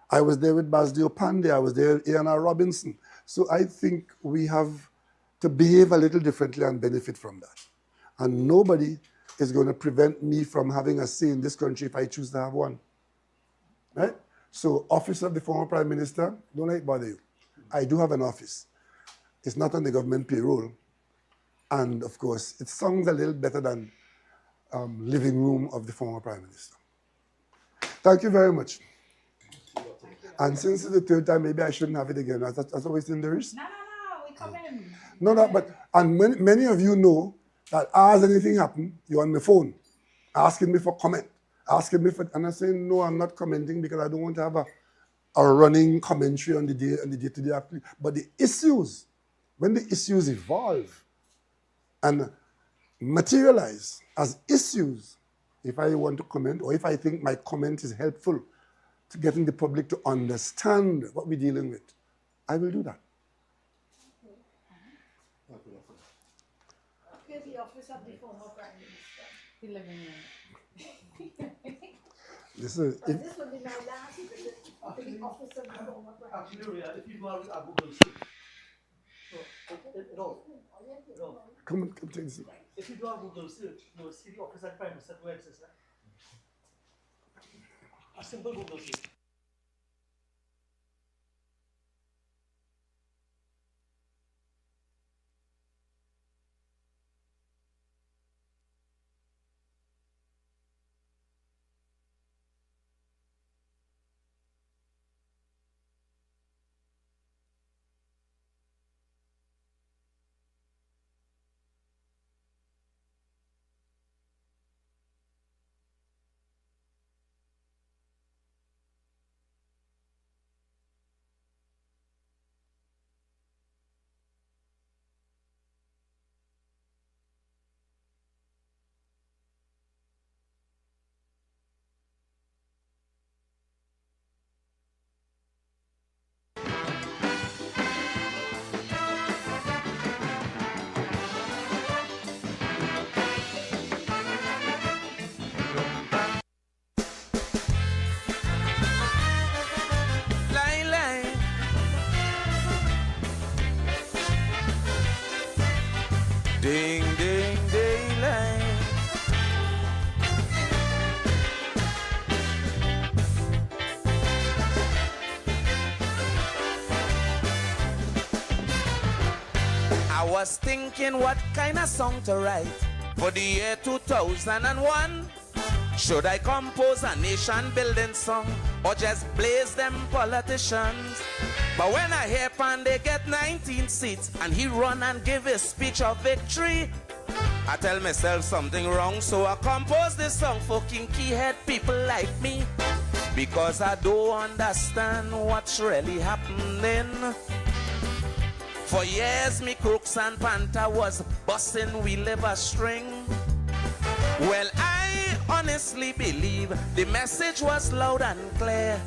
I was there with Basdeo Pandey. I was there with A.N.R. Robinson. So I think we have to behave a little differently and benefit from that. And nobody is going to prevent me from having a say in this country if I choose to have one. Right? So, office of the former Prime Minister, don't let it bother you. I do have an office. It's not on the government payroll. And of course, it sounds a little better than living room of the former Prime Minister. Thank you very much. And since it's the third time, maybe I shouldn't have it again. That's always in the risk. No, we come in. No, but many of you know that as anything happen, you're on my phone, asking me for comment, and I say, no, I'm not commenting because I don't want to have a running commentary on the day-to-day activity. But the issues, when the issues evolve and materialize as issues, if I want to comment or if I think my comment is helpful to getting the public to understand what we're dealing with, I will do that. Okay, the office of the former Prime Minister. The living room. This will be my last visit to the office of the former Prime Minister. Actually, if you go out with Google Search, come take this. If you go on Google Search, you will see the office of the Prime Minister website. A simple Google search. Ding, ding, daylight. I was thinking what kind of song to write for the year 2001. Should I compose a nation building song or just blaze them politicians? But when I hear Pandey get 19 seats and he run and give his speech of victory, I tell myself something wrong, so I compose this song for kinky head people like me, because I don't understand what's really happening. For years me Crooks and Panther was busting we liver string. Well, I honestly believe the message was loud and clear,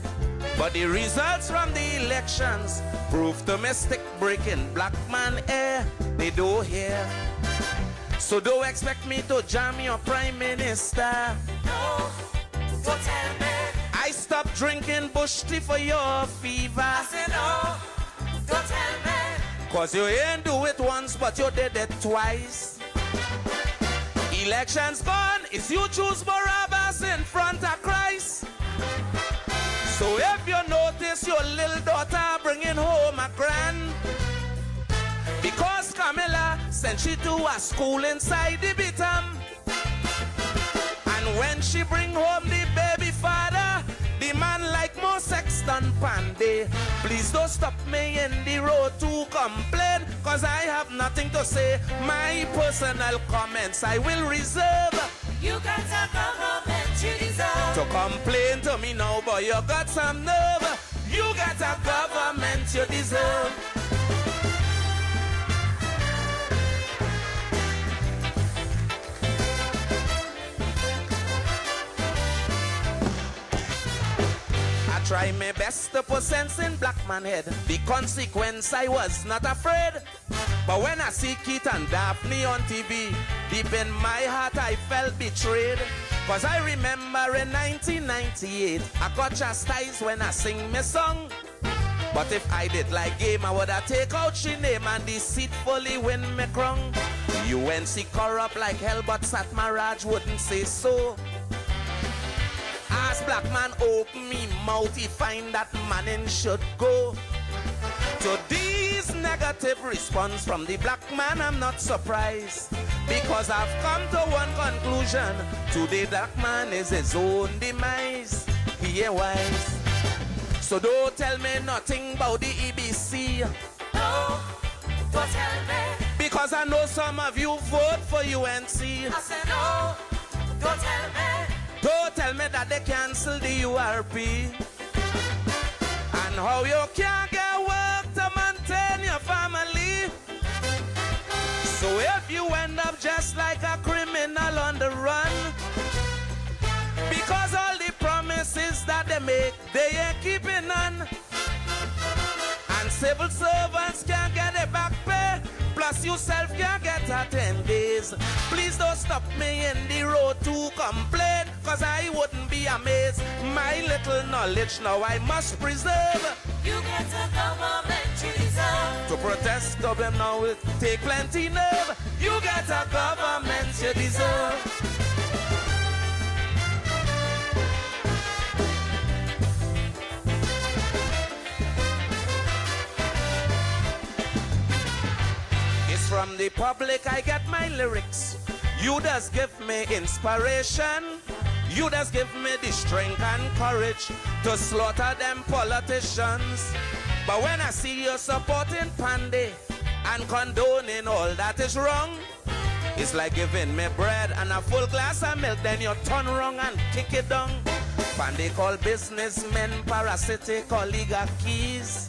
but the results from the elections proved the mystic breaking black man air. They don't hear. So don't expect me to jam your Prime Minister. No, don't tell me. I stopped drinking bush tea for your fever. I said no, don't tell me. Cause you ain't do it once, but you did it twice. Elections gone, it's you choose Barabbas in front of Christ. So if you notice your little daughter bringing home a grand, because Camilla sent she to a school inside the Bitam, and when she bring home the baby father, the man like more sex than Pandey. Please don't stop me in the road to complain, cause I have nothing to say. My personal comments I will reserve. You got a government you deserve. To complain to me now, but you got some nerve. You got a government you deserve. Try my best to put sense in black man head. The consequence I was not afraid. But when I see Keith and Daphne on TV, Deep in my heart I felt betrayed. Cause I remember in 1998 I got chastised when I sing my song. But if I did like game, I would have take out she name and deceitfully win me crown. UNC corrupt like hell, but Satmaraj wouldn't say so. As black man open me mouth, he find that manning should go. To these negative response from the black man, I'm not surprised. Because I've come to one conclusion. Today black man is his own demise. He ain't wise. So don't tell me nothing about the EBC. No, don't tell me. Because I know some of you vote for UNC. I said no, don't tell me. Don't tell me that they cancel the URP. And how you can't get work to maintain your family. So if you end up just like a criminal on the run, because all the promises that they make, they ain't keeping none. And civil servants can't get a back pay, plus you self can't get a 10 days. Please don't stop me in the road to complain, cause I wouldn't be amazed. My little knowledge now I must preserve. You get a government you deserve. To protest of them now will take plenty nerve. You get a government you deserve. From the public I get my lyrics. You just give me inspiration. You just give me the strength and courage to slaughter them politicians. But when I see you supporting Panday and condoning all that is wrong, it's like giving me bread and a full glass of milk, then you turn wrong and kick it down. Panday call businessmen parasitic oligarchies.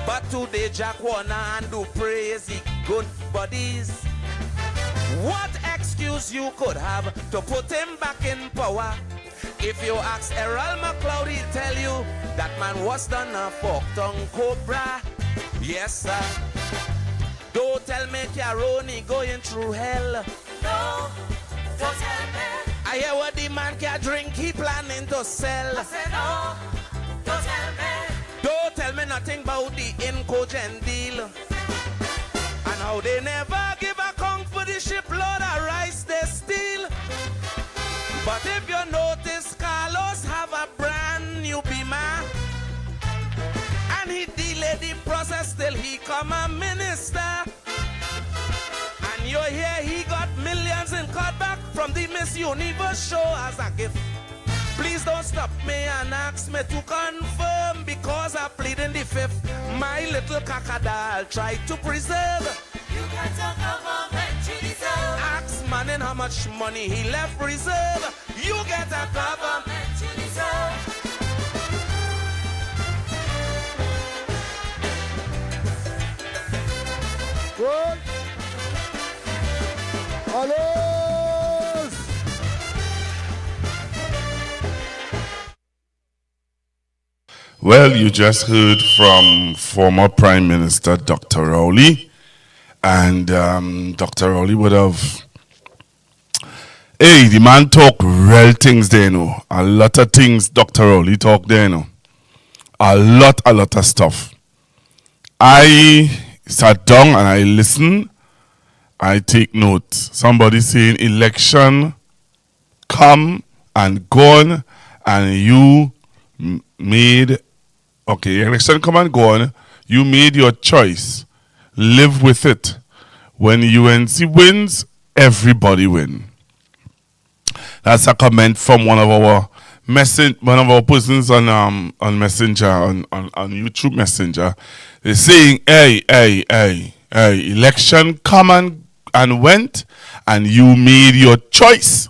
But today Jack Warner and do praise the good buddies. What excuse you could have to put him back in power? If you ask Errol McLeod, he'll tell you that man was done a fork-tongue cobra. Yes, sir. Don't tell me Caroni going through hell. No, don't tell me. I hear what the man can drink, he planning to sell. I said no, don't tell me. Don't tell me nothing about the Incogen deal. And how they never give account for the shipload of rice they steal. But if you notice, Carlos have a brand new Beamer. And he delayed the process till he come a minister. And you hear he got millions in cutback from the Miss Universe show as a gift. Please don't stop me and ask me to confirm, because I plead in the fifth. My little cacadal try to preserve. You got a government you deserve. Ask Manning how much money he left reserve. You get a government you deserve. Good. Hello. Well, you just heard from former Prime Minister Dr. Rowley, and Dr. Rowley would have, hey, the man talk real things there, you know. A lot of things Dr. Rowley talk there, you know. A lot of stuff. I sat down and I listened. I take note. Somebody saying election come and gone, and you made, okay, election come and gone, you made your choice. Live with it. When UNC wins, everybody win. That's a comment from one of our persons on Messenger, on YouTube Messenger. They're saying, hey, election come and went, and you made your choice.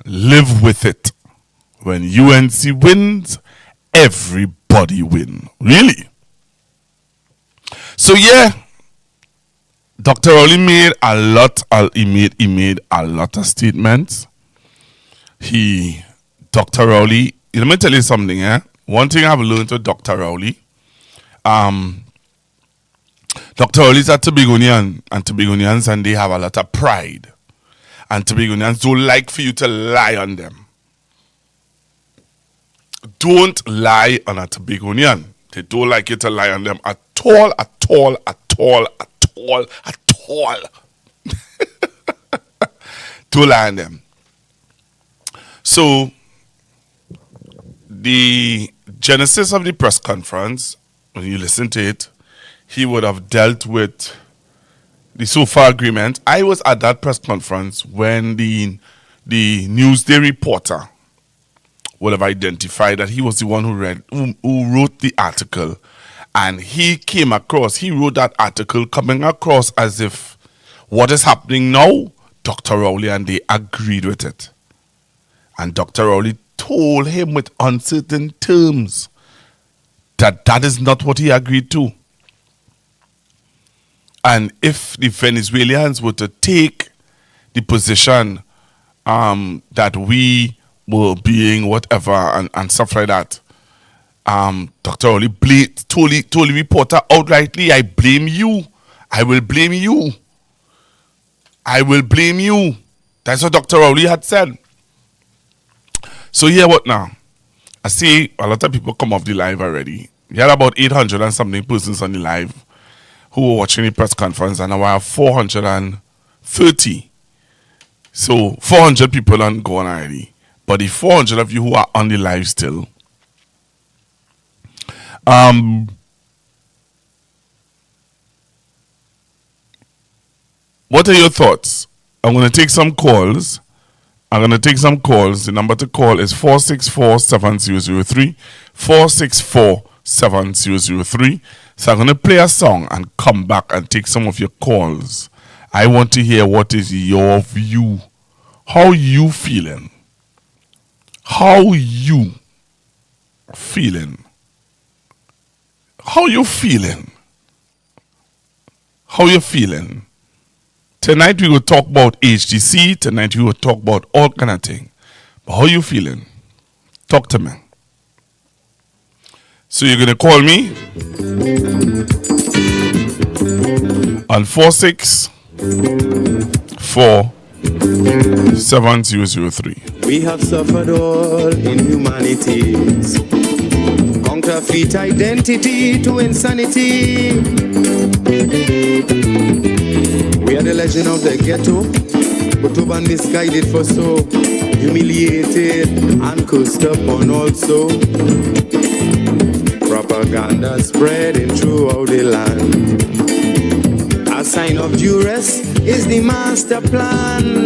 Live with it. When UNC wins, everybody win. Really? So yeah, Dr. Rowley made a lot. He made a lot of statements. Dr. Rowley. Let me tell you something. One thing I've learned with Dr. Rowley. Dr. Rowley's a Tobagonian, and Tobagonians, and they have a lot of pride. And Tobagonians don't like for you to lie on them. Don't lie on a Tobagonian. They don't like you to lie on them at all, at all, at all, at all, at all. Don't lie on them. So, the genesis of the press conference, when you listen to it, he would have dealt with the SOFA agreement. I was at that press conference when the Newsday reporter would have identified that he was the one who wrote the article. And he wrote that article coming across as if what is happening now, Dr. Rowley and they agreed with it. And Dr. Rowley told him with uncertain terms that that is not what he agreed to. And if the Venezuelans were to take the position that we were being whatever and stuff like that, Dr. Rowley told the reporter outrightly, I blame you. I will blame you. I will blame you. That's what Dr. Rowley had said. So here what now? I see a lot of people come off the live already. You had about 800 and something persons on the live who were watching the press conference, and now I have 430. So 400 people on gone already. But the 400 of you who are on the live still, what are your thoughts? I'm going to take some calls. The number to call is 464-7003. 464-7003. So I'm going to play a song and come back and take some of your calls. I want to hear what is your view. How you feeling? How you feeling? How you feeling? How you feeling? Tonight we will talk about HTC. Tonight we will talk about all kind of thing. But how you feeling? Talk to me. So you're going to call me on 464-7003. We have suffered all inhumanities, counterfeit identity to insanity. We are the legend of the ghetto, but over misguided for so, humiliated and cursed upon also. Propaganda spreading throughout the land. A sign of duress is the master plan.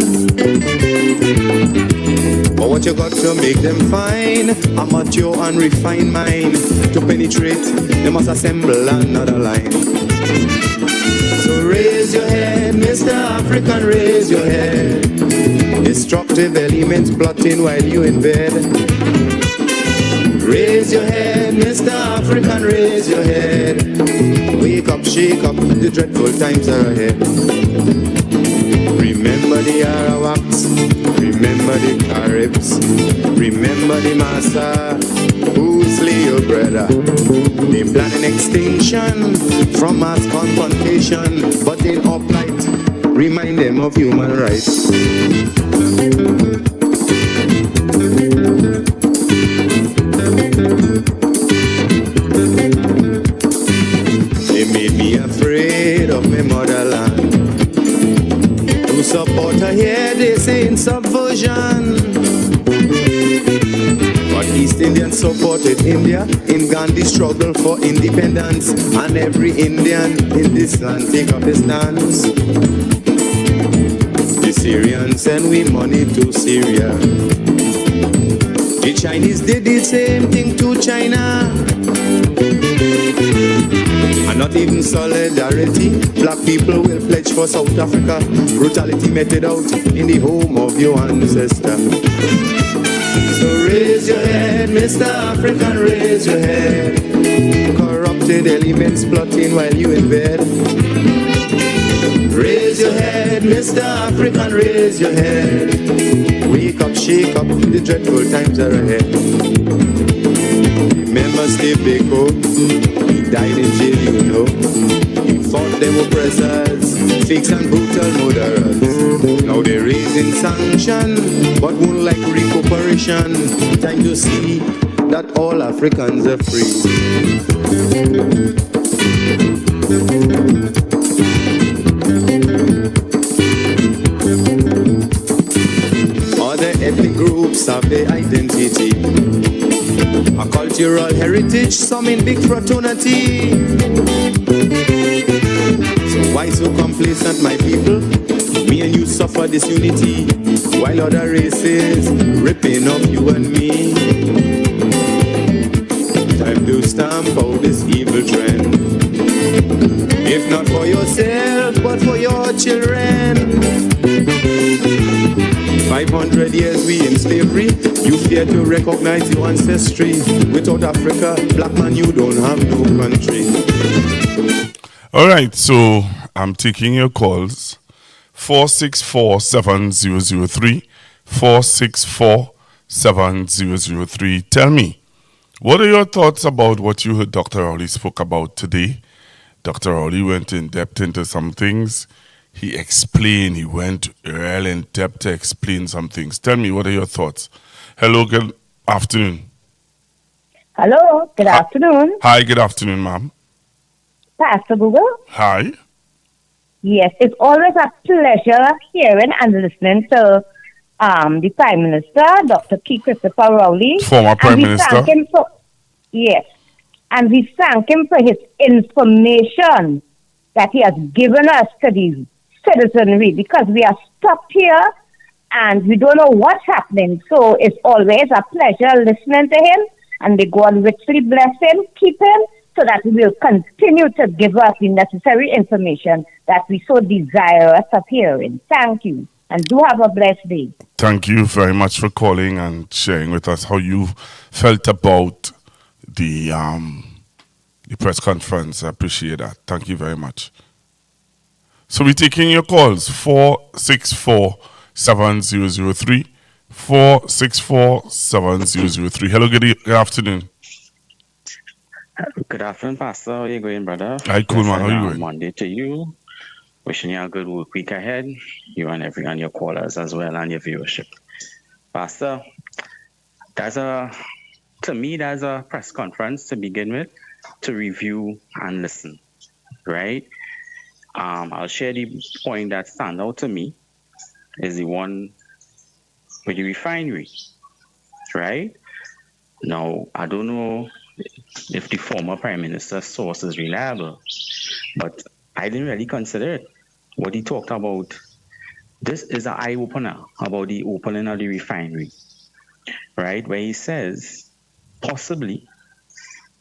But what you got to make them fine, a mature and refined mind. To penetrate, they must assemble another line. So raise your head, Mr. African, raise your head. Destructive elements plotting while you in bed. Raise your head, Mr. African, raise your head. Wake up, shake up, the dreadful times are ahead. Remember the Arawaks, remember the Caribs, remember the Massa who slay your brother. They plan an extinction from mass confrontation, but in uplight, remind them of human rights. They made me afraid of my motherland. To support her here, they say in subversion. But East Indians supported India in Gandhi's struggle for independence. And every Indian in this land take up his stance. The Syrians send we money to Syria. The Chinese did the same thing to China. And not even solidarity, black people will pledge for South Africa. Brutality meted out in the home of your ancestor. So raise your head, Mr. African, raise your head. Corrupted elements plotting while you in bed. Raise your head, Mr. African, raise your head. Wake up, shake up, the dreadful times are ahead. Remember Steve Biko, he died in jail, you know. He fought them oppressors, fakes and brutal murderers. Now they're raising sanction, but won't like recuperation. Time to see that all Africans are free. Other ethnic groups have their identity, a cultural heritage, some in big fraternity. So why so complacent, my people? Me and you suffer disunity, while other races ripping up you and me. Time to stamp out this evil trend. If not for yourself, but for your children. 500 years we in slavery. You fear to recognize your ancestry. Without Africa, black man, you don't have no country. All right, so I'm taking your calls. 464-7003. 464-7003. Tell me, what are your thoughts about what you heard Dr. Rowley spoke about today? Dr. Rowley went in depth into some things. He explained, he went real in depth to explain some things. Tell me, what are your thoughts? Hello, good afternoon. Hello, good afternoon. Hi, good afternoon, ma'am. Pastor Google. Hi. Yes, it's always a pleasure hearing and listening to the Prime Minister, Dr. P. Christopher Rowley. Former Prime Minister. Yes, and we thank him for his information that he has given us to the citizenry, because we are stuck here and we don't know what's happening. So it's always a pleasure listening to him, and may God richly bless him, keep him, so that he will continue to give us the necessary information that we so desirous of hearing. Thank you, and do have a blessed day. Thank you very much for calling and sharing with us how you felt about the press conference. I appreciate that. Thank you very much. So we're taking your calls. 464-7003. 464-7003. Hello, good afternoon. Good afternoon, Pastor. How are you going, brother? Hi, cool, man. How are you going? Monday to you. Wishing you a good work week ahead. You and your callers as well, and your viewership. Pastor, to me, that's a press conference to begin with, to review and listen, right? I'll share the point that stands out to me is the one with the refinery, right? Now, I don't know if the former Prime Minister's source is reliable, but I didn't really consider it. What he talked about, this is an eye-opener about the opening of the refinery, right? Where he says, possibly,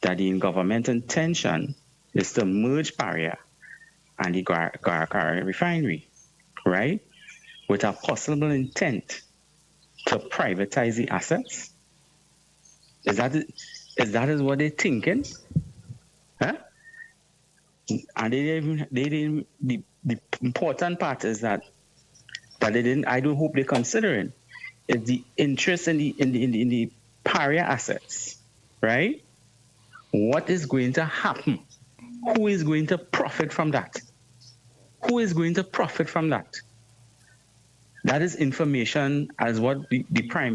that the government intention is to merge Paria and the Garakara refinery, right? With a possible intent to privatize the assets. Is that what they're thinking? Huh? And they didn't. The important part is that they didn't. I don't hope they're considering is the interest in the Paria assets, right? What is going to happen? Who is going to profit from that? Who is going to profit from that? That is information, as what the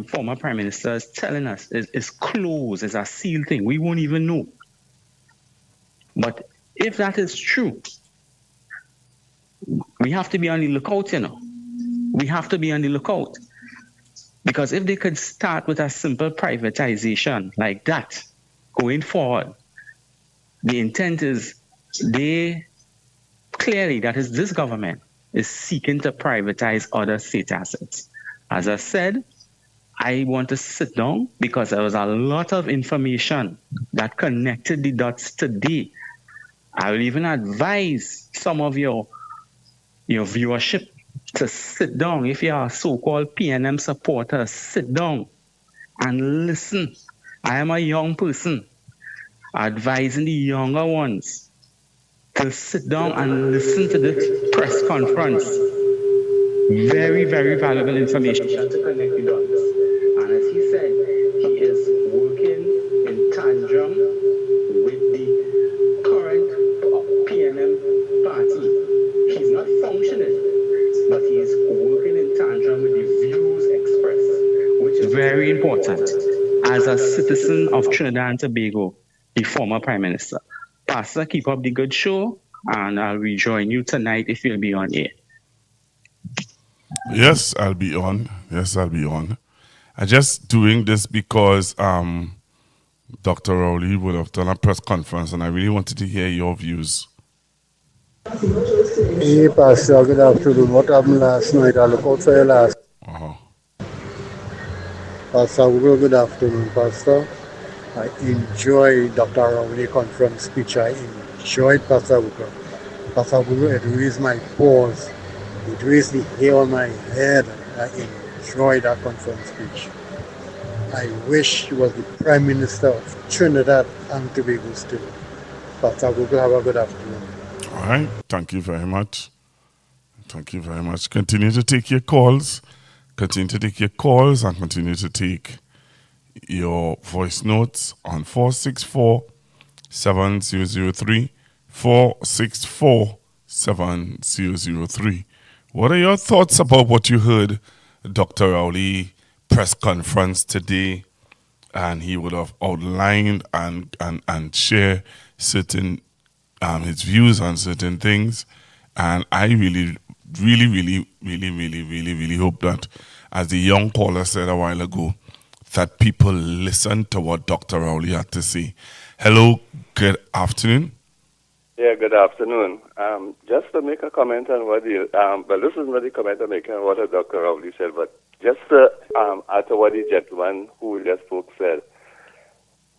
former Prime Minister is telling us, is closed, is a sealed thing. We won't even know. But if that is true, we have to be on the lookout, We have to be on the lookout. Because if they could start with a simple privatization like that, going forward, the intent is this government is seeking to privatize other state assets. As I said, I want to sit down because there was a lot of information that connected the dots today. I will even advise some of your viewership to sit down. If you are so-called PNM supporters, sit down and listen. I am a young person advising the younger ones to sit down and listen to this press conference. Very, very valuable information to connect the dots. And as he said, he is working in tandem with the current PNM very important. As a citizen of Trinidad and Tobago, the former Prime Minister. Pastor, keep up the good show, and I'll rejoin you tonight if you'll be on air. Yes, I'll be on. Yes, I'll be on. I'm just doing this because Dr. Rowley would have done a press conference, and I really wanted to hear your views. Hey, Pastor, good afternoon. What happened last night? I look out for you last. Pastor, good afternoon, Pastor. I enjoyed Dr. Rowley conference speech. I enjoyed Pastor Wuka. Pastor Wuka, it raised my pores. It raised the hair on my head. I enjoyed that conference speech. I wish he was the Prime Minister of Trinidad and Tobago still. Pastor Wuka, have a good afternoon. All right. Thank you very much. Thank you very much. Continue to take your calls. Continue to take your calls and continue to take your voice notes on 464-7003, 464-7003. What are your thoughts about what you heard Dr. Rowley press conference today? And he would have outlined and share certain his views on certain things. And I really hope that, as the young caller said a while ago, that people listen to what Dr. Rowley had to say. Hello, good afternoon. Yeah, good afternoon. Just to make a comment on what you, but this is not a comment I'm making on what Dr. Rowley said, but just to add to what the gentleman who just spoke said.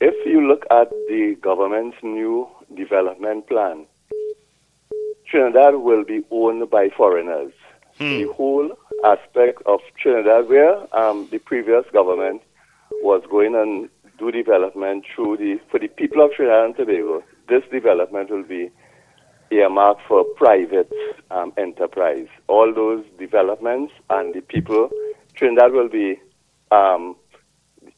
If you look at the government's new development plan, Trinidad will be owned by foreigners. The whole aspect of Trinidad, where the previous government was going and do development for the people of Trinidad and Tobago, this development will be earmarked for private enterprise. All those developments and the people, Trinidad will be,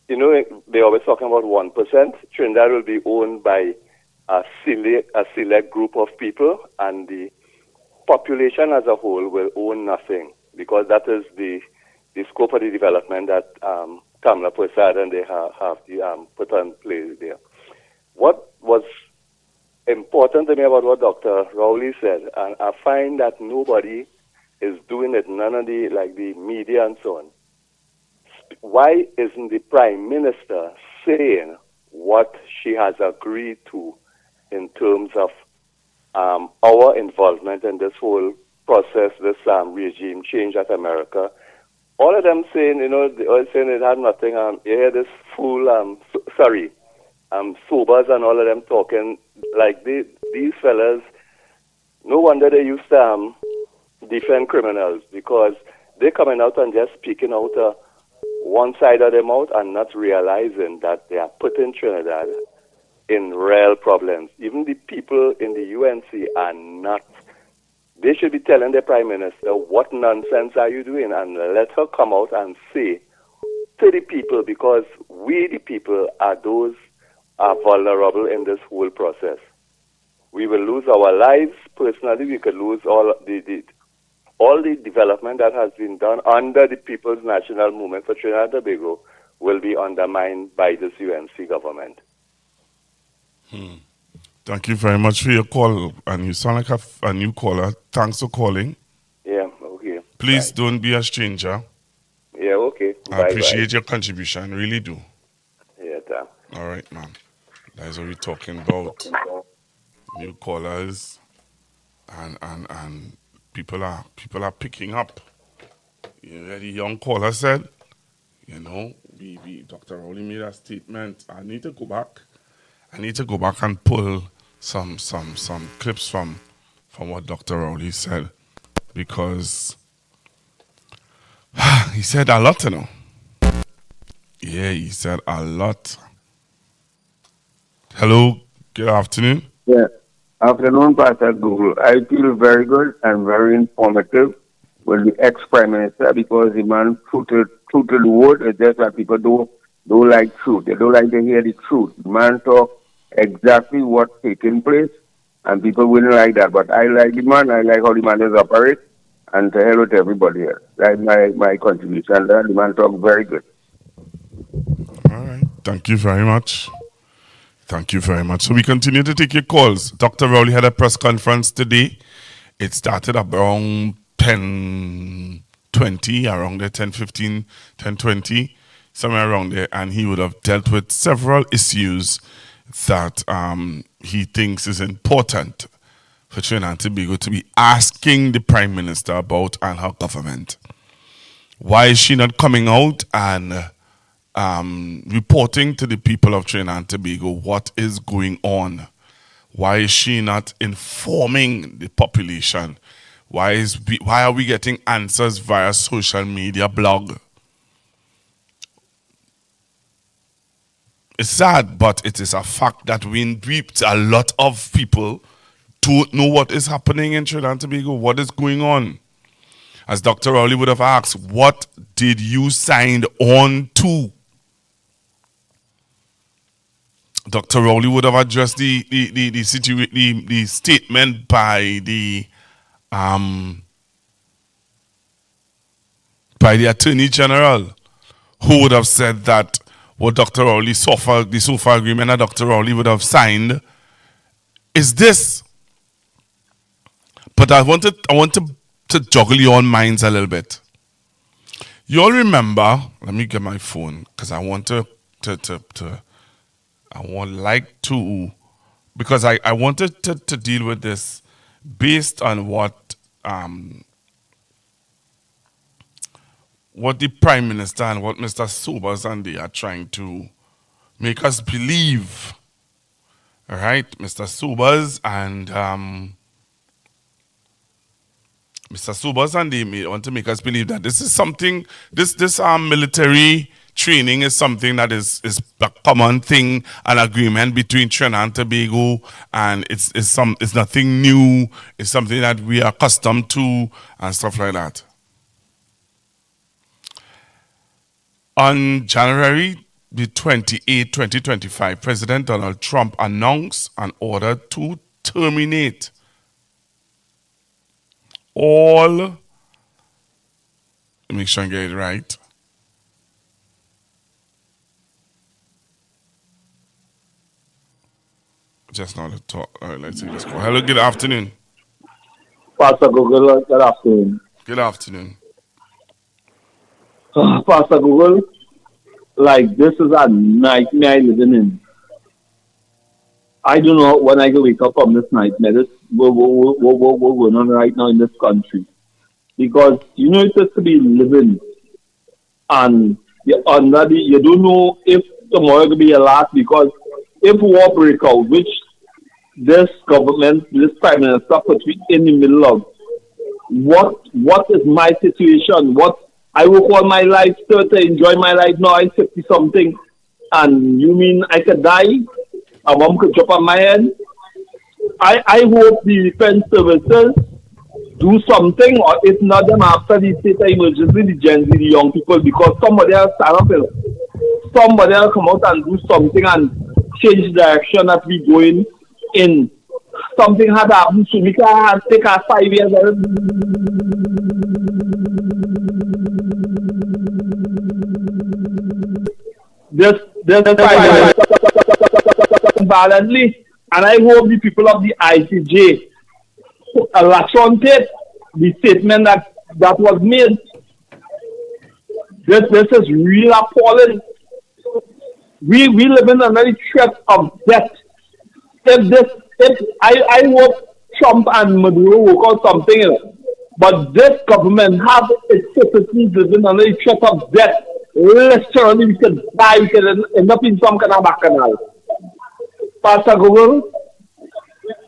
they're always talking about 1%. Trinidad will be owned by a select group of people, and the population as a whole will own nothing, because that is the scope of the development that Kamala Prasad and they have put on place there. What was important to me about what Dr. Rowley said, and I find that nobody is doing it, none of the media and so on. Why isn't the Prime Minister saying what she has agreed to in terms of our involvement in this whole process, this regime change at America? All of them saying, they all saying it had nothing. You hear this fool, sobers and all of them talking like these fellas. No wonder they used to defend criminals, because they're coming out and just speaking out one side of their mouth and not realizing that they are putting Trinidad in real problems. Even the people in the UNC are not. They should be telling the Prime Minister, what nonsense are you doing? And let her come out and say to the people, because we, the people, are those are vulnerable in this whole process. We will lose our lives. Personally, we could lose all the development that has been done under the People's National Movement for Trinidad and Tobago will be undermined by this UNC government. Thank you very much for your call, and you sound like a new caller. Thanks for calling. Yeah, okay. Please don't be a stranger. Yeah, okay. I appreciate your contribution, really do. Yeah, thanks. All right, man. That's what we're talking about. New callers, and people are picking up. The young caller said, Dr. Rowley made a statement. I need to go back and pull some clips from what Dr. Rowley said, because he said a lot, Yeah, he said a lot. Hello, good afternoon. Yeah, afternoon, Pastor Google. I feel very good and very informative with the ex-Prime Minister, because the man truth to the word. Is just that people don't like truth. They don't like to hear the truth. The man talk exactly what's taking place, and people wouldn't like that. But I like the man. I like how the man is operate, and to hell with everybody else. That's my contribution. The man talk very good. Thank you very much. Thank you very much. So we continue to take your calls. Dr. Rowley had a press conference today. It started around 10:20, around there, 10:15, 10:20, somewhere around there, and he would have dealt with several issues that he thinks is important for Trinidad and Tobago to be asking the Prime Minister about and her government. Why is she not coming out and reporting to the people of Trinidad and Tobago what is going on? Why is she not informing the population? Why are we getting answers via social media blog? It's sad, but it is a fact that a lot of people don't know what is happening in Trinidad and Tobago, what is going on. As Dr. Rowley would have asked, what did you sign on to? Dr. Rowley would have addressed the statement by the Attorney General, who would have said that what Dr. Rowley the SOFA agreement that Dr. Rowley would have signed is this. But I want to juggle your own minds a little bit. You all remember, let me get my phone, because I want I wanted to deal with this based on what the Prime Minister and what Mr. Sobers and they are trying to make us believe. All right, Mr. Sobers and they want to make us believe that this is something, this military training is something that is a common thing, an agreement between Trinidad and Tobago, and it's nothing new, it's something that we are accustomed to and stuff like that. On January the 28th, 2025, President Donald Trump announced an order to terminate all, make sure I get it right. Just now to talk. All right, let's see this call. Hello, good afternoon. Pastor Google, good afternoon. Good afternoon. Pastor Google, like this is a nightmare living in. I don't know when I can wake up from this nightmare. This what going on right now in this country, because you know it's just to be living, and you don't know if tomorrow will be your last. Because if war break out, which this government, this Prime Minister put me in the middle of, what is my situation? What I work all my life still to enjoy my life now. I'm 50 something, and you mean I could die? A bomb could drop on my head. I hope the defense services do something, or if not, them after the state of emergency, the Gen Z, the young people, because somebody else stand up and somebody else come out and do something and change the direction that we going in. Something had happened to me. Can take us 5 years. This violently, and I hope the people of the ICJ latch on to the statement that was made. This is really appalling. We live in another threat of death. I hope Trump and Maduro work out something else. But this government have its citizens living under the threat of death. Literally, we could die, we could end up in some kind of bacchanal. Pastor Google,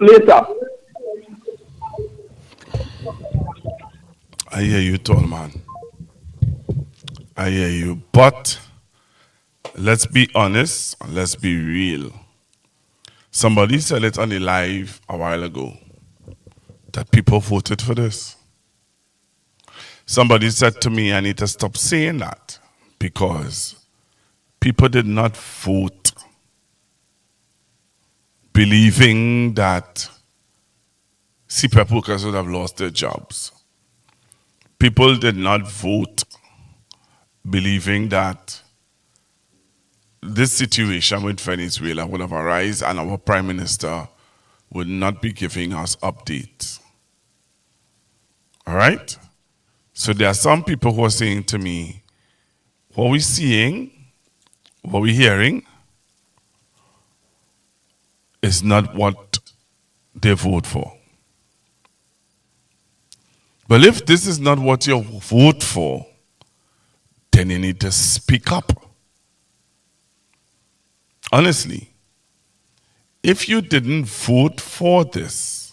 later. I hear you, tall man. I hear you. But let's be honest and let's be real. Somebody said it on the live a while ago that people voted for this. Somebody said to me, I need to stop saying that because people did not vote believing that CPAP workers would have lost their jobs. People did not vote believing that this situation with Venezuela would have arisen and our Prime Minister would not be giving us updates. All right? So there are some people who are saying to me, what we're seeing, what we're hearing, is not what they vote for. But if this is not what you vote for, then you need to speak up. Honestly, if you didn't vote for this,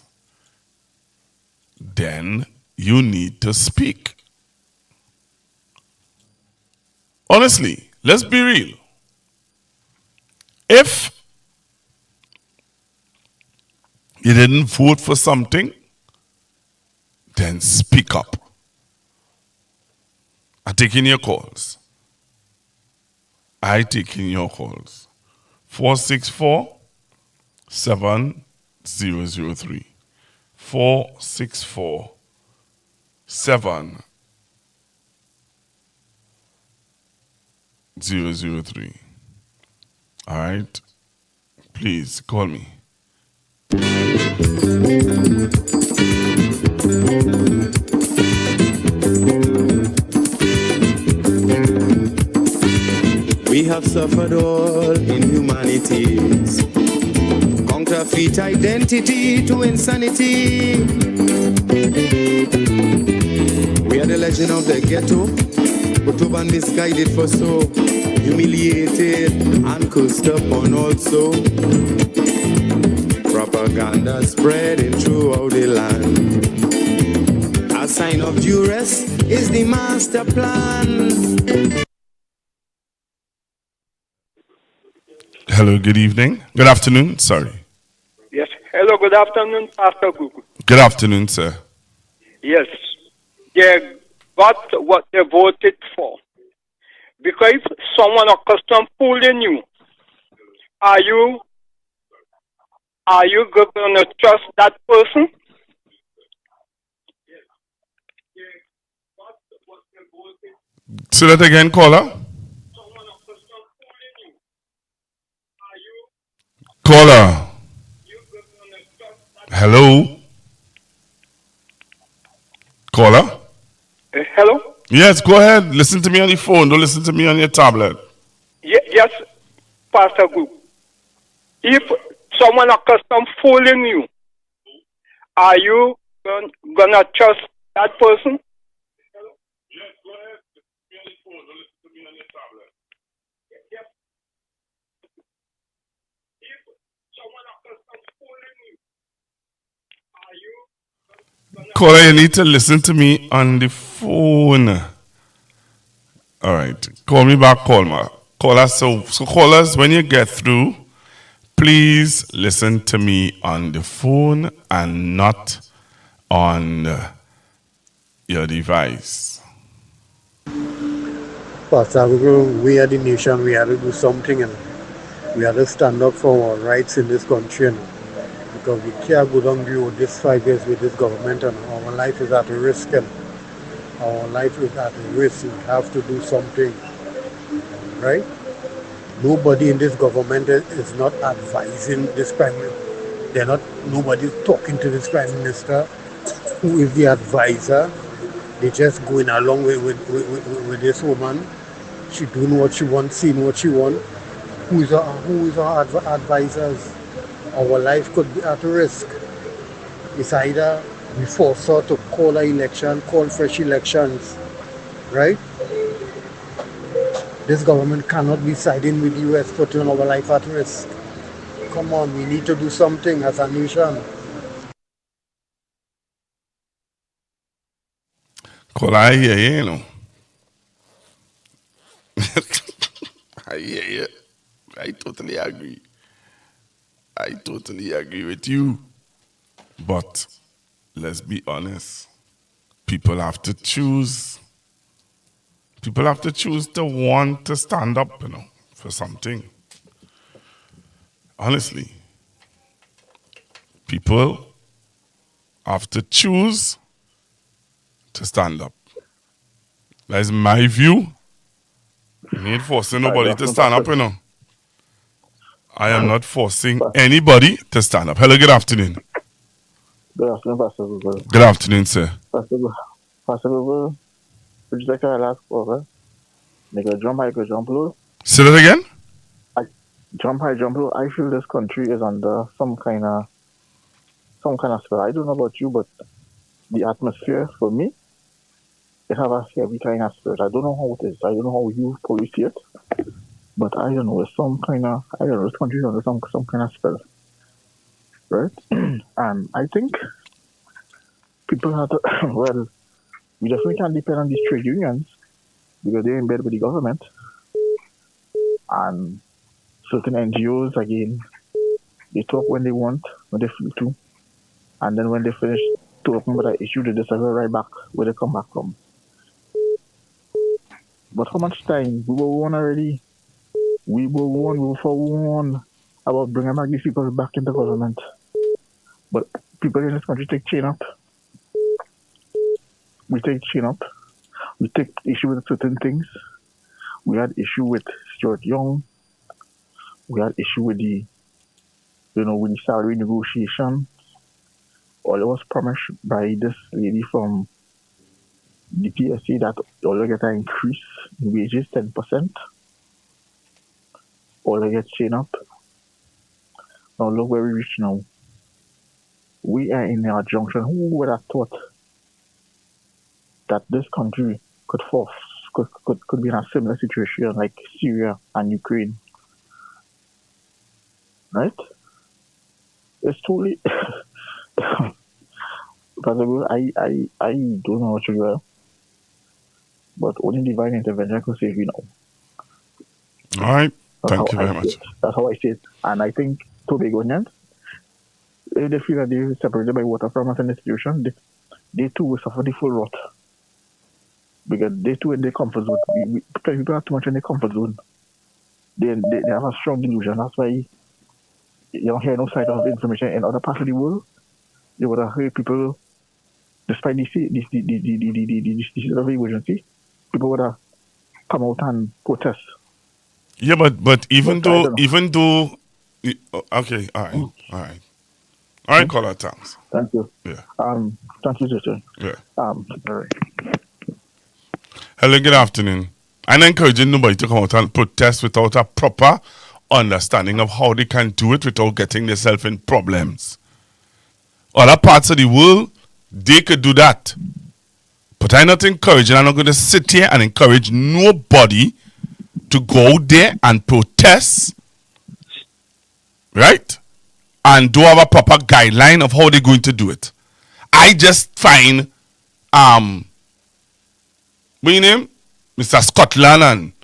then you need to speak. Honestly, let's be real. If you didn't vote for something, then speak up. I'm taking your calls. I taking your calls. 464-7003. 464-7003. All right? Please call me. We have suffered all inhumanities, counterfeit identity to insanity. We are the legend of the ghetto, but over misguided for so, humiliated and cursed upon also. Propaganda spreading throughout the land. A sign of duress is the master plan. Hello, good evening. Good afternoon, sorry. Yes. Hello, good afternoon, Pastor Google. Good afternoon, sir. Yes. They got what they voted for. Because if someone accustomed fooling you, are you going to trust that person? Say that again, caller. Caller. Hello. Caller. Hello? Yes, go ahead. Listen to me on the phone. Don't listen to me on your tablet. Yes, Pastor Google. If someone accustomed fooling you, are you going to trust that person? Caller, you need to listen to me on the phone. All right. Call me back, caller. So callers, when you get through, please listen to me on the phone and not on your device. Pastor, we are the nation, we have to do something, and we have to stand up for our rights in this country. Because we can't go down the road this 5 years with this government, and our life is at risk. And our life is at risk. We have to do something, right? Nobody in this government is not advising this prime minister. Nobody talking to this prime minister, who is the advisor. They're just going along with this woman. She doing what she wants, seeing what she wants. Who is our advisors? Our life could be at risk. It's either we force her to call an election, call fresh elections, right? This government cannot be siding with the US, putting our life at risk. Come on, we need to do something as a nation. Caller, I hear you, you know. I hear you. I totally agree. I totally agree with you. But let's be honest. People have to choose. People have to choose to want to stand up, for something. Honestly. People have to choose to stand up. That's my view. You ain't forcing nobody to stand up, I am not forcing anybody to stand up. Hello, good afternoon. Good afternoon, Pastor Google. Good afternoon, sir. Pastor Google, would you like to ask over? Make a jump high, go jump low. Say that again? Jump high, jump low. I feel this country is under some kind of spell. I don't know about you, but the atmosphere for me, it have a heavy kind of spirit. I don't know how it is. I don't know how you probably see it, but I don't know. It's some kind of, I don't know. This country is under some kind of spell, right? And I think people have to. Well, we definitely can't depend on these trade unions because they're in bed with the government, and certain NGOs, again, they talk when they want, when they feel to, and then when they finish talking about an issue, they disappear right back where they come back from. But how much time? We were warned already. We were forewarned about bringing back these people back into government. But people in this country take chain up. We take chain up. We take issue with certain things. We had issue with Stuart Young. We had issue with with the salary negotiation. All it was promised by this lady from the PSA that all they get an increase in wages 10%. All they get chain up. Now look where we reach now. We are in our junction. Who would have thought that this country could be in a similar situation like Syria and Ukraine? Right? It's totally. I don't know what you do, but only divine intervention could save you now. All right. Thank you very much. That's how I see it. And I think Tobagonians, if they feel that they're separated by water from us an institution, they too will suffer the full rot. Because they too in their comfort zone. People are too much in their comfort zone. They have a strong delusion. That's why you don't hear no side of information in other parts of the world. You would have heard people, despite the state of emergency, people would have come out and protest. Yeah, but even though, okay, all right, caller, thanks. Thank you. Yeah. Thank you, sister. Yeah. All right. Hello, good afternoon. I'm encouraging nobody to come out and protest without a proper understanding of how they can do it without getting themselves in problems. Other parts of the world, they could do that. But I'm not encouraging, I'm not going to sit here and encourage nobody to go there and protest, right? And do have a proper guideline of how they're going to do it. I just find, what's your name? Mr. Scotland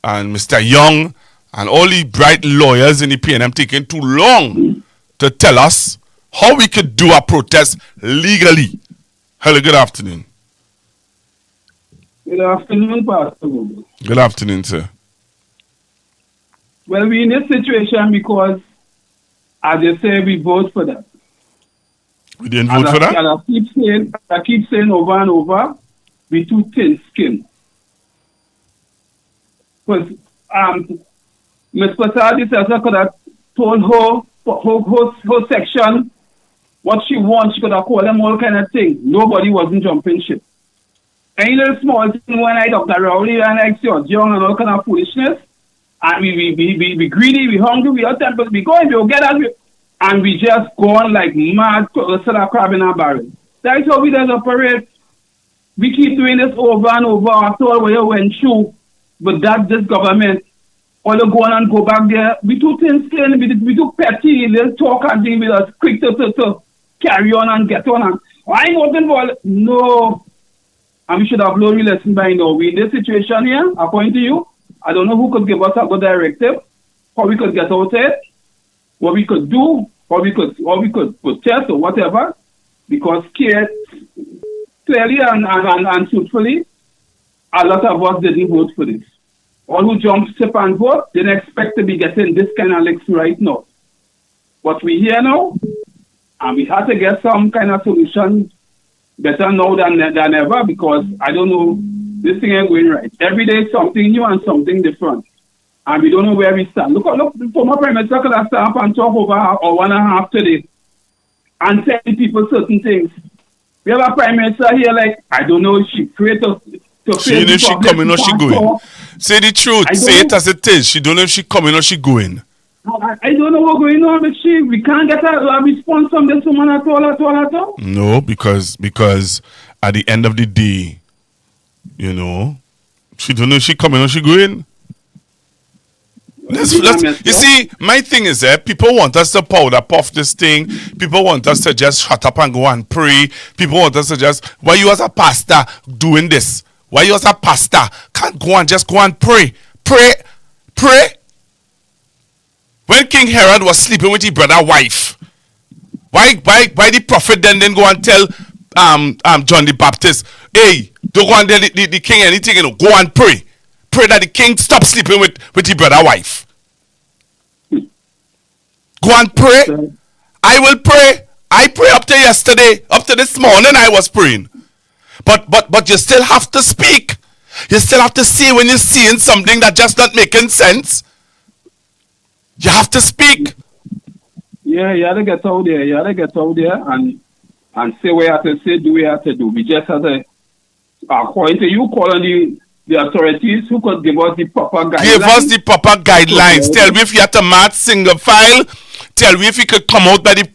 and Mr. Young and all the bright lawyers in the PNM taking too long to tell us how we could do a protest legally. Hello, good afternoon. Good afternoon, Pastor. Good afternoon, sir. Well, we're in this situation because, as you say, we vote for that. We didn't vote for that? And I keep saying over and over, we too thin-skinned. Because Ms. Prasad herself could have told her section what she wants. She could have called them all kind of things. Nobody wasn't jumping ship. Any little small thing when I Dr. Rowley and I see young and all kind of foolishness, and we greedy, we hungry, we are tempers, we go and we'll get us, and we just go on like mad crab in our barrel. That's how we does operate. We keep doing this over and over after all we went through, but that's this government. All the go on and go back there. We too thin-skinned, we too petty, they'll talk and things with us quick to carry on and get on. And I ain't voting for it. No. And we should have learned a lesson by now. We in this situation here, according to you, I don't know who could give us a good directive, how we could get out of it, what we could do, how we could protest or whatever, because clearly and truthfully, a lot of us didn't vote for this. All who jumped ship and vote didn't expect to be getting this kind of licks right now. But we here now, and we had to get some kind of solution better now than ever, because I don't know, this thing ain't going right. Every day something new and something different. and we don't know where we stand. Look, the former Prime Minister could have stand up and talk over or 1.5 today and tell people certain things. We have a Prime Minister here, like, I don't know if she afraid to she don't know if she coming or she going. Say the truth. Say it as it is. She don't know if she coming or she going. I don't know what's going on with she. We can't get a response from this woman at all. No, because at the end of the day, you know, she don't know if she coming or she going. You see, my thing is that people want us to powder puff this thing. People want us to just shut up and go and pray. People want us to just, why you as a pastor doing this? Why you as a pastor can't go and pray? Pray. When King Herod was sleeping with his brother wife, why the prophet then go and tell John the Baptist, hey, don't go and tell the king anything, you know, go and pray. Pray that the king stop sleeping with his brother wife. Go and pray. I will pray. I pray up to yesterday, up to this morning I was praying. But you still have to speak. You still have to see when you're seeing something that just not making sense. You have to speak. Yeah, you have to get out there. You have to get out there and say what you have to say, do what you have to do. We just have to, according to you, call on the authorities who could give us the proper guidelines. Give us the proper guidelines. Tell me if you have to match single file. Tell me if you could come out by the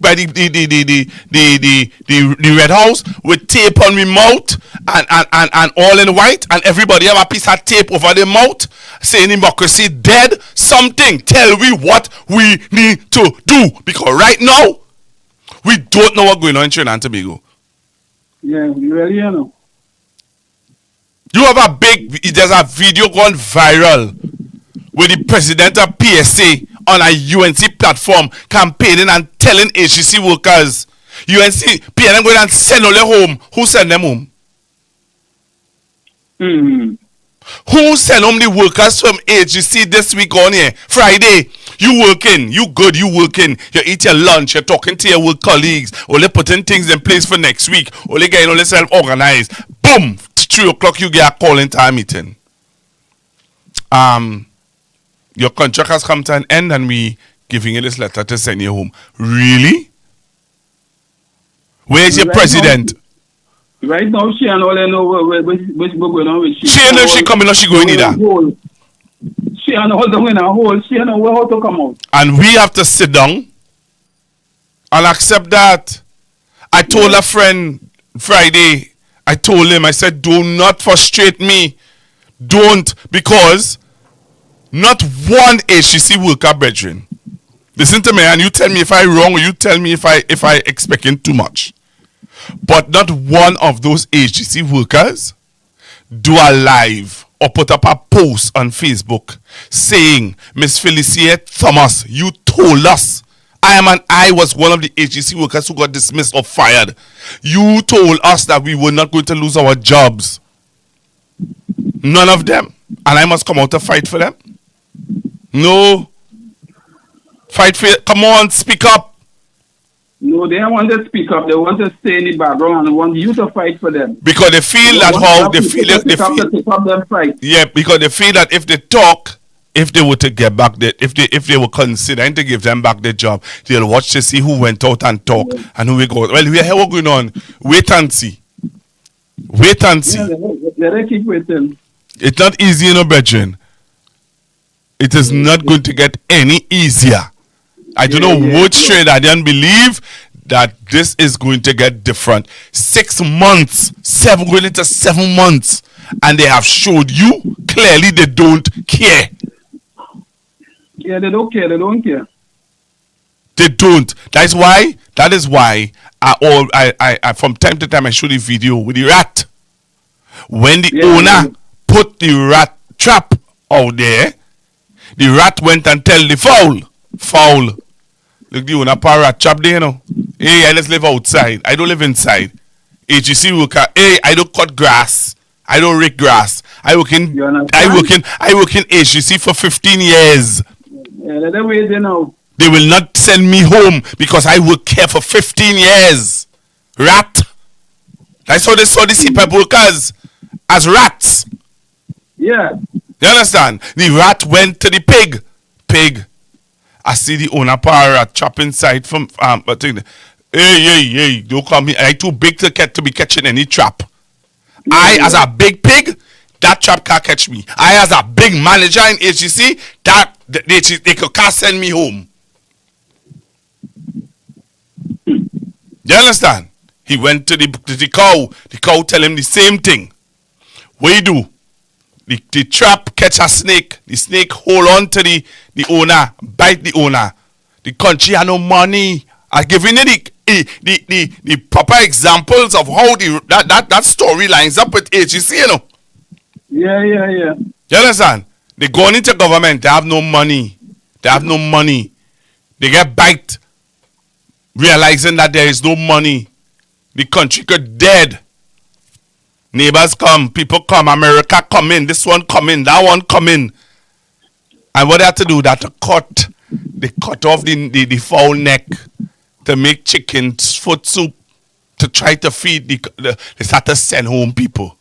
Red House with tape on my mouth and all in white, and everybody have a piece of tape over their mouth saying democracy dead. Something. Tell me what we need to do, because right now we don't know what's going on in Trinidad and Tobago. Yeah, we really know. You have there's a video going viral with the president of PSA on a UNC platform campaigning and telling HGC workers, UNC, PNM going and send all them home. Who send them home? Who send home the workers from HGC this week on here? Friday. You working, you good, you working. You eat your lunch, you're talking to your work colleagues, or they putting things in place for next week, or they getting all themselves organized. Boom! 3 o'clock you get a call into a meeting. Your contract has come to an end and we giving you this letter to send you home. Really? Where's your president? Right now, she and all I know what's going on with she. She know she coming or she going either. She and all the in a hole. She know how to come out. And we have to sit down and accept that. I told a friend Friday, I told him, I said, do not frustrate me. Don't, because not one HCC worker, brethren. Listen to me, and you tell me if I'm wrong, or you tell me if I expecting too much. But not one of those HGC workers do a live or put up a post on Facebook saying, Miss Felicia Thomas, you told us I was one of the HGC workers who got dismissed or fired. You told us that we were not going to lose our jobs. None of them. And I must come out to fight for them? No. Fight for it. Come on, speak up. No, they don't want to speak up. They want to stay in the background and want you to fight for them. Because they feel that how they feel it. Yeah, because they feel that if they talk, if they were to get back if they were considering to give them back their job, they'll watch to see who went out and talk and who we go. Well, we hear what's going on. Wait and see. Wait and see. Yeah, they keep waiting. It's not easy, you know, brethren. It is not going to get any easier. I don't know which trade I didn't believe that this is going to get different. 6 months, going into 7 months, and they have showed you clearly they don't care. Yeah, they don't care. They don't care. They don't. That is why I from time to time I show the video with the rat. When the owner put the rat trap out there, the rat went and tell the fowl. Look, the owner put a rat trap there, you know. Hey, I just live outside. I don't live inside. HGC worker. Hey, I don't cut grass. I don't rake grass. I work in HGC for 15 years. Yeah, they're waiting now. They will not send me home because I work here for 15 years. Rat. That's how they saw the CPAP workers as rats. Yeah. You understand? The rat went to the pig. Pig. I see the owner power rat chop inside from hey, don't call me. I too big to be catching any trap. I as a big pig, that trap can't catch me. I as a big manager in HGC, that they can't send me home. You understand? He went to the cow. The cow tell him the same thing. What you do? The trap catch a snake. The snake hold on to the owner, bite the owner. The country had no money. I giving you the proper examples of how that story lines up with HGC, you know. Yeah. You understand? They going into government. They have no money. They get bite, realizing that there is no money. The country could dead. Neighbors come, people come, America come in, this one come in, that one come in. And what they have to do, they cut off the fowl neck to make chicken foot soup to try to feed they start to send home people.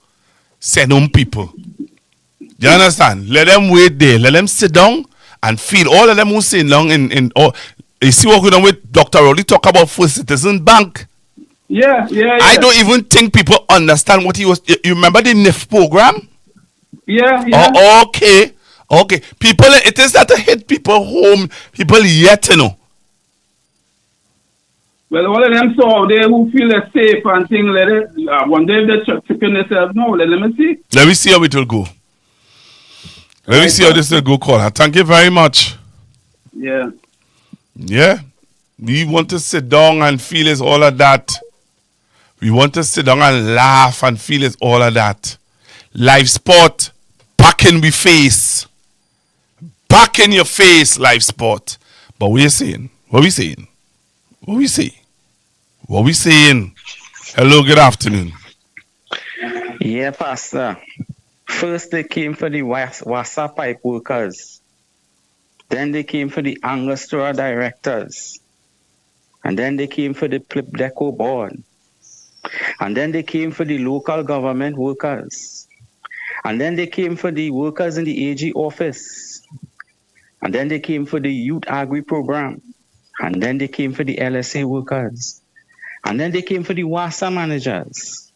You understand? Let them wait there, let them sit down and feed all of them who sit down in all. You see what we're doing with Dr. Rowley talk about First Citizen Bank? Yeah. I don't even think people understand what he was. You remember the NIF program? Yeah. Oh, okay. People, it is that to hit people home, people yet, you know. Well, all of them saw they who feel safe and things like that. One day they chicken themselves. No, let me see. Let me see how it will go. Let me see how this will go, caller. Thank you very much. Yeah. Yeah. We want to sit down and feel is all of that. We want to sit down and laugh and feel it's all of that. Live sport, back in we face. Back in your face, live sport. But what are you saying? What we saying? Hello, good afternoon. Yeah, Pastor. First they came for the Wassa pipe workers. Then they came for the Angostura directors. And then they came for the Plip Deco board. And then they came for the local government workers. And then they came for the workers in the AG office. And then they came for the youth agri program. And then they came for the LSA workers. And then they came for the WASA managers.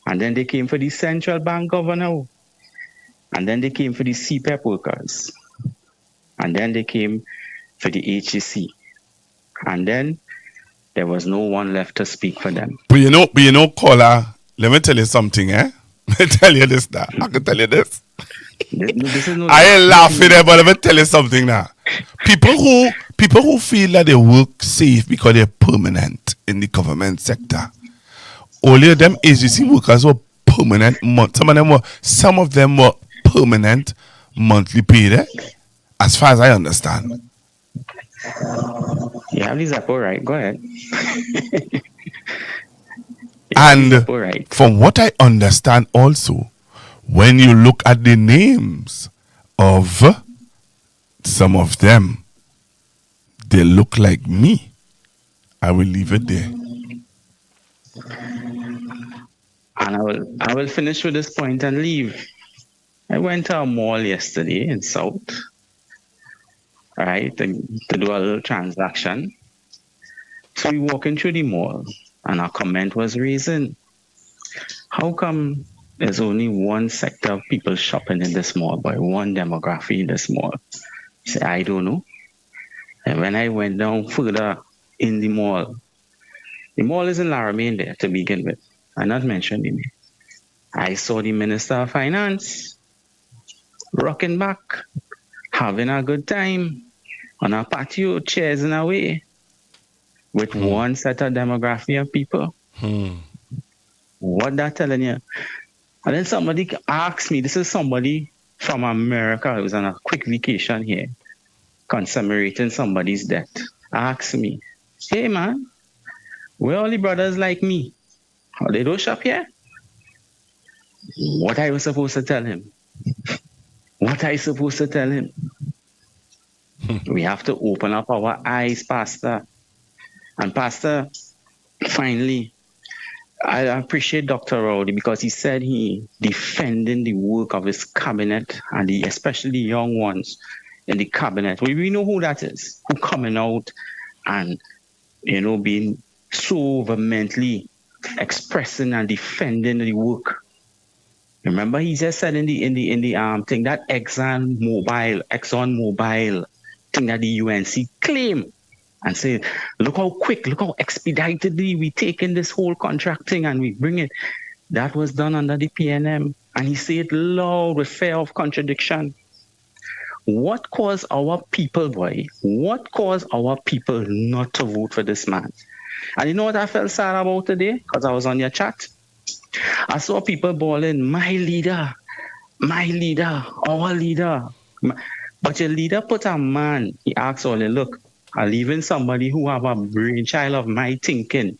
And then they came for the central bank governor. And then they came for the CPEP workers. And then they came for the HEC. And then there was no one left to speak for them. But you know, caller, let me tell you something, eh? Let me tell you this now. I can tell you this. I ain't laughing there, but let me tell you something now. People who feel that they work safe because they're permanent in the government sector. All of them agency workers were permanent. Some of them were permanent monthly paid, eh? As far as I understand. Yeah, these are all right. Go ahead. And from what I understand also, when you look at the names of some of them, they look like me. I will leave it there. And I will finish with this point and leave. I went to a mall yesterday in South, right, to do a little transaction. So we walking through the mall, and our comment was raising, how come there's only one sector of people shopping in this mall, by one demography in this mall? I said, I don't know. And when I went down further in the mall is in Laramie there to begin with. I'm not mentioning it. I saw the Minister of Finance rocking back, having a good time on a patio, chairs in a way, with one set of demography of people. What that telling you? And then somebody asked me, this is somebody from America who was on a quick vacation here, commemorating somebody's death. Asked me, hey man, where all the brothers like me? Oh, they don't shop here? What I was supposed to tell him? We have to open up our eyes, Pastor. And Pastor, finally, I appreciate Dr. Rowley because he said he defending the work of his cabinet and especially the young ones in the cabinet. We know who that is, who coming out and being so vehemently expressing and defending the work. Remember, he just said in the thing that Exxon Mobil thing that the UNC claim and say, look how quick, look how expeditedly we taking this whole contract thing and we bring it. That was done under the PNM, and he said it loud with fear of contradiction. What caused our people, boy? What caused our people not to vote for this man? And you know what I felt sad about today? Because I was on your chat. I saw people bawling, my leader, our leader. But your leader put a man, he asked all, look, I'm leaving somebody who have a brainchild of my thinking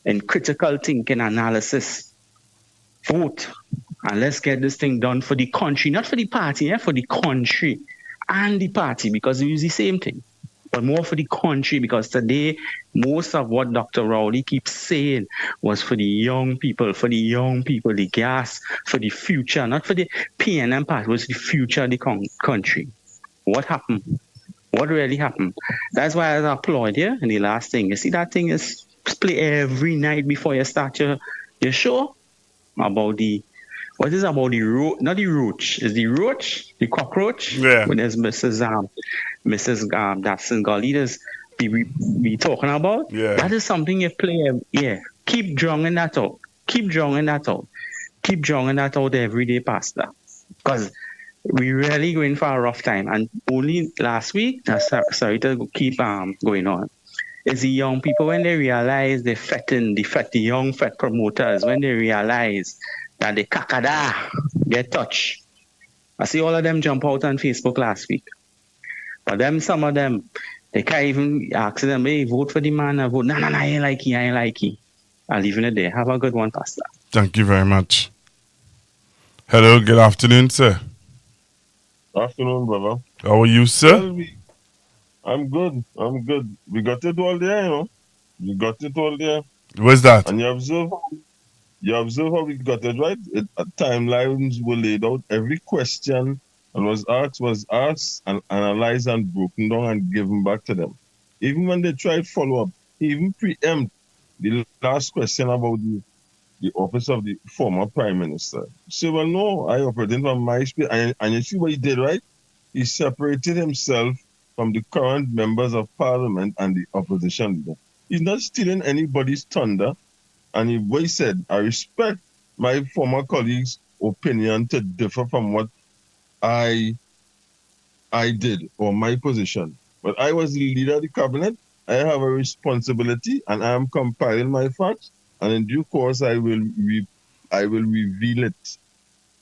and critical thinking analysis. Vote. And let's get this thing done for the country, not for the party, for the country and the party, because it was the same thing. But more for the country, because today, most of what Dr. Rowley keeps saying was for the young people, the gas, for the future, not for the PNM part, it was the future of the country. What happened? What really happened? That's why I applaud you. And the last thing, you see that thing is play every night before you start your show about the, what is about the roach? Not the roach. Is the roach the cockroach? Yeah. When there's Mrs. Datsun Golitas be talking about. Yeah. That is something you play. Yeah. Keep drawing that out. Keep drawing that out every day, Pastor. Because we really going for a rough time. And only last week, sorry to keep going on, is the young people when they realize the young fat promoters, when they realize that the kakada get touched. I see all of them jump out on Facebook last week. But some of them, they can't even ask them, hey, vote for the man. I vote. No, I ain't like he. I'll leave it there. Have a good one, Pastor. Thank you very much. Hello, good afternoon, sir. Afternoon, brother. How are you, sir? Well, I'm good. We got it all there, We got it all there. Where's that? And you observe how we got it right. Timelines were laid out. Every question and was asked and analyzed and broken down and given back to them. Even when they tried follow up, he even preempt the last question about the office of the former prime minister. So, well, no, I operated from my experience. And you see what he did, right? He separated himself from the current members of parliament and the opposition leader. He's not stealing anybody's thunder. And what he said, I respect my former colleagues' opinion to differ from what I did or my position. But I was the leader of the cabinet. I have a responsibility and I am compiling my facts. And in due course, I will reveal it.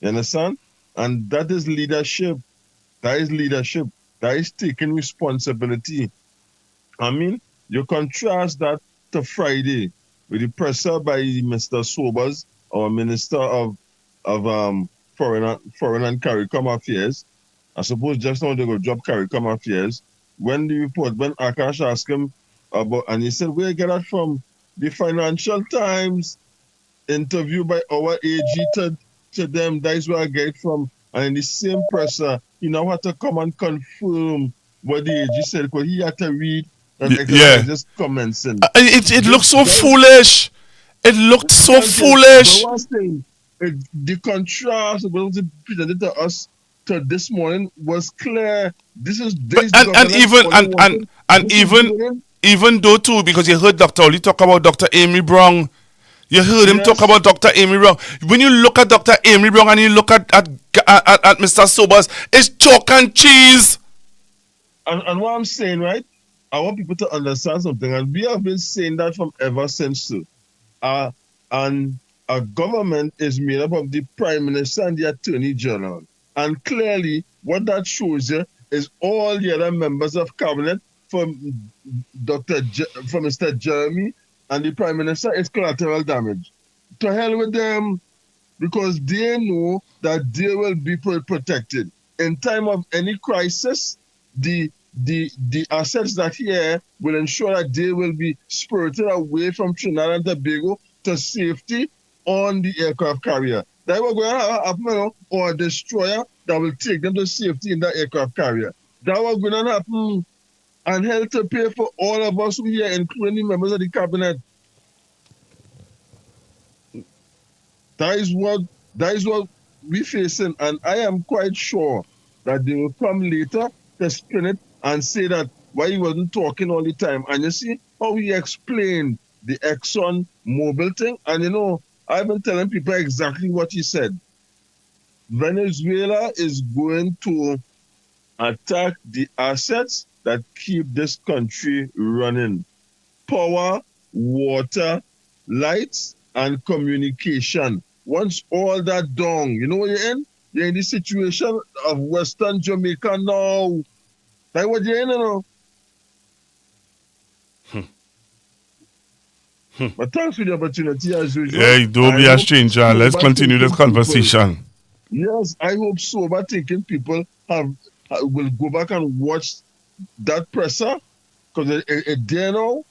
You understand? And that is leadership. That is taking responsibility. I mean, you contrast that to Friday with the presser by Mr. Sobers, our Minister of Foreign and CARICOM Affairs. I suppose just now they go drop CARICOM Affairs. When Akash asked him about, and he said, where you get that from? The Financial Times interview by our AG to them. That's where I get it from. And in the same presser, he now had to come and confirm what the AG said because he had to read and just comments. It looks so foolish. It looked so foolish. The contrast what was presented to us to this morning was clear. Even though too, because you heard Dr. Oli talk about Dr. Amy Brown. You heard him talk about Dr. Amy Brown. When you look at Dr. Amy Brown and you look at Mr. Sobers, it's chalk and cheese. And what I'm saying, right? I want people to understand something, and we have been saying that from ever since too. And a government is made up of the Prime Minister and the Attorney General. And clearly, what that shows you is all the other members of cabinet from Mr. Jeremy and the Prime Minister is collateral damage. To hell with them, because they know that they will be protected. In time of any crisis, the assets that here will ensure that they will be spirited away from Trinidad and Tobago to safety on the aircraft carrier. That was going to happen, or a destroyer that will take them to safety in that aircraft carrier. That was going to happen, and hell to pay for all of us who here, including the members of the cabinet. That is what we're facing, and I am quite sure that they will come later to spin it and say that why he wasn't talking all the time. And you see how he explained the Exxon Mobil thing, and I've been telling people exactly what he said. Venezuela is going to attack the assets that keep this country running. Power, water, lights, and communication. Once all that done, you know what you're in? You're in the situation of Western Jamaica now. That's what you're in, But thanks for the opportunity as usual. Yeah, don't be a stranger. Let's continue this conversation. Yes, I hope sober thinking people will go back and watch that presser, because it there now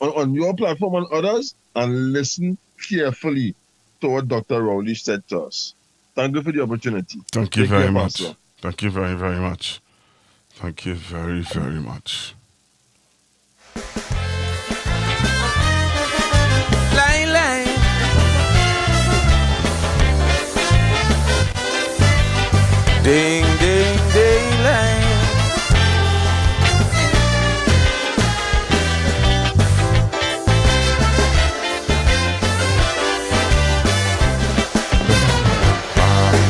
on your platform and others, and listen carefully to what Dr. Rowley said to us. Thank you for the opportunity. Thank you Take very care, much. Pastor. Thank you very, very much. Thank you very, very much. Line, line. Ding, ding, ding, line.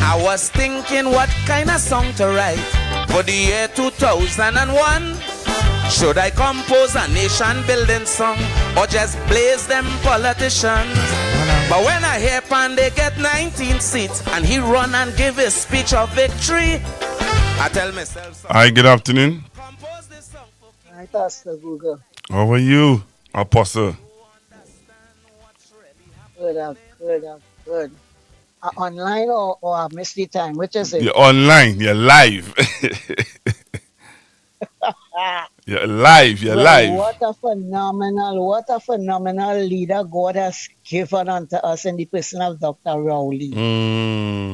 I was thinking what kind of song to write for the year 2001. Should I compose a nation building song or just blaze them politicians? But when I hear Pandey get 19 seats and he run and give his speech of victory, I tell myself. Hi, good afternoon. Hi, Pastor Google. How are you, Apostle? Good. Online or I missed the time? Which is it? You're online. You're live. You're live. You're Well, live. What a phenomenal leader God has given unto us in the person of Dr. Rowley.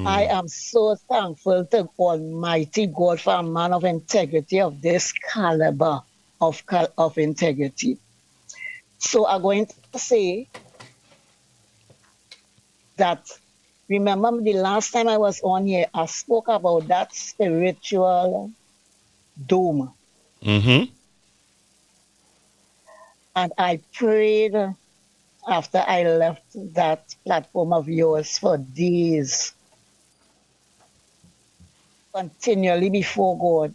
I am so thankful to Almighty God for a man of integrity of this caliber of integrity. So I'm going to say that, remember the last time I was on here, I spoke about that spiritual dome. Mm-hmm. And I prayed after I left that platform of yours for days, continually before God,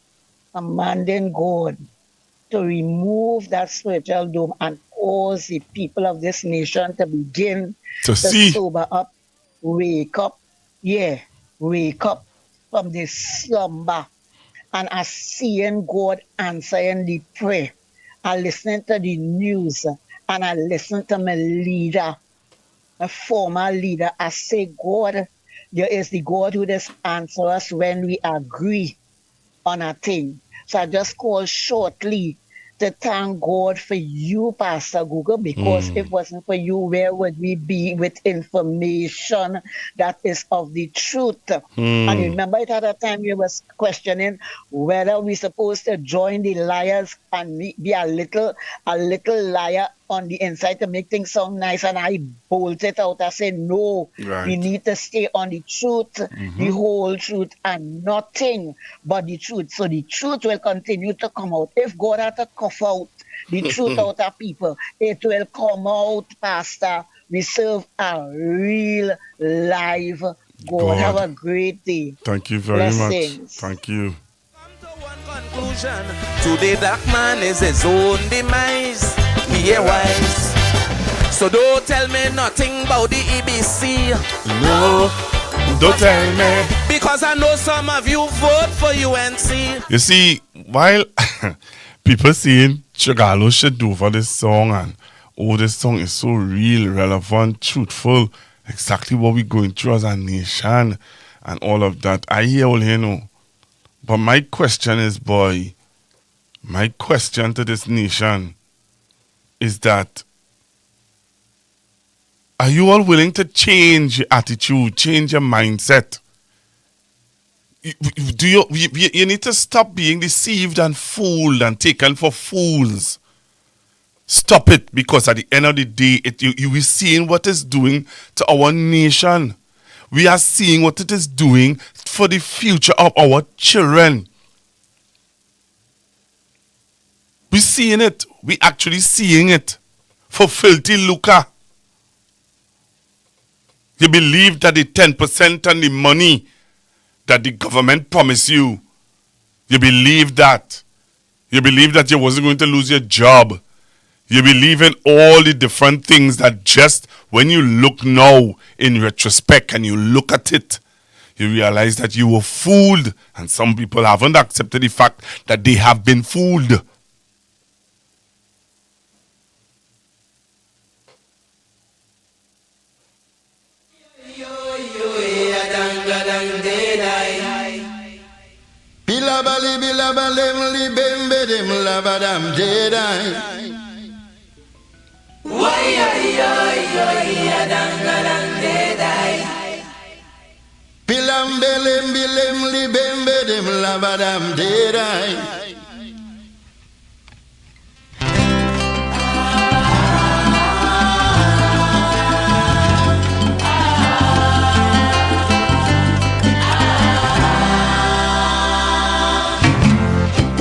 commanding God to remove that spiritual dome and cause the people of this nation to begin to see, sober up, wake up from this slumber, and are seeing God answering the prayer. I listen to the news and I listen to my leader, a former leader. I say, God, there is the God who does answer us when we agree on a thing. So I just call shortly to thank God for you, Pastor Google, because if it wasn't for you, where would we be with information that is of the truth? And remember it at a time you was questioning whether we supposed to join the liars and be a little liar on the inside to make things sound nice, and I bolted out. I said, no, we need to stay on the truth, the whole truth, and nothing but the truth. So the truth will continue to come out. If God had to cough out the truth out of people, it will come out, Pastor. We serve a real live God. Have a great day. Thank you very much. Thank you. Conclusion. Today that man is his own demise. Be wise. So don't tell me nothing about the EBC. No, don't tell me. Because I know some of you vote for UNC. You see, while people saying Chagalo should do for this song, and this song is so real, relevant, truthful, exactly what we're going through as a nation and all of that. I hear all but my question is, my question to this nation is that Are you all willing to change your attitude, change your mindset? You need to stop being deceived and fooled and taken for fools. Stop it, because at the end of the day, you are seeing what it's doing to our nation. We are seeing what it is doing for the future of our children. We're seeing it. We're actually seeing it for filthy lucre. You believe that the 10% and the money that the government promised you, you believe that. You believe that you wasn't going to lose your job. You believe in all the different things that just when you look now in retrospect and you look at it, you realize that you were fooled. And some people haven't accepted the fact that they have been fooled. Bilabali bilabalem libembe dem labadam dedai. Why Bilambelem bilem libembe dem labadam dedai.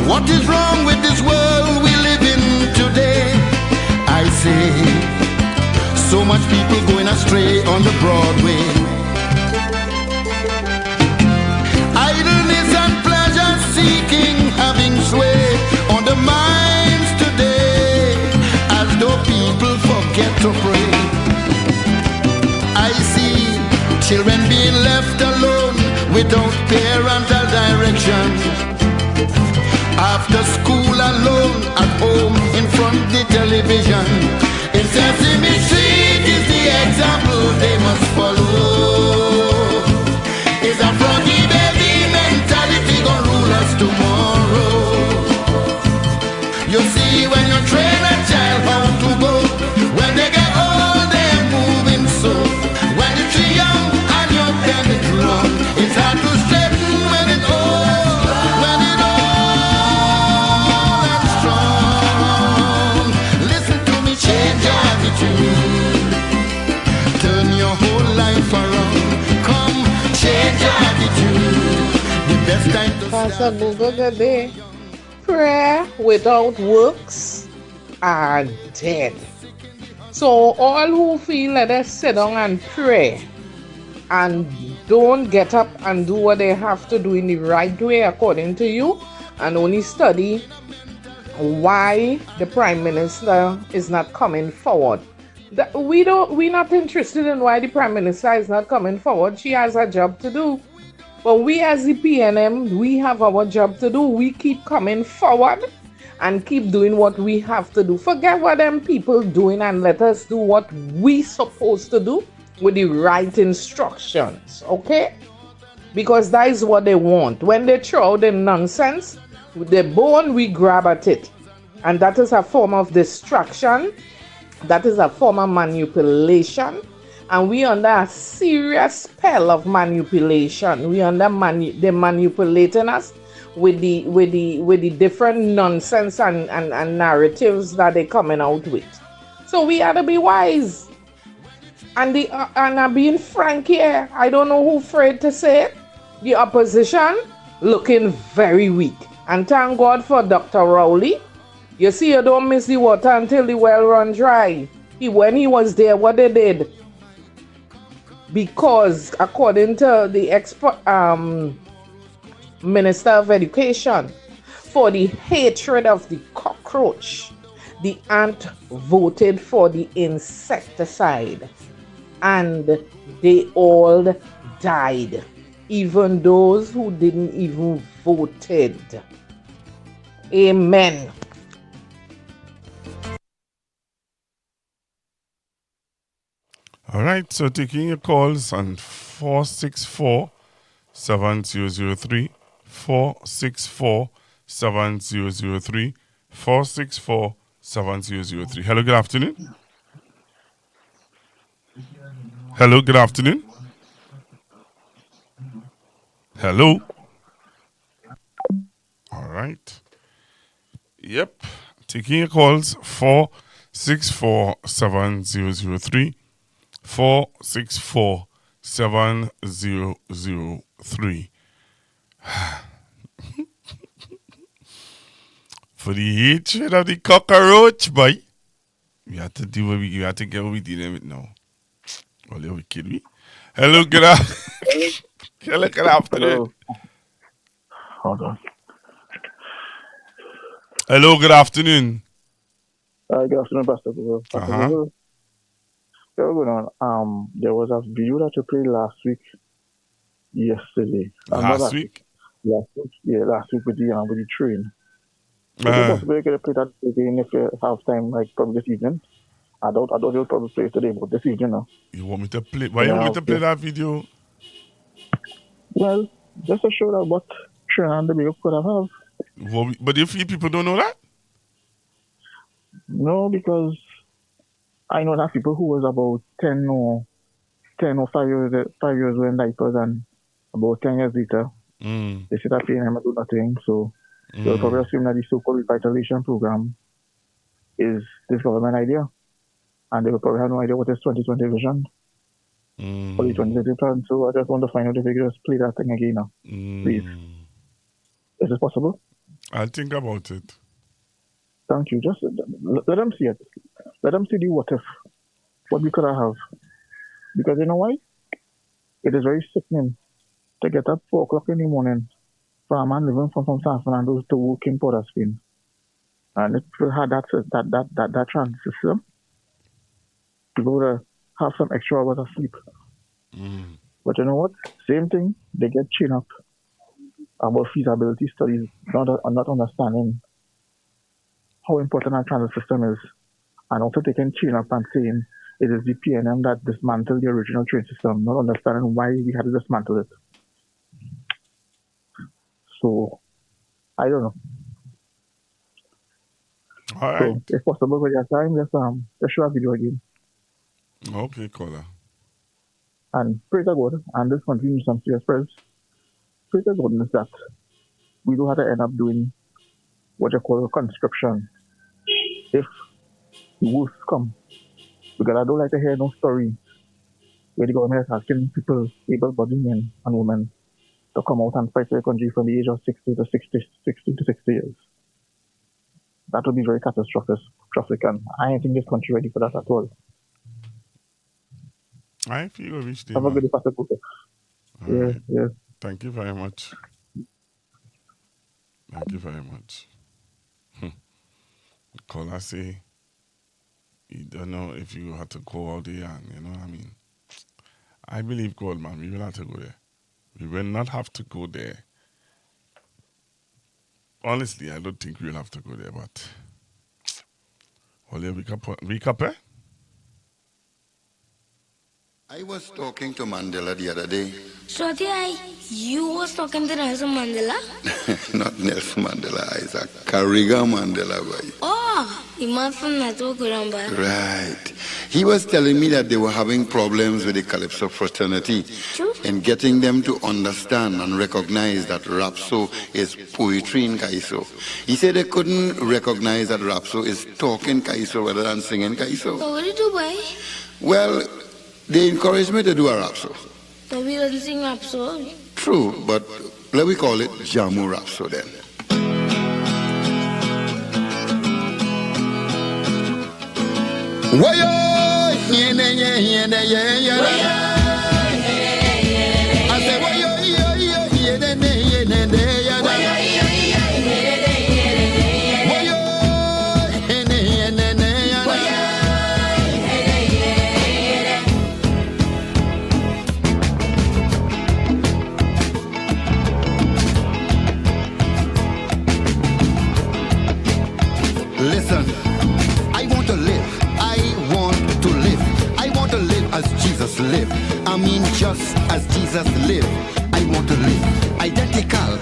What is wrong with this world we live in today? I say, so much people going astray on the Broadway. Idleness and pleasure seeking having sway on the minds today, as though people forget to pray. I see children being left alone without parental direction. After school alone, at home, in front of the television. In Sesame Street is the example they must follow. It's a froggy baby mentality gonna rule us tomorrow. You see, when you train a child how to go, when they get old they're moving so. When you're too young and you're bending too long, it's hard to straighten when it's old. Turn your whole life around. Come, change your attitude. The best time to Pastor Google today. Prayer without works are dead. So all who feel that they sit down and pray and don't get up and do what they have to do in the right way according to you, and only study why the Prime Minister is not coming forward. We're not interested in why the Prime Minister is not coming forward. She has a job to do. But we as the PNM, we have our job to do. We keep coming forward and keep doing what we have to do. Forget what them people doing and let us do what we supposed to do with the right instructions, okay? Because that is what they want. When they throw out the nonsense, with the bone, we grab at it. And that is a form of distraction. That is a form of manipulation. And we under a serious spell of manipulation. We under they're manipulating us with the different nonsense and narratives that they're coming out with. So we have to be wise. And I'm being frank here. I don't know who's afraid to say it. The opposition looking very weak. And thank God for Dr. Rowley. You see, you don't miss the water until the well run dry. When he was there, what they did? Because according to the Minister of Education, for the hatred of the cockroach, the ant voted for the insecticide. And they all died. Even those who didn't even voted. Amen. All right, so taking your calls on 464-7003, 464-7003, 464-7003. Hello, good afternoon. Hello, good afternoon. Hello. All right. Yep. Taking your calls 4647003. 4647003. For the hatred of the cockroach, boy. We have to do what we have to get what we dealing with now. Well, you kidding me? Hello, good afternoon. Hello, good afternoon. Hold on. Hello, good afternoon. Good afternoon, Pastor Google. Pastor Google. What's going on? There was a video that you played last week, yesterday. Last week? Last week, yeah, last week with the train. Is it possible you could play that again if you have time, like probably this evening? I don't you'll probably play it today, but this evening now. You want me to play? Why you want me to play that video? Well, just to show that what Trinidad and Tobago could have. But you feel people don't know that? No, because I know that people who was about 10 or 5 years wearing diapers, and about 10 years later, they sit up here and do nothing. So they'll probably assume that the so-called revitalization program is this government idea. And they will probably have no idea what is 2020 vision or the 2020 plan. So I just want to find out if they could just play that thing again now. Please. Is it possible? I'll think about it. Thank you. Just let them see it. Let them see the what if. What we could have. Because you know why? It is very sickening to get up 4 o'clock in the morning for a man living from San Fernando to work in Port of Spain. And if people had that trans system, people would have some extra hours of sleep. But you know what? Same thing, they get chained up about feasibility studies, not understanding how important our transit system is, and also taking chain up and saying it is the PNM that dismantled the original train system, not understanding why we had to dismantle it. So, I don't know. All right. So, if possible, with your time, just show a video again. Okay, caller. And pray to God, and this continues some serious prayers. Pray to God that we don't have to end up doing what you call conscription if the worst come. Because I don't like to hear no story where the government is asking people, able-bodied men and women, to come out and fight for the country from the age of 60 to 60 years. That would be very catastrophic, and I don't think this country ready for that at all. I feel you reached Have a good day, Pastor Cooper. Yeah. Thank you very much. Thank you very much. Caller say, you don't know if you have to go out there, and you know what I mean? I believe God, man, we will have to go there. We will not have to go there. Honestly, I don't think we'll have to go there, but wake up, eh? I was talking to Mandela the other day. Shorty, you was talking to Nelson Mandela? Not Nelson Mandela, Isaac. Kariga Mandela, boy. Oh, the man from Network Uramba. Right. He was telling me that they were having problems with the Calypso fraternity. True. In getting them to understand and recognize that Rapso is poetry in Kaiso. He said they couldn't recognize that Rapso is talking Kaiso rather than singing Kaiso. So what did you do, boy? Well, they encouraged me to do a Rapso. So we doesn't sing Rapso. True, but let me call it Jamu Rapso then. Wayo, I say wayo, listen, I want to live. I want to live. I want to live as Jesus lived. I mean just as Jesus lived. I want to live. Identical.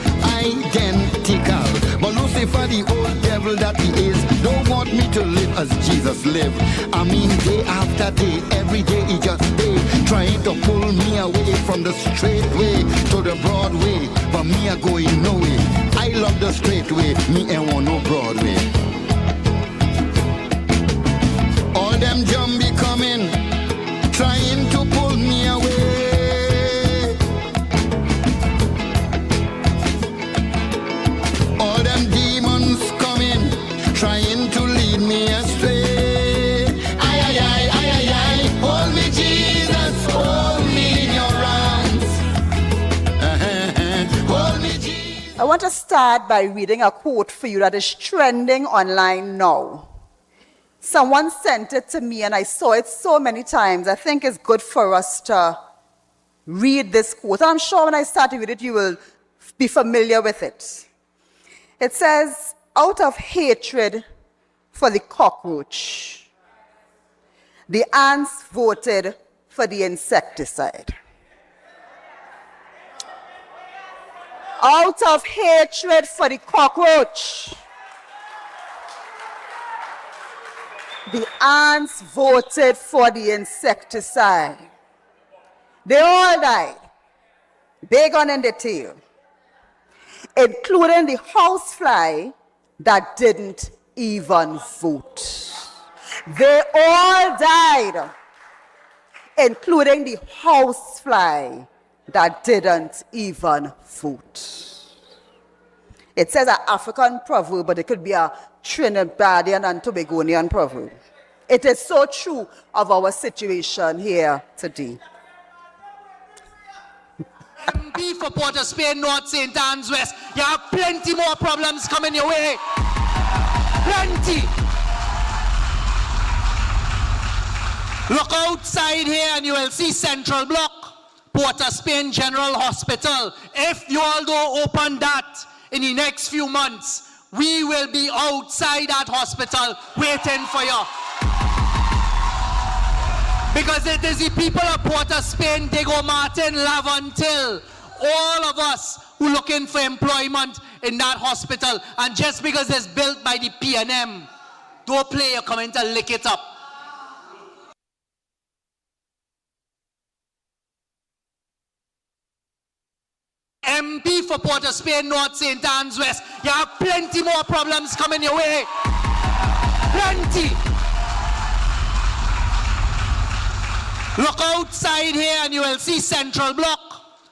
But Lucifer the old devil devil that he is don't want me to live as Jesus lived. I mean, day after day, every day he just stay trying to pull me away from the straight way to the broad way, but me a going no way. I love the straight way, me ain't want no Broadway. All them jumbie coming, trying to pull me away. All them demons coming, trying to lead me astray. Ay, ay, ay, ay, ay, ay. Hold me, Jesus, hold me in your arms. Hold me, Jesus. I want to start by reading a quote for you that is trending online now. Someone sent it to me and I saw it so many times. I think it's good for us to read this quote. I'm sure when I start to read it, you will be familiar with it. It says, out of hatred for the cockroach, the ants voted for the insecticide. Out of hatred for the cockroach, the ants voted for the insecticide. They all died, big on in the tail, including the housefly that didn't even vote. They all died, including the housefly that didn't even vote. It says an African proverb, but it could be a Trinidadian and Tobagonian proverb. It is so true of our situation here today. MP for Port of Spain, North, St. Anne's West. You have plenty more problems coming your way. Plenty. Look outside here and you will see Central Block, Port of Spain General Hospital. If you all don't open that in the next few months, we will be outside that hospital waiting for you. Because it is the people of Port of Spain, Diego Martin, Lavantil, all of us who looking for employment in that hospital. And just because it's built by the P&M, don't play your comment and lick it up. MP for Port of Spain, North, St. Anne's West. You have plenty more problems coming your way. Plenty. Look outside here and you will see Central Block,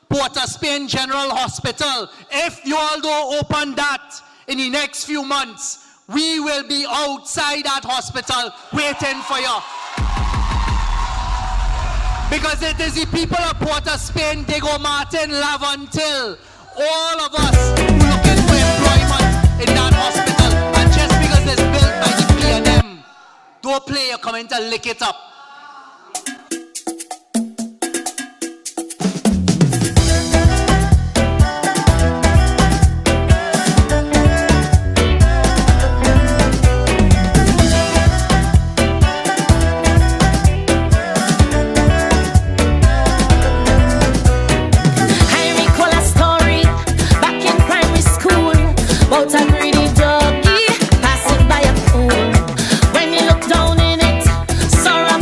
Port of Spain General Hospital. If you all don't open that in the next few months, we will be outside that hospital waiting for you. Because it is the people of Port of Spain, Diego Martin, Lavantil, all of us who looking for employment in that hospital. And just because it's built by the P&M, don't play your comment and lick it up. Passing by a pool. When you look down in it, sorrow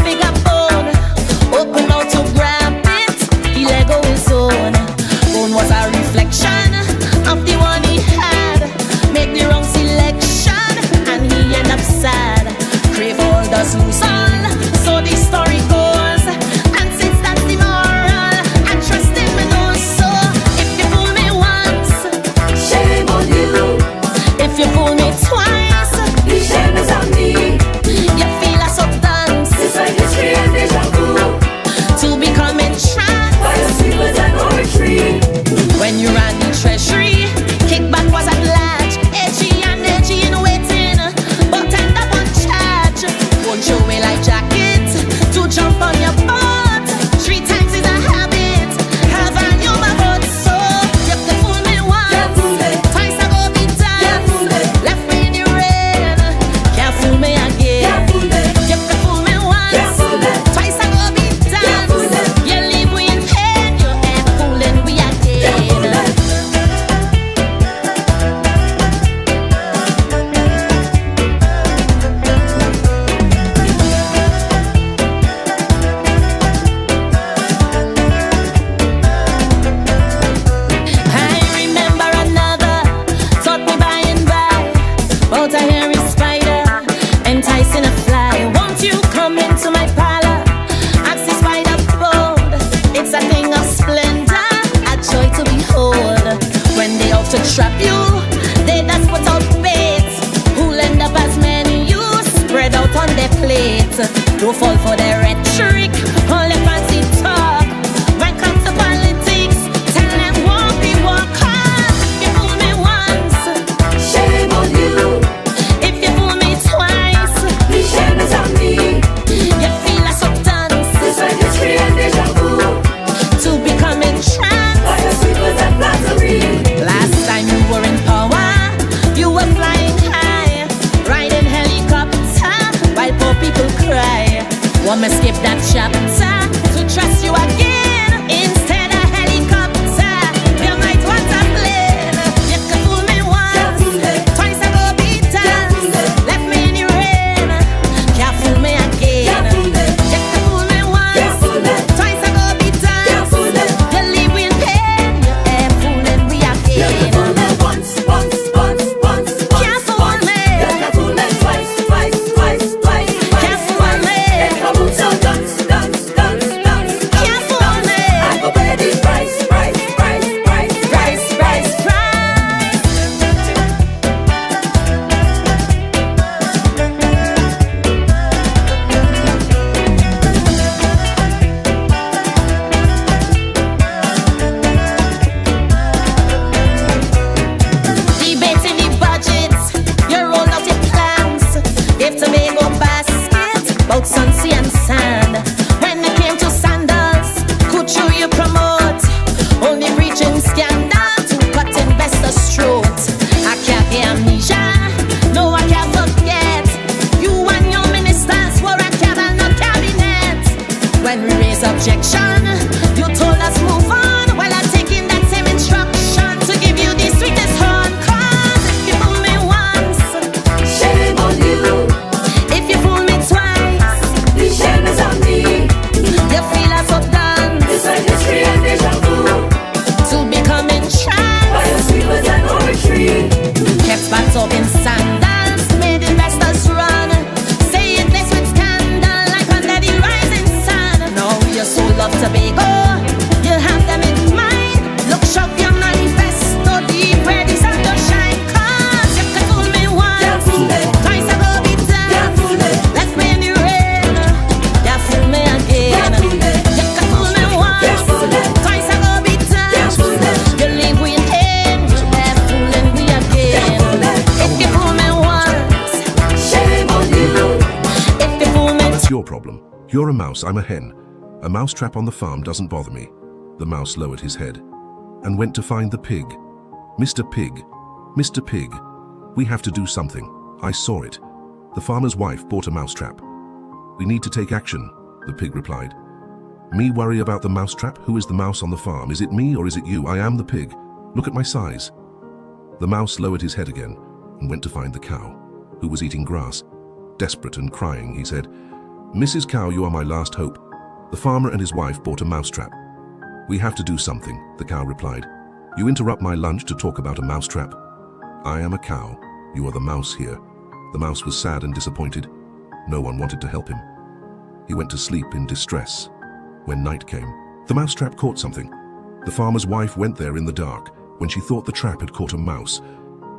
Don't fall for the rhetoric, only fancy talk. When it comes to politics, tell them won't be walk hard. You fool me once, shame on you. If you fool me twice, the shame is on me. You feel like substance, this way history and deja vu. To become entranced by your sweetness and flattery. Last time you were in power, you were flying high, riding helicopter while poor people cry. Want me skip that chapter to trust you again instead of helicopter? You might want a plane. You can fool me once, twice I go beaten, left me in the rain. Can't fool me again. You can fool me once, twice I go beaten. You leave me in pain. You ain't fooling me again. You can fool me once. Can't fool me. You can fool me twice. Can't fool me. So dance. Can't fool me. I go pay the price. Debating the budget, you roll out your plans. If tomato basket, bout sun, sea and sand. When it came to sandals, could you promote? Only reaching scandal to cut investors' throat. I can't get amnesia, no I can't forget. You and your ministers were a cabal, not cabinet. When we raise objection, you told us move on. While I'm taking that same instruction to give you the sweetest horn. Cause if you fool me once, shame on you. If you fool me twice, the shame is on me. You feel as so done, this is history and deja vu. To become entranced by your sweetness and poetry. Kept back talking sandals, made investors run. Say it less with scandal, like under the rising sun. Now you so love Tobago, you have them in mind. Look sharp your manifesto, deep where the sun don't shine. Cause you can fool me once, twice I go beaten, left me in the rain. You fool me again. You can fool me once, twice I go beaten, you leave we in pain. You're fooling me again. If you fool me once, shame on you. If you fool me What's your problem? You're a mouse, I'm a hen. A mouse trap on the farm doesn't bother me. The mouse lowered his head and went to find the pig. Mr. Pig, we have to do something. I saw it. The farmer's wife bought a mouse trap. We need to take action, the pig replied. Me worry about the mouse trap? Who is the mouse on the farm? Is it me or is it you? I am the pig. Look at my size. The mouse lowered his head again and went to find the cow, who was eating grass. Desperate and crying, he said, Mrs. Cow, you are my last hope. The farmer and his wife bought a mouse trap. We have to do something, the cow replied. You interrupt my lunch to talk about a mouse trap. I am a cow. You are the mouse here. The mouse was sad and disappointed. No one wanted to help him. He went to sleep in distress. When night came, the mouse trap caught something. The farmer's wife went there in the dark when she thought the trap had caught a mouse.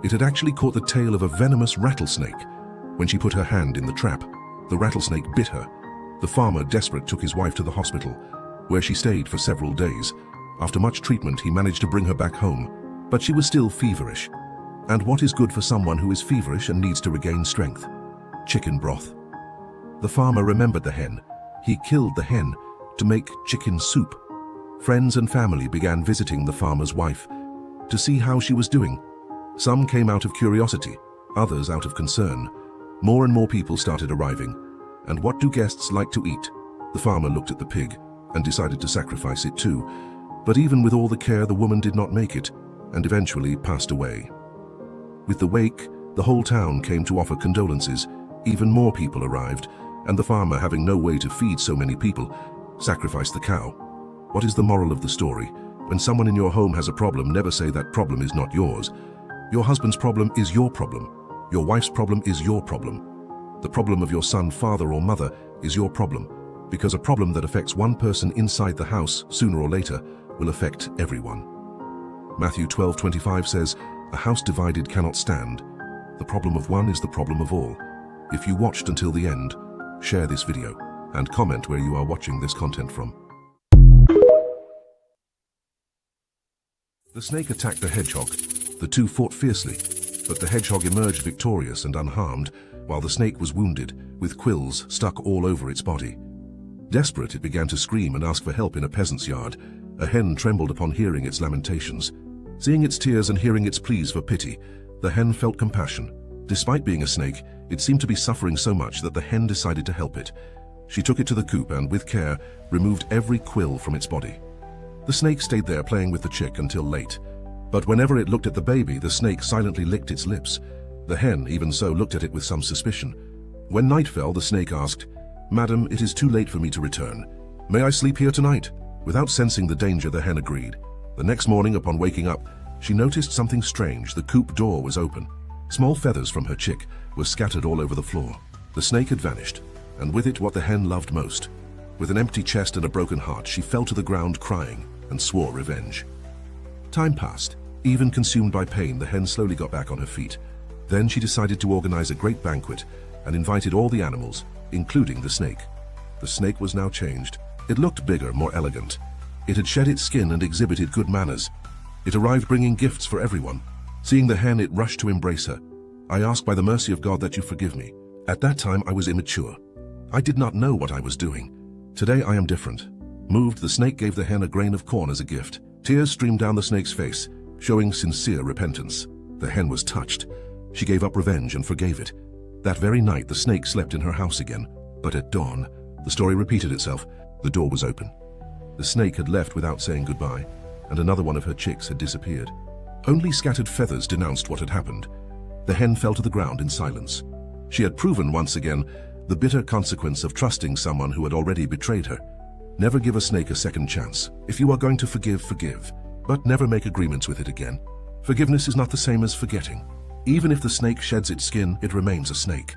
It had actually caught the tail of a venomous rattlesnake. When she put her hand in the trap, the rattlesnake bit her. The farmer, desperate, took his wife to the hospital, where she stayed for several days. After much treatment, he managed to bring her back home, but she was still feverish. And what is good for someone who is feverish and needs to regain strength? Chicken broth. The farmer remembered the hen. He killed the hen to make chicken soup. Friends and family began visiting the farmer's wife to see how she was doing. Some came out of curiosity, others out of concern. More and more people started arriving. And what do guests like to eat? The farmer looked at the pig and decided to sacrifice it too. But even with all the care, the woman did not make it and eventually passed away. With the wake, the whole town came to offer condolences. Even more people arrived, and the farmer, having no way to feed so many people, sacrificed the cow. What is the moral of the story? When someone in your home has a problem, never say that problem is not yours. Your husband's problem is your problem. Your wife's problem is your problem. The problem of your son, father, or mother is your problem, because a problem that affects one person inside the house, sooner or later, will affect everyone. Matthew 12:25 says, "A house divided cannot stand. The problem of one is the problem of all." If you watched until the end, share this video, and comment where you are watching this content from. The snake attacked the hedgehog. The two fought fiercely, but the hedgehog emerged victorious and unharmed, while the snake was wounded, with quills stuck all over its body. Desperate, it began to scream and ask for help in a peasant's yard. A hen trembled upon hearing its lamentations. Seeing its tears and hearing its pleas for pity, the hen felt compassion. Despite being a snake, it seemed to be suffering so much that the hen decided to help it. She took it to the coop and, with care, removed every quill from its body. The snake stayed there playing with the chick until late. But whenever it looked at the baby, the snake silently licked its lips. The hen, even so, looked at it with some suspicion. When night fell, the snake asked, "Madam, it is too late for me to return. May I sleep here tonight?" Without sensing the danger, the hen agreed. The next morning, upon waking up, she noticed something strange. The coop door was open. Small feathers from her chick were scattered all over the floor. The snake had vanished, and with it what the hen loved most. With an empty chest and a broken heart, she fell to the ground crying and swore revenge. Time passed. Even consumed by pain, the hen slowly got back on her feet. Then she decided to organize a great banquet and invited all the animals, including the snake. The snake was now changed. It looked bigger, more elegant. It had shed its skin and exhibited good manners. It arrived bringing gifts for everyone. Seeing the hen, it rushed to embrace her. "I ask by the mercy of God that you forgive me. At that time I was immature. I did not know what I was doing. Today I am different." Moved, the snake gave the hen a grain of corn as a gift. Tears streamed down the snake's face, showing sincere repentance. The hen was touched. She gave up revenge and forgave it. That very night, the snake slept in her house again. But at dawn, the story repeated itself. The door was open. The snake had left without saying goodbye, and another one of her chicks had disappeared. Only scattered feathers denounced what had happened. The hen fell to the ground in silence. She had proven once again the bitter consequence of trusting someone who had already betrayed her. Never give a snake a second chance. If you are going to forgive, forgive, but never make agreements with it again. Forgiveness is not the same as forgetting. Even if the snake sheds its skin, it remains a snake.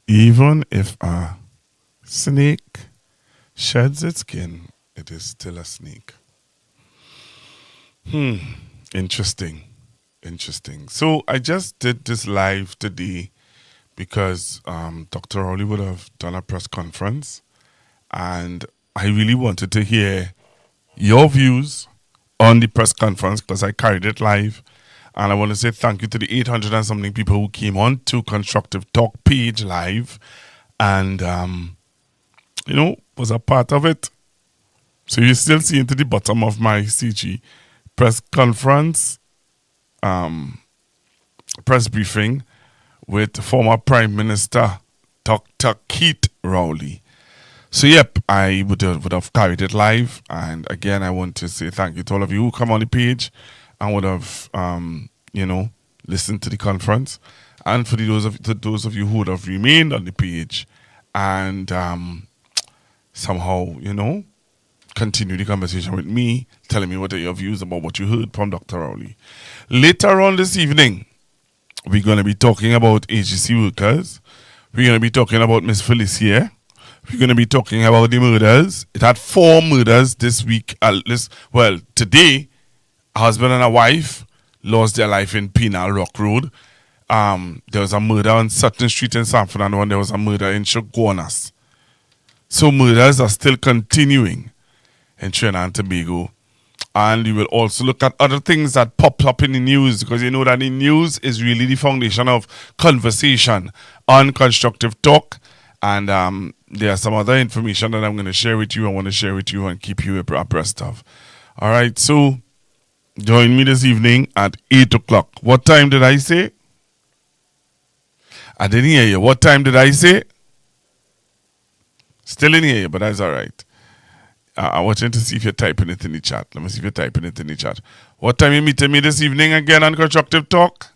Even if a snake sheds its skin, it is still a snake. Interesting. So I just did this live today because Dr. Rowley would have done a press conference, and I really wanted to hear your views on the press conference because I carried it live. And I want to say thank you to the 800 and something people who came on to Constructive Talk page live and, was a part of it. So you're still seeing to the bottom of my CG press conference, press briefing with former Prime Minister Dr. Keith Rowley. So, yep, I would have carried it live. And again, I want to say thank you to all of you who come on the page and would have, listened to the conference. And for those of you who would have remained on the page and somehow, continue the conversation with me, telling me what are your views about what you heard from Dr. Rowley. Later on this evening, we're going to be talking about agency workers. We're going to be talking about Miss Felicia. We're going to be talking about the murders. It had 4 murders this week. Today, a husband and a wife lost their life in Penal Rock Road. There was a murder on Sutton Street in San Fernando, and there was a murder in Chaguanas. So murders are still continuing in Trinidad and Tobago. And we will also look at other things that pop up in the news, because you know that the news is really the foundation of conversation on Constructive Talk. And there are some other information that I'm going to share with you. I want to share with you and keep you abreast of. All right, so join me this evening at 8 o'clock. What time did I say? I didn't hear you. What time did I say? Still in here, but that's all right. I want you to see if you're typing it in the chat. Let me see if you're typing it in the chat. What time you meeting me this evening again on Constructive Talk?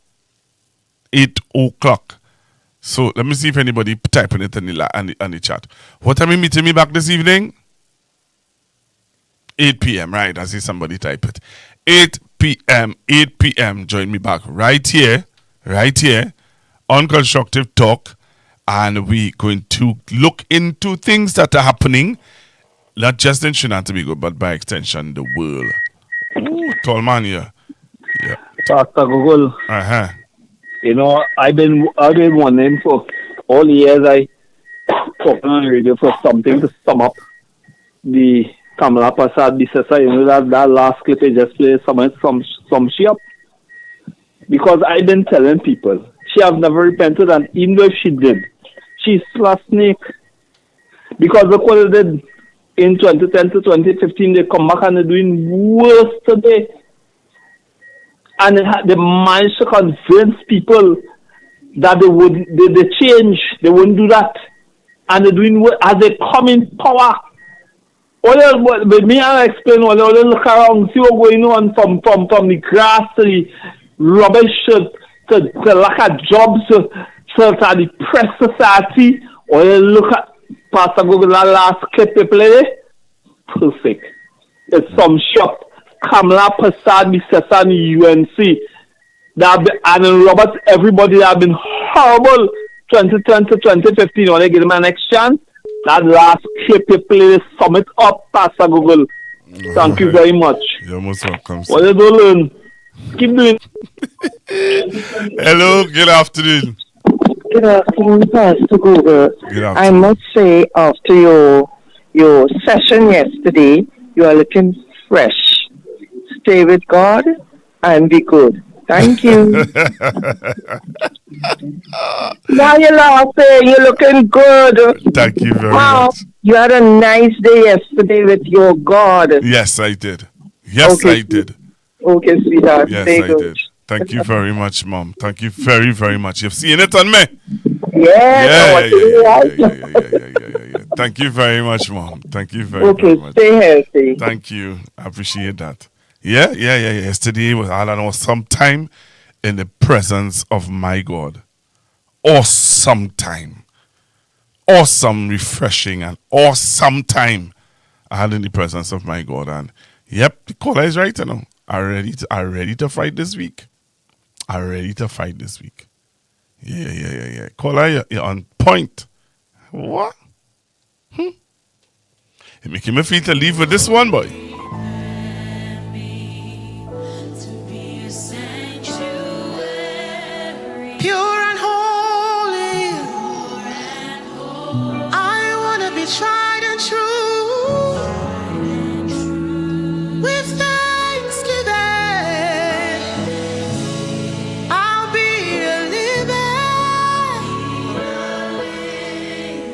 8 o'clock. So let me see if anybody typing it in the chat. What time you meeting me back this evening? 8 p.m. Right, I see somebody type it. 8 p.m. Join me back right here on Constructive Talk. And we're going to look into things that are happening Not just in Trinidad and Tobago, but by extension, the world. Ooh, tall man here. Yeah. Pastor Google. Uh-huh. You know, I've been wondering for all the years I talking on the radio for something to sum up the Kamala Prasad Bisesa. You know that last clip I just played, some she up. Because I've been telling people, she have never repented, and even if she did, she's still a snake. Because look what they did in 2010 to 2015, they come back and they're doing worse today. And they managed to convince people that they change, they wouldn't do that. And they're doing worse as they come in power. But me, I'll explain all they look around, see what's going on from the grass to the rubbish to lack of jobs to the depressed society. Or they look at Pastor Google, that last clip they played. Perfect. It's some shop. Kamala Prasad Bisesa and UNC. And in Roberts, everybody that have been horrible 2010 to 2015 when they give them a next chance. That last clip you play sum it up, Pastor Google. Thank you very much. You're most welcome. What you do learn? Keep doing. Hello, good afternoon. Good afternoon, Pastor Google. Good afternoon. I must say, after your session yesterday, you are looking fresh. Stay with God and be good. Thank you. Now you're laughing. You're looking good. Thank you very Wow. much. You had a nice day yesterday with your God. Yes, I did. Yes, Okay. I did. Okay, sweetheart. Yes, Stay I good. did. Thank you very much, Mom. Thank you very, very much. You've seen it on me. Yes. Yeah. Thank you very much, Mom. Thank you very, very much. Stay healthy. Thank you. I appreciate that. Yeah. Yesterday was all I know, some time in the presence of my God. Awesome time. Awesome, refreshing, and awesome time I had in the presence of my God. And yep, the caller is right, you know. I'm ready to fight this week. I'm ready to fight this week. Yeah. Caller, you're on point. What? You're making me feel to leave with this one, boy. Pure and holy. I want to be tried and true. With thanksgiving, I'll be a living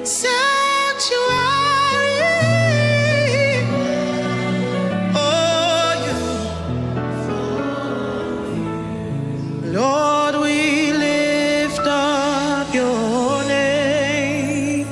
sanctuary. Oh, you, Lord, we lift up your name.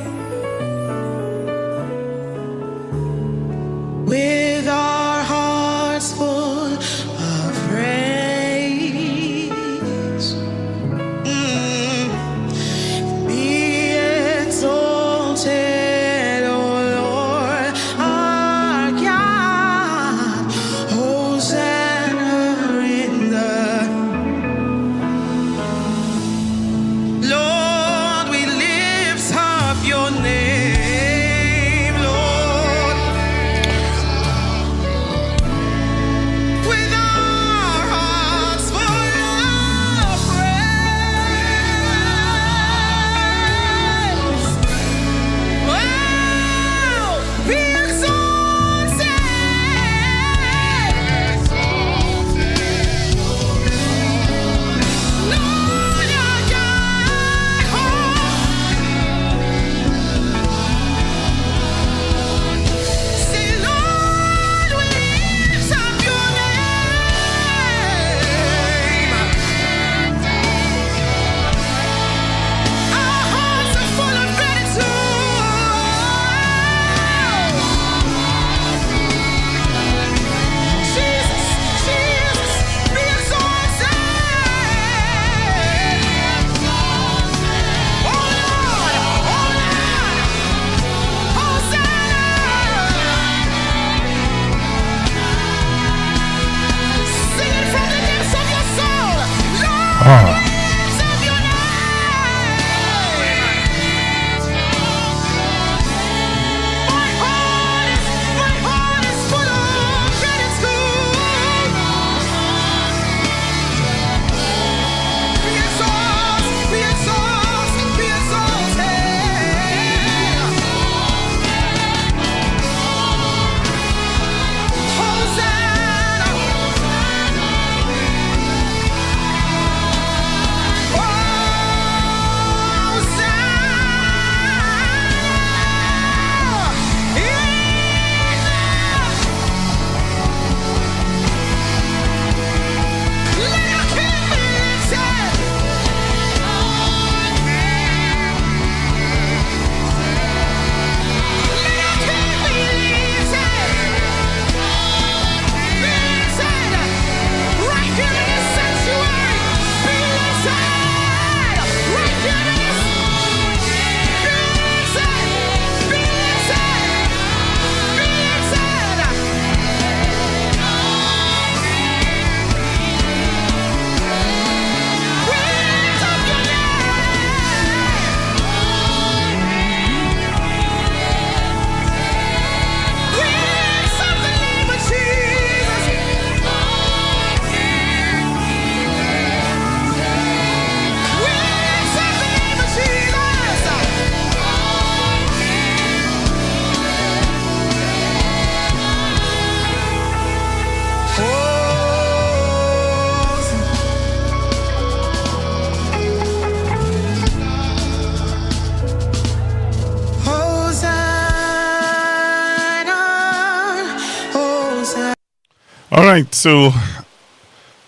All right, so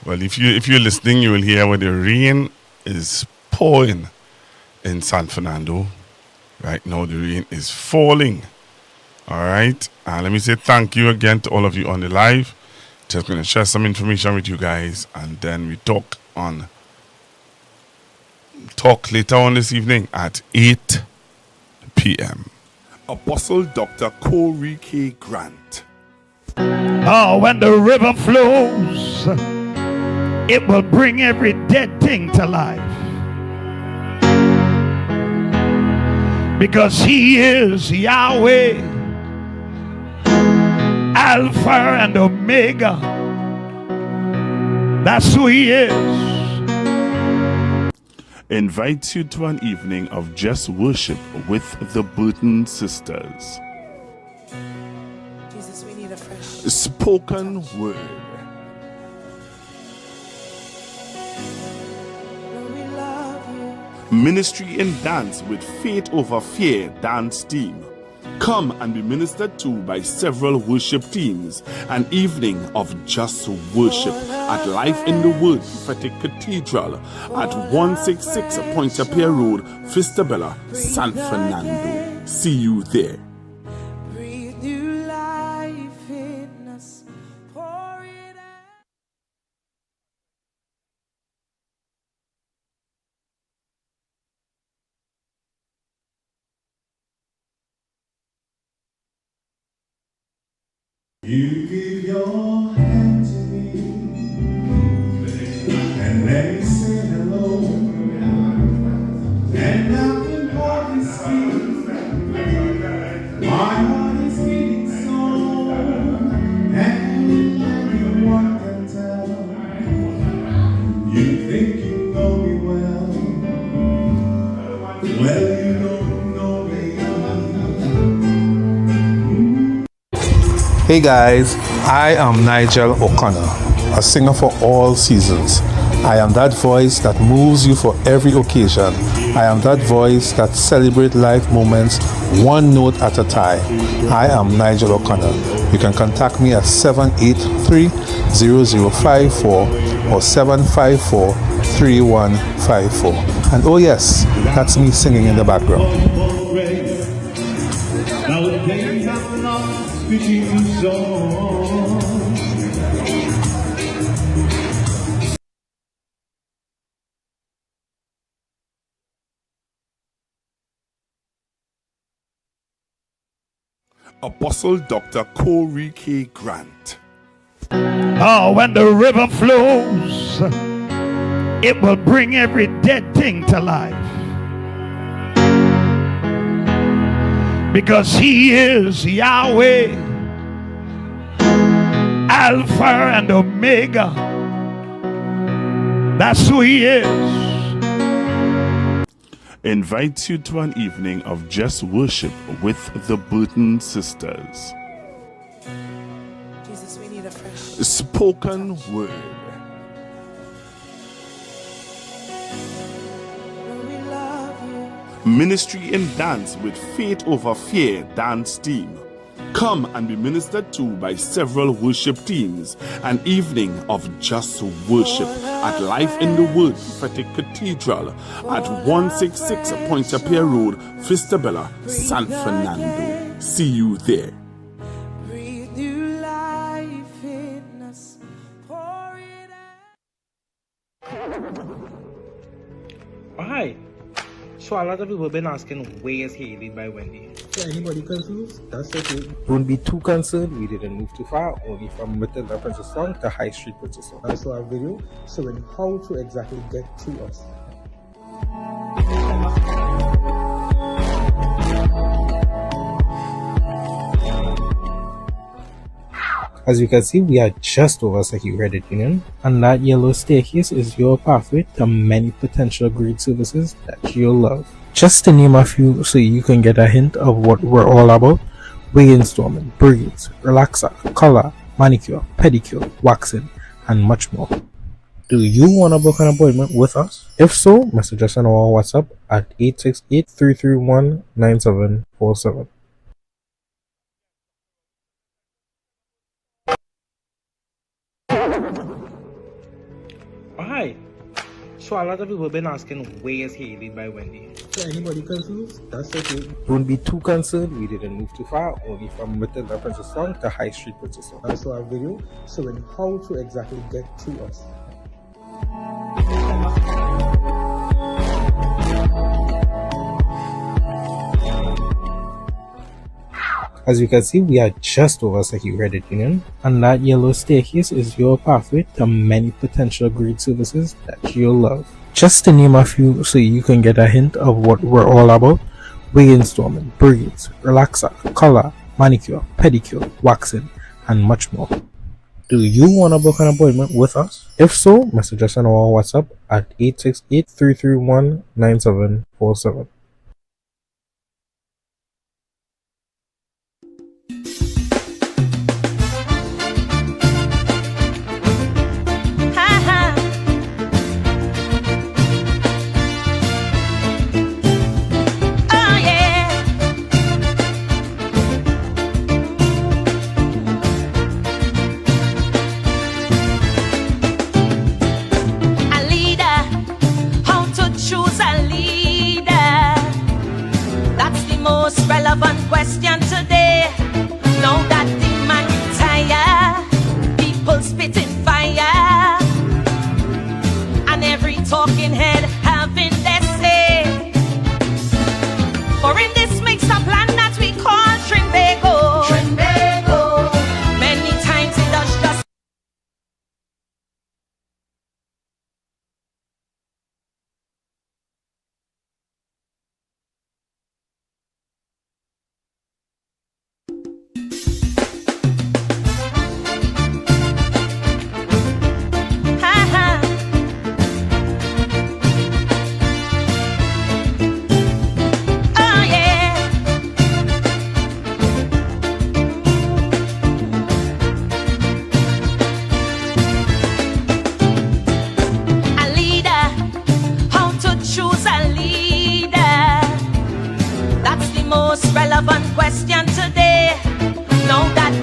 well, if you're listening, you will hear where the rain is pouring in San Fernando. Right now, the rain is falling. All right, let me say thank you again to all of you on the live. Just going to share some information with you guys, and then we talk later on this evening at 8 p.m. Apostle Dr. Corey K. Grant. Oh, when the river flows, it will bring every dead thing to life. Because he is Yahweh, Alpha and Omega. That's who he is. Invites you to an evening of just worship with the Burton sisters. Jesus, we need a fresh Spoken word. Ministry in dance with Faith Over Fear dance team. Come and be ministered to by several worship teams. An evening of just worship at Life in the Word Prophetic Cathedral at 166 Pointe-a-Pierre Road, Fistabella, San Fernando. See you there. breathe new life in us. Pour it out. You give your hand to me and let me say hello. And I can hardly speak. My heart is beating so, and anyone can tell. You think you know me well. Well, you don't know me. Hey guys, I am Nigel O'Connor, a singer for all seasons. I am that voice that moves you for every occasion. I am that voice that celebrates life moments one note at a time. I am Nigel O'Connor. You can contact me at 783-0054 or 754-3154. And oh yes, that's me singing in the background. Now the days I'm not speaking so. Apostle Dr. Corey K. Grant. Oh, when the river flows, it will bring every dead thing to life. Because he is Yahweh, Alpha and Omega. That's who he is. Invites you to an evening of just worship with the Burton sisters. Jesus, we need a fresh Spoken word. Ministry in dance with Faith Over Fear dance team. Come and be ministered to by several worship teams. An evening of just worship at Life in the Word Prophetic Cathedral at 166 Pointe-a-Pierre Road, Fistabella, San Fernando. See you there. breathe new life in us. Pour it out. Hi. So a lot of people have been asking, where is Haley by Wendy? So anybody confused? That's okay. Don't be too concerned. We didn't move too far. Only from Matilda Princess Song to High Street Princess Song. I saw a video showing how to exactly get to us. As you can see, we are just over Saki Credit Union, and that yellow staircase is your pathway to many potential great services that you'll love. Just to name a few so you can get a hint of what we're all about: wig installment, braids, relaxer, color, manicure, pedicure, waxing, and much more. Do you want to book an appointment with us? If so, message us on our WhatsApp at 868-331-9747. So a lot of people have been asking, where is Haley by Wendy? So anybody confused? That's okay. Don't be too concerned. We didn't move too far. Only from Matilda Princess Song to High Street Princess Song. That's our video showing how to exactly get to us. As you can see, we are just over Secure Credit Union, and that yellow staircase is your pathway to many potential great services that you'll love. Just to name a few so you can get a hint of what we're all about: wig installment, braids, relaxer, color, manicure, pedicure, waxing, and much more. Do you want to book an appointment with us? If so, message us on our WhatsApp at 868-331-9747. Relevant question today. Now that the man retire, people spitting fire, and every talking head having their say. For in this mixed up land that we call Trimbago, many times it does just relevant question today. Now that